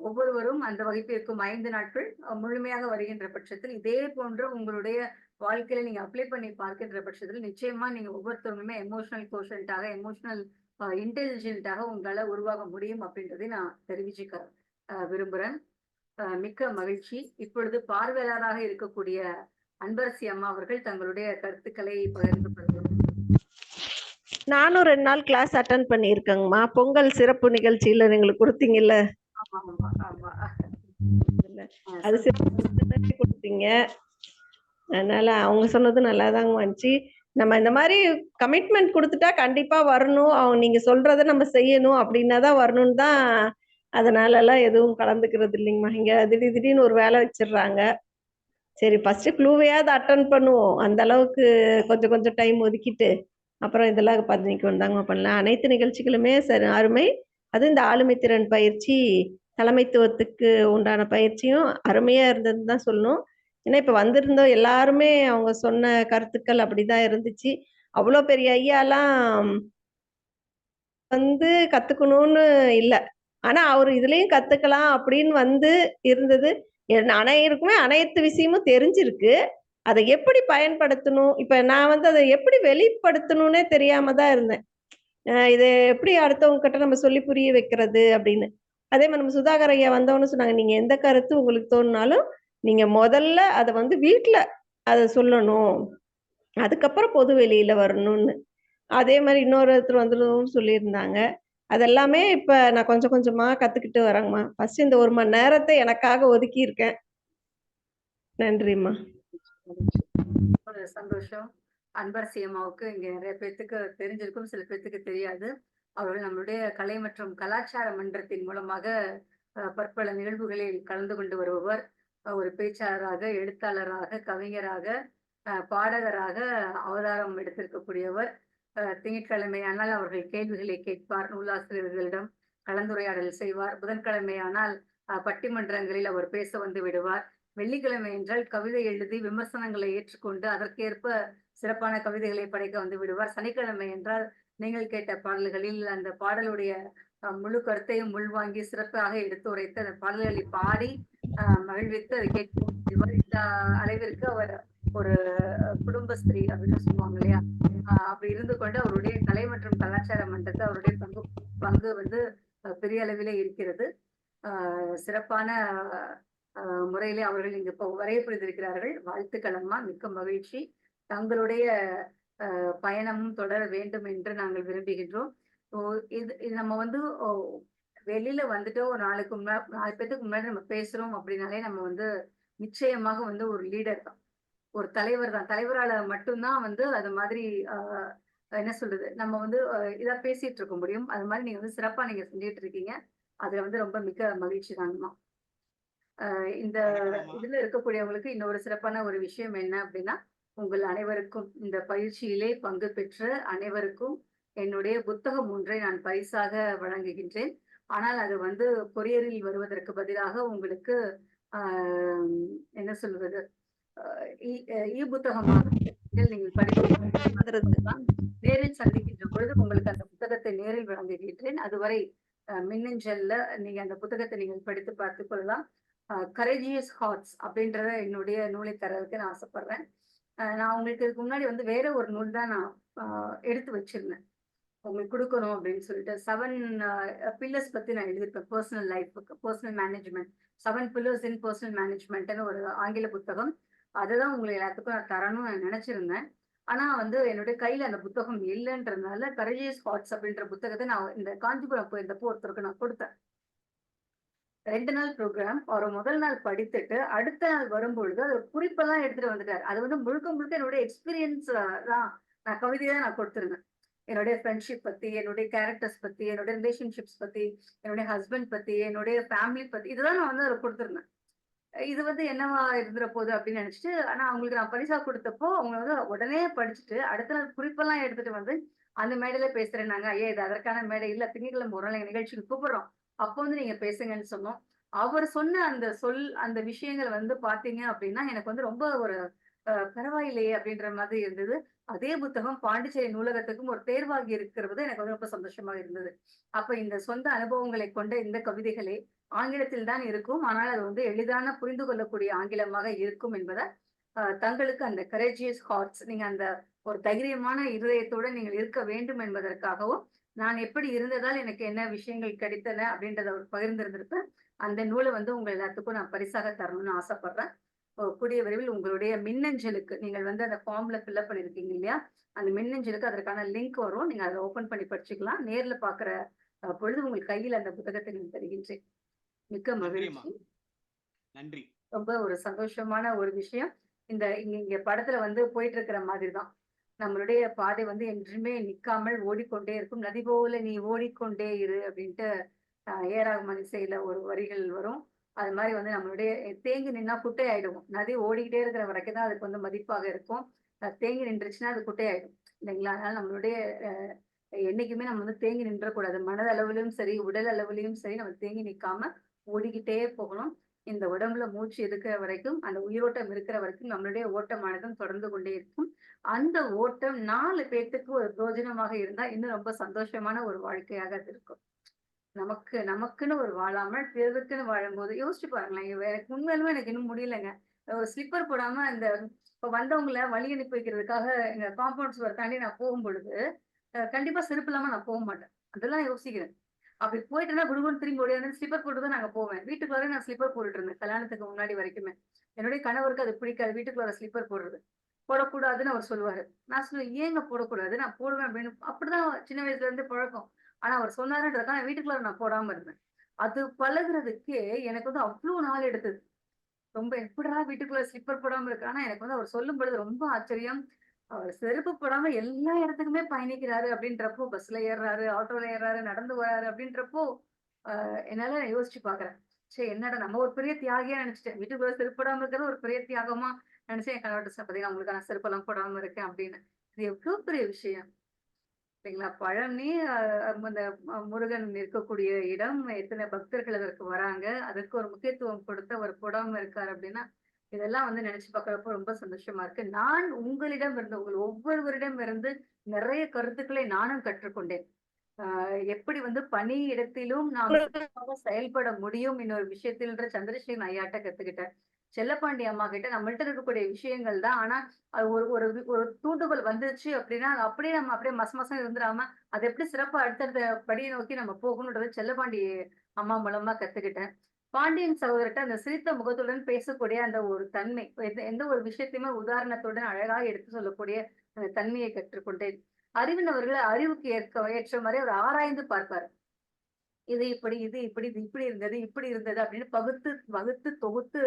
ஒவ்வொருவரும் அந்த வகுப்பிற்கும் 5 நாட்கள் முழுமையாக வருகின்ற பட்சத்தில் இதே போன்று உங்களுடைய வாழ்க்கையில நீங்க அப்ளை பண்ணி பார்க்கின்ற பட்சத்தில் நிச்சயமா நீங்க ஒவ்வொருத்தவங்களுமே எமோஷனல் கோஷன்ட்டாக எமோஷனல் இன்டெலிஜென்ட்டாக உங்களால உருவாக முடியும் அப்படின்றதை நான் தெரிவிச்சுக்க விரும்புறேன். மிக்க மகிழ்ச்சி. இப்பொழுது பார்வையாளராக இருக்கக்கூடிய அன்பரசி அம்மா அவர்கள் தங்களுடைய கருத்துக்களை பகிர்ந்து கொள்கிறோம். நானும் 2 நாள் கிளாஸ் அட்டன் பண்ணியிருக்கேங்கம்மா. பொங்கல் சிறப்பு நிகழ்ச்சியில நீங்களுக்கு கொடுத்தீங்கல்ல, அது சிறப்பு கொடுத்தீங்க. அதனால அவங்க சொன்னது நல்லாதாங்க வந்துச்சு. நம்ம இந்த மாதிரி கமிட்மெண்ட் கொடுத்துட்டா கண்டிப்பா வரணும், அவங்க நீங்க சொல்றத நம்ம செய்யணும் அப்படின்னா தான் வரணும்னு தான். அதனால எல்லாம் எதுவும் கலந்துக்கிறது இல்லைங்கம்மா. இங்க திடீர்னு ஒரு வேலை வச்சிடுறாங்க. சரி ஃபர்ஸ்ட் க்ளூவையாவது அட்டன் பண்ணுவோம். அந்த அளவுக்கு கொஞ்சம் டைம் ஒதுக்கிட்டு அப்புறம் இதெல்லாம் பதினைக்கு வந்தாங்கம்மா பண்ணலாம். அனைத்து நிகழ்ச்சிகளுமே சரி அருமை. அது இந்த ஆளுமை திறன் பயிற்சி தலைமைத்துவத்துக்கு உண்டான பயிற்சியும் அருமையா இருந்ததுன்னு தான் சொல்லணும். ஏன்னா இப்ப வந்திருந்தோம் எல்லாருமே அவங்க சொன்ன கருத்துக்கள் அப்படிதான் இருந்துச்சு. அவ்வளோ பெரிய ஐயாலாம் வந்து கத்துக்கணும்னு இல்லை, ஆனா அவர் இதுலயும் கத்துக்கலாம் அப்படின்னு வந்து இருந்தது. அனைவருக்குமே அனைத்து விஷயமும் தெரிஞ்சிருக்கு. அதை எப்படி பயன்படுத்தணும், இப்ப நான் வந்து அதை எப்படி வெளிப்படுத்தணும்னே தெரியாம தான் இருந்தேன். இதை எப்படி அடுத்தவங்க கிட்ட நம்ம சொல்லி புரிய வைக்கிறது அப்படின்னு. அதே மாதிரி நம்ம சுதாகர் ஐயா வந்தவொன்னு சொன்னாங்க, நீங்க எந்த கருத்து உங்களுக்கு தோணுனாலும் நீங்க முதல்ல அதை வந்து வீட்டுல அதை சொல்லணும், அதுக்கப்புறம் பொது வெளியில வரணும்னு. அதே மாதிரி இன்னொருத்தர் வந்துடும் சொல்லியிருந்தாங்க. அதெல்லாமே இப்ப நான் கொஞ்சமா கத்துக்கிட்டு வரேங்கம்மா. ஃபர்ஸ்ட் இந்த 1 மணி நேரத்தை எனக்காக ஒதுக்கி இருக்கேன். நன்றிம்மா. ஒரு சந்தோஷம். அன்பரசி அம்மாவுக்கு இங்க நிறைய பேர்த்துக்கு தெரிஞ்சிருக்கும், சில பேர்த்துக்கு தெரியாது. அவர்கள் நம்மளுடைய கலை மற்றும் கலாச்சார மன்றத்தின் மூலமாக பற்பல நிகழ்வுகளில் கலந்து கொண்டு வருபவர். ஒரு பேச்சாளராக, எழுத்தாளராக, கவிஞராக, பாடகராக அவதாரம் எடுத்திருக்கக்கூடியவர். திங்கட்கிழமையானால் அவர்கள் கேள்விகளை கேட்பார், நூலாசிரியர்களிடம் கலந்துரையாடல் செய்வார். புதன்கிழமையானால் பட்டிமன்றங்களில் அவர் பேச வந்து விடுவார். வெள்ளிக்கிழமை என்றால் கவிதை எழுதி விமர்சனங்களை ஏற்றுக்கொண்டு அதற்கேற்ப சிறப்பான கவிதைகளை படைக்க வந்து விடுவார். சனிக்கிழமை என்றால் நீங்கள் கேட்ட பாடல்களில் அந்த பாடலுடைய முழு கருத்தையும் உள்வாங்கி சிறப்பாக எடுத்து உரைத்து அந்த பாடல்களை பாடி மகிழ்வித்து அதை கேட்க முடிவார். இந்த அளவிற்கு அவர் ஒரு குடும்பஸ்திரீ அப்படின்னு சொல்லுவாங்க இல்லையா, அப்படி இருந்து கொண்டு அவருடைய கலை மற்றும் கலாச்சார மன்றத்தை அவருடைய பங்கு வந்து பெரிய அளவிலே இருக்கிறது. சிறப்பான முறையிலே அவர்கள் இங்கு இப்போ வரைய புரிந்திருக்கிறார்கள். வாழ்த்துக்கள் அம்மா, மிக்க மகிழ்ச்சி. தங்களுடைய பயணமும் தொடர வேண்டும் என்று நாங்கள் விரும்புகின்றோம். ஓ இது இது நம்ம வந்து வெளியில வந்துட்டு ஒரு 4 பேத்துக்கு முன்னாடி நம்ம பேசுறோம் அப்படின்னாலே நம்ம வந்து நிச்சயமாக வந்து ஒரு லீடர் தான். ஒரு தலைவர் தான். தலைவரால மட்டும் தான் வந்து அது மாதிரி என்ன சொல்றது? நம்ம வந்து இதா பேசிட்டு இருக்க முடியும். அது மாரி நீங்க வந்து சிறப்பா நீங்க செஞ்சுட்டு இருக்கீங்க. அதுல வந்து ரொம்ப மிக்க மகிழ்ச்சி தாங்கம்மா. இந்த வணக்கம்மா. இதுல இருக்கக்கூடியவங்களுக்கு இன்னொரு சிறப்பான ஒரு விஷயம் என்ன அப்படின்னா, உங்கள் அனைவருக்கும் இந்த பயிற்சியிலே பங்கு பெற்ற அனைவருக்கும் என்னுடைய புத்தகம் ஒன்றை நான் பரிசாக வழங்குகின்றேன். ஆனால் அது வந்து கொரியரில் வருவதற்கு பதிலாக உங்களுக்கு ஆ என்ன சொல்வது? புத்தகமாக நீங்கள் படிக்கலாம். நேரில் சந்திக்கின்ற பொழுது உங்களுக்கு அந்த புத்தகத்தை நேரில் வழங்குகின்றேன். அதுவரை மின்னஞ்சல்ல நீங்க அந்த புத்தகத்தை நீங்கள் படித்து பார்த்துக் கொள்ளலாம். கரேஜியஸ் ஹார்ட்ஸ் அப்படின்றத என்னுடைய நூலை தரதுக்கு நான் ஆசைப்படுறேன். நான் உங்களுக்கு இதுக்கு முன்னாடி வந்து வேற ஒரு நூல் தான் நான் எடுத்து வச்சிருந்தேன். உங்களுக்கு கொடுக்கணும் அப்படின்னு சொல்லிட்டு 7 பில்லர்ஸ் பத்தி நான் எழுதியிருப்பேன். பர்சனல் லைஃப்க்கு, பர்சனல் மேனேஜ்மெண்ட் 7 பில்லர்ஸ் இன் பர்சனல் மேனேஜ்மெண்ட்னு ஒரு ஆங்கில புத்தகம். அதுதான் உங்களுக்கு எல்லாத்துக்கும் நான் தரணும்னு நான் நினைச்சிருந்தேன். ஆனா வந்து என்னுடைய கையில அந்த புத்தகம் இல்லைன்றதுனால கரேஜியஸ் ஹார்ட்ஸ் அப்படின்ற புத்தகத்தை நான் இந்த காஞ்சிபுரம் போயிருந்தப்போ ஒருத்தருக்கு நான் கொடுத்தேன். 2 நாள் ப்ரோக்ராம். அவரு முதல் நாள் படித்துட்டு, அடுத்த நாள் வரும்பொழுது அது குறிப்பெல்லாம் எடுத்துட்டு வந்துட்டாரு. அது வந்து முழுக்க முழுக்க என்னுடைய எக்ஸ்பீரியன்ஸ் தான். நான் கவிதையா நான் கொடுத்திருந்தேன். என்னுடைய ஃப்ரெண்ட்ஷிப் பத்தி, என்னுடைய கேரக்டர்ஸ் பத்தி, என்னுடைய ரிலேஷன்ஷிப்ஸ் பத்தி, என்னுடைய ஹஸ்பண்ட் பத்தி, என்னுடைய ஃபேமிலி பத்தி, இதெல்லாம் நான் வந்து அதுல கொடுத்திருந்தேன். இது வந்து என்னவா இருந்துற போகுது அப்படின்னு நினைச்சிட்டு, ஆனா அவங்களுக்கு நான் பரிசா கொடுத்தப்போ, அவங்க வந்து உடனே படிச்சுட்டு, அடுத்த நாள் குறிப்பெல்லாம் எடுத்துட்டு வந்து, அந்த மேடையில பேசுறேன்னாங்க. ஐயா இது அதற்கான மேடை இல்ல. திங்கட்கிழமை ஒரு நாள் எங்க நிகழ்ச்சிக்கு கூப்பிடுறோம். அப்போ வந்து நீங்க பேசுங்கன்னு சொன்னோம். அவர் சொன்ன அந்த அந்த விஷயங்கள் வந்து பார்த்தீங்க அப்படின்னா, எனக்கு வந்து ரொம்ப ஒரு பரவாயில்லையே அப்படின்ற மாதிரி இருந்தது. அதே புத்தகம் பாண்டிச்சேரி நூலகத்துக்கும் ஒரு தேர்வாகி இருக்கிறது எனக்கு வந்து ரொம்ப சந்தோஷமா இருந்தது. அப்ப இந்த சொந்த அனுபவங்களை கொண்ட இந்த கவிதைகளே ஆங்கிலத்தில் தான் இருக்கும். ஆனால் அது வந்து எளிதான புரிந்து கொள்ளக்கூடிய ஆங்கிலமாக இருக்கும் என்பத தங்களுக்கு அந்த கரேஜியஸ் ஹார்ட்ஸ் நீங்க அந்த ஒரு தைரியமான இருதயத்தோட நீங்கள் இருக்க வேண்டும் என்பதற்காகவும், நான் எப்படி இருந்ததால் எனக்கு என்ன விஷயங்கள் கிடைத்தன அப்படின்றத அவர் பகிர்ந்திருந்திருப்பேன். அந்த நூல வந்து உங்க எல்லாத்துக்கும் நான் பரிசாக தரணும்னு ஆசைப்படுறேன். கூடிய விரைவில் உங்களுடைய மின்னஞ்சலுக்கு நீங்கள் வந்து அந்த ஃபார்ம்ல ஃபில்அப் பண்ணியிருக்கீங்க இல்லையா? அந்த மின்னஞ்சலுக்கு அதற்கான லிங்க் வரும். நீங்க அத ஓப்பன் பண்ணி படிச்சுக்கலாம். நேர்ல பார்க்குற பொழுது உங்கள் கையில் அந்த புத்தகத்தை நான் தருகின்றேன். மிக்க நன்றிம்மா. மகிழ்ச்சி. நன்றி. ரொம்ப ஒரு சந்தோஷமான ஒரு விஷயம். இங்க படத்துல வந்து போயிட்டு இருக்கிற மாதிரி தான். நம்மளுடைய பாதை வந்து என்றுமே நிக்காமல் ஓடிக்கொண்டே இருக்கும். "நதி போல நீ ஓடிக்கொண்டே இரு" அப்படின்ட்டு ஏ. ராகுமான் இசையில ஒரு வரிகள் வரும். அது மாரி வந்து நம்மளுடைய தேங்கி நின்னா குட்டை ஆயிடுவோம். நதி ஓடிக்கிட்டே இருக்கிற வரைக்கும் தான் அதுக்கு வந்து மதிப்பாக இருக்கும். தேங்கி நின்றுச்சுன்னா அது குட்டையாயிடும். இல்லைங்களா? அதனால நம்மளுடைய அ என்னைக்குமே நம்ம வந்து தேங்கி நின்றக்கூடாது. மனதளவிலும் சரி, உடல் அளவிலும் சரி நம்ம தேங்கி நிக்காம ஓடிக்கிட்டே போகணும். இந்த உடம்புல மூச்சு இருக்கிற வரைக்கும், அந்த உயிரோட்டம் இருக்கிற வரைக்கும் நம்மளுடைய ஓட்டமானதும் தொடர்ந்து கொண்டே இருக்கும். அந்த ஓட்டம் 4 பேத்துக்கு ஒரு பிரயோஜனமாக இருந்தா, இன்னும் ரொம்ப சந்தோஷமான ஒரு வாழ்க்கையாக அது இருக்கும். நமக்குன்னு ஒரு வாழாமல் பிறருக்குன்னு வாழும்போது யோசிச்சு பாருங்களேன். எனக்கு உண்மையாலுமே எனக்கு இன்னும் முடியலங்க. ஒரு ஸ்லிப்பர் போடாம இந்த இப்ப வந்தவங்கள வழி அனுப்பி வைக்கிறதுக்காக எங்க காம்பவுண்ட் சுவர் தாண்டி நான் போகும்பொழுது, கண்டிப்பா செருப்பு இல்லாம நான் மாட்டேன். அதெல்லாம் யோசிக்கிறேன். அப்படி போயிட்டேன்னா குடுகுடுன்னு திரும்பி ஓடியாந்து ஸ்லிப்பர் போட்டு தான் நாங்க போவேன். வீட்டுக்குள்ளார நான் ஸ்லிப்பர் போட்டுட்டு இருந்தேன். கல்யாணத்துக்கு முன்னாடி வரைக்குமே. என்னுடைய கணவருக்கு அது பிடிக்காது. வீட்டுக்குள்ளார ஸ்லிப்பர் போடுறது. போடக்கூடாதுன்னு அவர் சொல்லுவாரு. நான் சொல்லுவேன், "ஏங்க போடக்கூடாது? நான் போடுவேன்" அப்படின்னு. அப்படிதான் சின்ன வயசுல இருந்தே பழக்கம். ஆனா அவர் சொன்னாருன்றதுக்காக நான் வீட்டுக்குள்ளார நான் போடாம இருந்தேன். அது பழகுறதுக்கே எனக்கு வந்து அவ்ளோ நாள் எடுத்தது. ரொம்ப எப்புட்றா வீட்டுக்குள்ள ஸ்லிப்பர் போடாம இருக்க? ஆனா எனக்கு வந்து அவர் சொல்லும்பொழுது ரொம்ப ஆச்சரியம். அவர் செருப்பு போடாம எல்லா இடத்துக்குமே பயணிக்கிறாரு அப்படின்றப்போ, பஸ்ல ஏறுறாரு, ஆட்டோல ஏறுறாரு, நடந்து வராரு அப்படின்றப்போ, என்னால யோசிச்சு பார்க்குறேன். ச்சே! என்னடா நம்ம ஒரு பெரிய தியாகியா நெனச்சுட்டேன். வீட்டுக்குள்ள செருப்பு போடாம இருக்கிறது ஒரு பெரிய தியாகமா நெனச்சு என் கணவர்ட்ட சொன்னேன். "பாத்தீங்களா உங்களுக்கு நான் செருப்பெல்லாம் போடாம இருக்கேன்" அப்படின்னு. இது எவ்ளோ பெரிய விஷயம். சரிங்களா? பழனி அந்த முருகன் இருக்கக்கூடிய இடம். எத்தனை பக்தர்கள் அதற்கு வராங்க. அதற்கு ஒரு முக்கியத்துவம் கொடுத்து அவர் போடாம இருக்காரு அப்படின்னா, இதெல்லாம் வந்து நினைச்சு பார்க்கிறப்போ ரொம்ப சந்தோஷமா இருக்கு. நான் உங்களிடம் இருந்து உங்கள் ஒவ்வொருவரிடம் இருந்து நிறைய கருத்துக்களை நானும் கற்றுக்கொண்டேன். எப்படி வந்து பணி இடத்திலும் நாம் சிறப்பாக செயல்பட முடியும் இன்னொரு விஷயத்தில்ன்ற சந்திரசேகரன் ஐயாட்ட கத்துக்கிட்டேன். செல்லப்பாண்டி அம்மா கிட்ட நம்மள்ட்ட இருக்கக்கூடிய விஷயங்கள் தான். ஆனா, அது ஒரு ஒரு ஒரு தூண்டுகோல் வந்துருச்சு அப்படின்னா, அது அப்படியே நம்ம அப்படியே மசமசன்னு இருந்துராம, அத எப்படி சிறப்பா அடுத்தடுத்த படிய நோக்கி நம்ம போகணும்ன்றத செல்லப்பாண்டி அம்மா மூலமா கத்துக்கிட்டேன். பாண்டியன் சகோதரர்கிட்ட அந்த சிரித்த முகத்துடன் பேசக்கூடிய அந்த ஒரு தன்மை, எந்த ஒரு விஷயத்தையுமே உதாரணத்துடன் அழகா எடுத்து சொல்லக்கூடிய அந்த தன்மையை கற்றுக்கொண்டேன். அறிவின் அவர்கள் அறிவுக்கு ஏற்ற மாதிரி அவர் ஆராய்ந்து பார்ப்பார். இது இப்படி, இது இப்படி, இது இப்படி இருந்தது, இப்படி இருந்தது அப்படின்னு பகுத்து, வகுத்து, தொகுத்து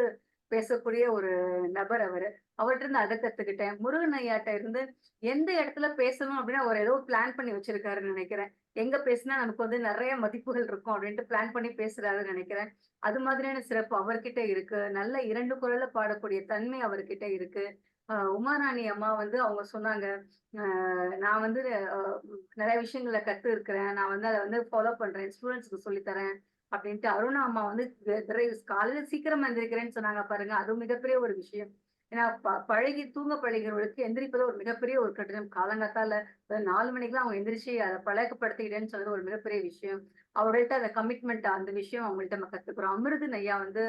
பேசக்கூடிய ஒரு நபர் அவரு. அவர்ட்ட இருந்து அத கத்துக்கிட்டேன். முருகன் ஐயாட்ட இருந்து எந்த இடத்துல பேசணும் அப்படின்னு அவர் ஏதோ பிளான் பண்ணி வச்சிருக்காருன்னு நினைக்கிறேன். எங்க பேசினா நமக்கு வந்து நெறைய மதிப்புகள் இருக்கும் அப்படின்ட்டு பிளான் பண்ணி பேசுறாருன்னு நினைக்கிறேன். அது மாதிரியான சிறப்பு அவர்கிட்ட இருக்கு. நல்ல 2 குரல்ல பாடக்கூடிய தன்மை அவர்கிட்ட இருக்கு. உமாராணி அம்மா வந்து அவங்க சொன்னாங்க, நான் வந்து நெறைய விஷயங்கள கத்து இருக்கிறேன். நான் வந்து அத வந்து ஃபாலோ பண்றேன். ஸ்டூடண்ட்ஸ்க்கு சொல்லி தரேன். அப்படின்ட்டு அருணா அம்மா வந்து காலையில சீக்கிரமா எந்திரிக்கிறேன்னு சொன்னாங்க பாருங்க. அது மிகப்பெரிய ஒரு விஷயம். ஏன்னா பழகி தூங்க பழகிறவர்களுக்கு எந்திரிப்பது ஒரு மிகப்பெரிய ஒரு கடினம். காலங்காத்தால 4 மணிக்கெல்லாம் அவங்க எந்திரிச்சு அத பழக்கப்படுத்திக்கிட்டேன்னு சொன்னது ஒரு மிகப்பெரிய விஷயம். அவர்கள்ட்ட அந்த கமிட்மெண்ட் அந்த விஷயம் அவங்கள்ட்ட நம்ம கத்துக்கிறோம். அமிர்தன் ஐயா வந்து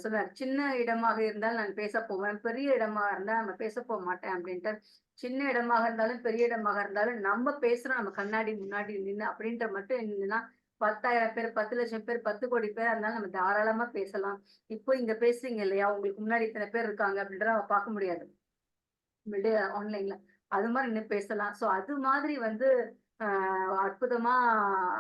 சொன்னார், சின்ன இடமாக இருந்தாலும் நான் பேச போவேன். பெரிய இடமா இருந்தா நம்ம பேச மாட்டேன் அப்படின்ட்டு. சின்ன இடமாக இருந்தாலும், பெரிய இடமாக இருந்தாலும் நம்ம பேசுறோம் நம்ம கண்ணாடி முன்னாடி நின்னு அப்படின்ற மட்டும் என்னன்னா 10,000 பேர், 10,00,000 பேர், 10 கோடி பேரா இருந்தாலும் நம்ம தாராளமா பேசலாம். இப்போ இங்க பேசுறீங்க இல்லையா? உங்களுக்கு முன்னாடி இத்தனை பேர் இருக்காங்க அப்படின்றத நம்ம பார்க்க முடியாது. ஆன்லைன்ல. அது மாரி நின்னு பேசலாம். சோ அது மாதிரி வந்து அ அற்புதமா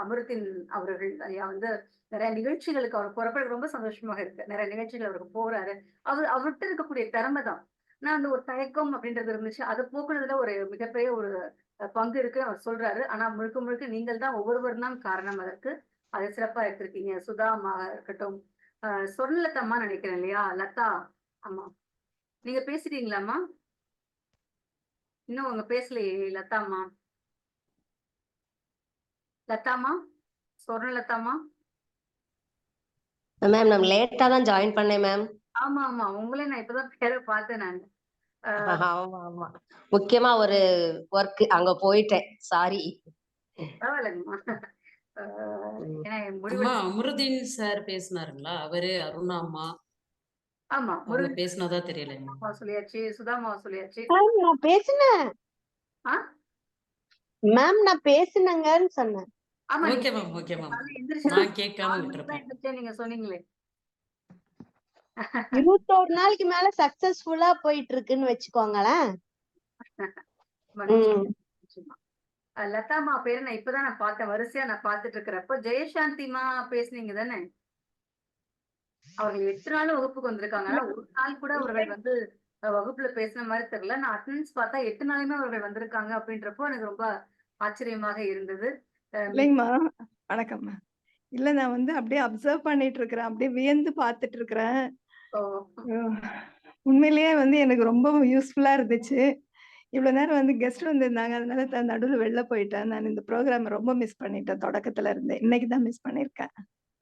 அமிர்தின் அவர்கள் ஐயா வந்து நெறைய நிகழ்ச்சிகளுக்கு அவர் போறப்ப ரொம்ப சந்தோஷமாக இருக்கு. நெறைய நிகழ்ச்சிகள் அவருக்கு போறாரு. அவர்ட்ட இருக்கக்கூடிய திறமை தான். நான் அந்த ஒரு தயக்கம் அப்படின்றது இருந்துச்சு. அத போக்குனதுல ஒரு மிகப்பெரிய ஒரு பங்கு இருக்குன்னு அவர் சொல்றாரு. ஆனா முழுக்க முழுக்க நீங்கள் தான் ஒவ்வொருவரும் தான் காரணம் அதற்கு. அத சிறப்பா எடுத்திருக்கீங்க. சுதா அம்மாவா இருக்கட்டும், சொர்ணலதா அம்மா நினைக்கிறேன் இல்லையா? லதா ஆமா. நீங்க பேசிட்டீங்களாம்மா? இன்னும் அவங்க பேசலையே லதாம்மா. லதாம்மா? சொர்ணலதாம்மா? மேம் நான் லேட்டா தான் ஜாயின் பண்ணேன் மேம். ஆமா, ஆமா. உங்களே நான் இப்பதான் பேர பார்த்தேன் நானு. ஆமா ஆமா. முக்கியமா ஒரு ஒர்க் அங்க போயிட்டேன். சாரி. பரவாயில்லங்கம்மா. அ ஏன்னா என் அம்மா முடிவெடுத்து அமிர்தீன் சார் பேசினாருங்களா? அவரு, அருணா அம்மா ஆமா. அவங்க முருகன் பேசினதா தெரியலைங்க. அம்மாவ சொல்லியாச்சு, சுதா அம்மாவ சொல்லியாச்சு. மேம் நான் பேசினேன். ஆ? மேம் நான் பேசினேங்கன்னு சொன்னேன். ஆமா நீங்க ஓகே மேம், ஓகே மேம். காலைல எந்திரிச்சு நான் கேட்காம 4 மணிக்கு தான் விட்டுருப்பேன். எந்திரிச்சேன்னு நீங்க சொன்னீங்களே. 21 நாளைக்கு மேல சக்சஸ்ஃபுல்லா போயிட்டு இருக்குன்னு வச்சுக்கோங்களேன். மகிழ்ச்சி. ம். நிச்சயமா. லதா அம்மா பேர நான் இப்பதான் நான் பார்த்தேன். வரிசையா நான் பார்த்துட்டு இருக்கிறப்போ, ஜெயசாந்திமா பேசுனீங்க தானே? அவர்கள் 8 நாளும் வகுப்புக்கு வந்திருக்காங்க. ஆனா ஒரு நாள் கூட அவர்கள் வந்து வகுப்புல பேசின மாரி தெரியல. நான் அட்டெண்டன்ஸ் பார்த்தா 8 நாளுமே அவர்கள் வந்திருக்காங்க அப்படின்றப்போ எனக்கு ரொம்ப ஆச்சரியமாக இருந்தது. இல்லைங்கம்மா. வணக்கம்மா. இல்ல நான் வந்து அப்படியே அப்சர்வ் பண்ணிட்டு இருக்கிறேன். அப்படியே வியந்து பார்த்துட்டு இருக்கிறேன். ஓ! உண்மையிலேயே வந்து எனக்கு ரொம்ப யூஸ்ஃபுல்லா இருந்துச்சு. இவ்வளவு நேரம் வந்து கெஸ்ட் வந்திருந்தாங்க. அதனால நடுவுல வெளில போயிட்டேன். நான் இந்த ப்ரோகிராம ரொம்ப மிஸ் பண்ணிட்டேன் தொடக்கத்துல இருந்தே. இன்னைக்கு தான் மிஸ் பண்ணியிருக்கேன்.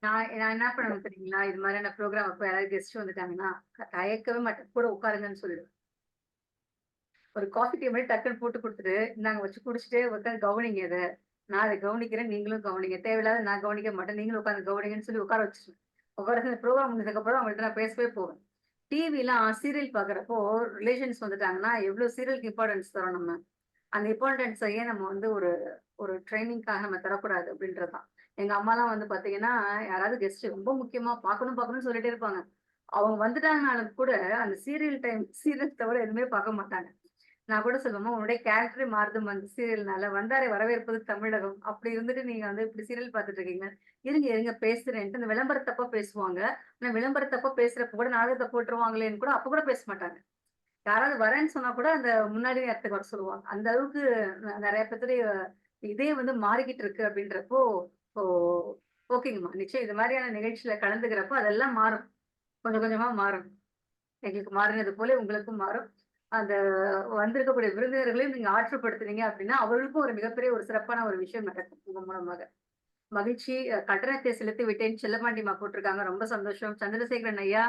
நான் நான் என்ன பண்ணுவேன் தெரியுங்களா? இது மாதிரியான ப்ரோகிராம் அப்ப யாராவது கெஸ்ட் வந்துட்டாங்கன்னா, தயக்கவே மாட்டேன். கூட உட்காருங்கன்னு சொல்லிடுவேன். ஒரு காஃபி டீ மாரி டக்குன்னு போட்டு குடுத்துட்டு, இந்தாங்க வச்சு குடிச்சிட்டு உட்காந்து கவனிங்க இத. நான் அத கவனிக்கிறேன். நீங்களும் கவனிங்க. தேவையில்லாத நான் கவனிக்க மாட்டேன். நீங்களும் உட்காந்து கவனிங்கன்னு சொல்லி உட்கார வச்சுருவேன். உட்கார வச்சு அந்த ப்ரோகிராம் முடிஞ்சதுக்கப்புறம் அவங்கள்ட்ட நான் பேசவே போவேன். டிவிலாம் சீரியல் பார்க்குறப்போ ரிலேஷன்ஸ் வந்துட்டாங்கன்னா, எவ்ளோ சீரியலுக்கு இம்பார்ட்டன்ஸ் தரோம் நம்ம. அந்த இம்பார்ட்டன்ஸ ஏன் நம்ம வந்து ஒரு ஒரு ட்ரெய்னிங்காக நம்ம தரக்கூடாது அப்படின்றது தான். எங்க அம்மாலாம் வந்து பார்த்தீங்கன்னா, யாராவது கெஸ்ட் ரொம்ப முக்கியமா பார்க்கணும் பார்க்கணும்னு சொல்லிட்டே இருப்பாங்க. அவங்க வந்துட்டாங்கனாலும் கூட அந்த சீரியல் தவிர எதுவுமே பார்க்க மாட்டாங்க. நான் கூட சொல்லுவேன், "அம்மா உன்னுடைய கேரக்டரே மாறுதும்மா அந்த சீரியல்னால. வந்தாரை வரவேற்பது தமிழகம். அப்படி இருந்துட்டு நீங்க வந்து இப்படி சீரியல் பார்த்துட்டு இருக்கீங்க. இருங்க, இருங்க பேசுறேன்ட்டு" அந்த விளம்பரத்தப்ப பேசுவாங்க. ஆனா விளம்பரத்தப்ப பேசுறப்ப கூட நாடகத்த போட்டுருவாங்களேன்னு கூட அப்ப கூட பேச மாட்டாங்க. யாராவது வரேன்னு சொன்னா கூட அந்த முன்னாடி நேரத்துக்கு வர சொல்லுவாங்க. அந்த அளவுக்கு நெறைய பேத்துடைய இதே வந்து மாறிக்கிட்டு இருக்கு அப்படின்றப்போ, ஓ ஓகேங்கம்மா. நிச்சயம் இது மாரியான நிகழ்ச்சியில கலந்துக்கிறப்போ அதெல்லாம் மாறும். கொஞ்சம் கொஞ்சமா மாறும். எங்களுக்கு மாறினது போல உங்களுக்கும் மாறும். அந்த வந்திருக்கக்கூடிய விருந்தினர்களையும் நீங்க ஆற்றுப்படுத்துனீங்க அப்படின்னா, அவர்களுக்கும் ஒரு மிகப்பெரிய ஒரு சிறப்பான ஒரு விஷயம் நடக்கும் உங்க மூலமாக. மகிழ்ச்சி. கட்டணத்தை செலுத்தி விட்டேன். செல்லப்பாண்டியம்மா போட்டிருக்காங்க. ரொம்ப சந்தோஷம். சந்திரசேகரன் ஐயா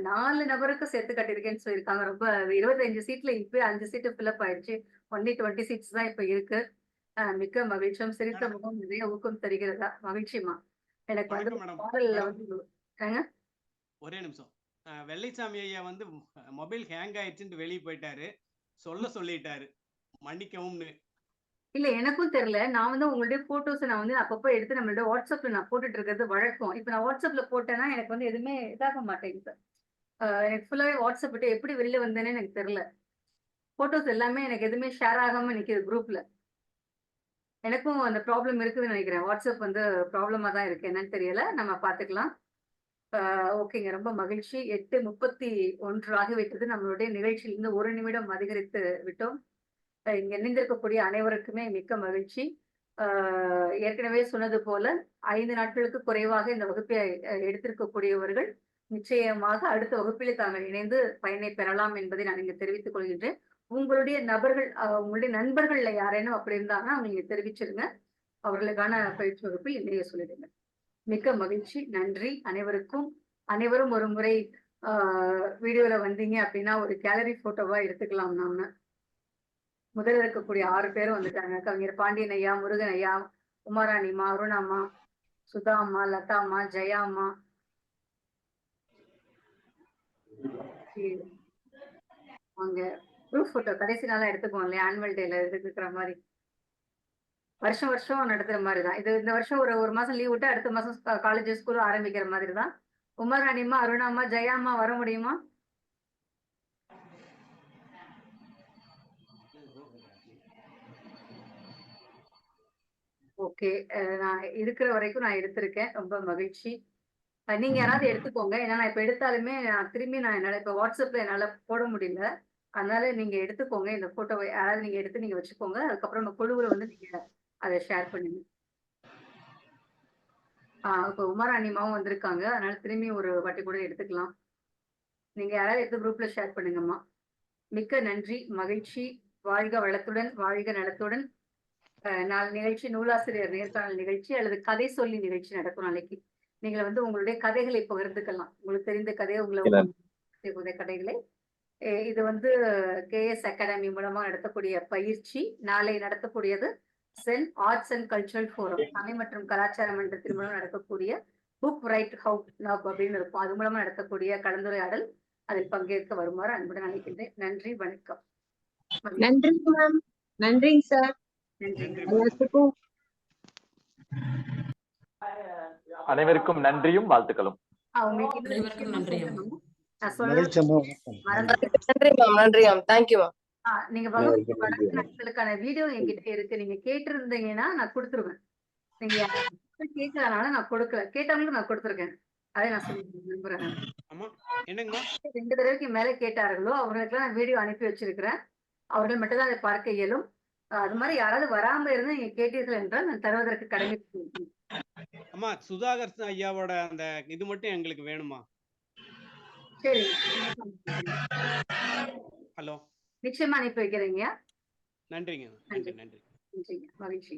4 நபருக்கு சேர்த்து கட்டியிருக்கேன்னு சொல்லியிருக்காங்க. ரொம்ப 25 சீட்ல இப்பயே 5 சீட்டு ஃபில் ஆயிடுச்சு. ஒன்லி 20 சீட்ஸ் தான் இப்ப இருக்கு. மிக்க மகிழ்ச்சியும் சிரித்த மேடம் முகம் நிறைய ஊக்கம் தருகிறதா? மகிழ்ச்சிம்மா. எனக்கு வந்து வணக்கம் மேடம். பாடல்ல மேடம் வந்து ஏங்க? ஒரே நிமிஷம். வெள்ளைசாமி ஐயா வந்து மொபைல் ஹேங் ஆயிடுச்சுன்னு வெளியே போயிட்டாரு. சொல்லிட்டாரு. மன்னிக்கவும்னு. இல்ல எனக்கும் தெரியல. நான் வந்து உங்களுடைய ஃபோட்டோஸ நான் வந்து அப்பப்போ எடுத்து நம்மளுடைய WhatsAppல நான் போட்டுட்டு இருக்கிறது வழக்கம். இப்ப நான் WhatsAppல போட்டேன்னா, எனக்கு வந்து எதுவுமே இதாக மாட்டேங்குது. எனக்கு ஃபுல்லாவே WhatsApp விட்டு எப்படி வெளில வந்தேன்னே எனக்கு தெரியல. ஃபோட்டோஸ் எல்லாமே எனக்கு எதுவுமே ஷேர் ஆகாம நிக்குது குரூப்ல. எனக்கும் அந்த ப்ராப்ளம் இருக்குதுன்னு நினைக்கிறேன். WhatsApp வந்து ப்ராப்ளமா தான் இருக்கு. என்னன்னு தெரியல. நம்ம பார்த்துக்கலாம். ஓகேங்க. ரொம்ப மகிழ்ச்சி. 8:31 ஆகிவிட்டது. நம்மளுடைய நிகழ்ச்சியிலிருந்து 1 நிமிடம் அதிகரித்து விட்டோம். இங்க இணைந்திருக்கக்கூடிய அனைவருக்குமே மிக்க மகிழ்ச்சி. ஏற்கனவே சொன்னது போல 5 நாட்களுக்கு குறைவாக இந்த வகுப்பை எடுத்திருக்கக்கூடியவர்கள் நிச்சயமாக அடுத்த வகுப்பிலே தாங்கள் இணைந்து பயனை பெறலாம் என்பதை நான் இங்க தெரிவித்துக் கொள்கின்றேன். உங்களுடைய உங்களுடைய நண்பர்கள்ல யாரேனும் அப்படி இருந்தாங்கன்னா அவங்க நீங்க தெரிவிச்சிருங்க. அவர்களுக்கான பயிற்சி வகுப்பில் இணைய சொல்லிடுங்க. மிக்க மகிழ்ச்சி. நன்றி அனைவருக்கும். அனைவரும் ஒரு முறை வீடியோல வந்தீங்க அப்படின்னா ஒரு கேலரி போட்டோவா எடுத்துக்கலாம் நாம. முதல்ல இருக்கக்கூடிய 6 பேரும் வந்துட்டாங்க. கவிஞர் பாண்டியன் ஐயா, முருகன் ஐயா, உமாராணிமா, அருணாமா, சுதா அம்மா, லதா அம்மா, ஜெயா அம்மா. அவங்க ப்ரூஃப் போட்டோ கடைசி நாளா எடுத்துக்குவோம் இல்லையா? ஆனுவல் டேல எடுத்துக்கிற மாதிரி. வருஷம் வருஷம் நடத்துற மாதிரி தான். இது இந்த வருஷம் ஒரு மாசம் லீவ் விட்டு அடுத்த மாசம் காலேஜ் ஸ்கூல் ஆரம்பிக்கிற மாதிரி தான். உமாராணிமா, அருணாமா, ஜெயாம்மா வர முடியுமா? ஓகே. நான் இருக்கிற வரைக்கும் நான் எடுத்திருக்கேன். ரொம்ப மகிழ்ச்சி. நீங்க யாராவது எடுத்துக்கோங்க. ஏன்னா நான் இப்ப எடுத்தாலுமே திரும்பி என்னால இப்ப WhatsAppல என்னால போட முடியல. அதனால நீங்க எடுத்துக்கோங்க. இந்த ஃபோட்டோவ யாராவது நீங்க எடுத்து நீங்க வச்சுக்கோங்க. அதுக்கப்புறம் நம்ம குழுவுல வந்து நீங்க அத ஷேர் பண்ணுங்க. இப்ப உமாராணிமாவும் வந்திருக்காங்க. அதனால திரும்பி ஒரு வாட்டி கூட எடுத்துக்கலாம். நீங்க யாராவது எடுத்து குரூப்ல ஷேர் பண்ணுங்கம்மா. மிக்க நன்றி, மகிழ்ச்சி. வாழ்க வளத்துடன், வாழ்க நலத்துடன். நாளை நிகழ்ச்சி நூலாசிரியர் நேர்காணல் நிகழ்ச்சி அல்லது கதை சொல்லி நிகழ்ச்சி நடக்கும் நாளைக்கு. நீங்க வந்து உங்களுடைய கதைகளை பகிர்ந்துக்கலாம். உங்களுக்கு தெரிந்த கதையை உங்களை கதைகளை இது வந்து KS அகாடமி மூலமா நடத்தக்கூடிய பயிற்சி. நாளை நடத்தக்கூடியது Zen arts and cultural forum கலை மற்றும் கலாச்சார மன்றத்தின் மூலம் நடக்கக்கூடிய புக் ரைட் ஹவு நவ் அப்படின்னு இருக்கும். அது மூலமா நடத்தக்கூடிய கலந்துரையாடல். அதில் பங்கேற்க வருமாறு அன்புடன் அழைக்கின்றேன். நன்றி, வணக்கம். நன்றி மேம். நன்றிங்க சார். எல்லாத்துக்கும் அனைவருக்கும் நன்றியும் வாழ்த்துக்களும். அனைவருக்கும் நன்றியும். நீங்க வகுப்பு வளர்ச்சி நாட்களுக்கான வீடியோ என்கிட்ட இருக்கு. நீங்க கேட்டிருந்தீங்கன்னா நான் கொடுத்துருவேன். நீங்க கேட்கறதுனால நான் கொடுக்கல. கேட்டவங்களுக்கு நான் கொடுத்துருக்கேன். அதை நான் சொல்லி நம்புறேன். 2 தடவைக்கு மேல கேட்டார்களோ அவர்களுக்கு நான் வீடியோ அனுப்பி வச்சிருக்கிறேன். அவர்கள் மட்டும் தான் அதை பார்க்க இயலும். அது மாதிரி யாராவது வராம இருந்து நீங்க கேட்டீர்கள் என்றால் நான் தருவதற்கு கடமை. அம்மா சுதாகர் ஐயாவோட அந்த இது மட்டும் எங்களுக்கு வேணுமா? சரி. ஹலோ. நிச்சயமா அனுப்பி வைக்கிறீங்க. நன்றிங்க. நன்றி. நன்றிங்க. மகிழ்ச்சி.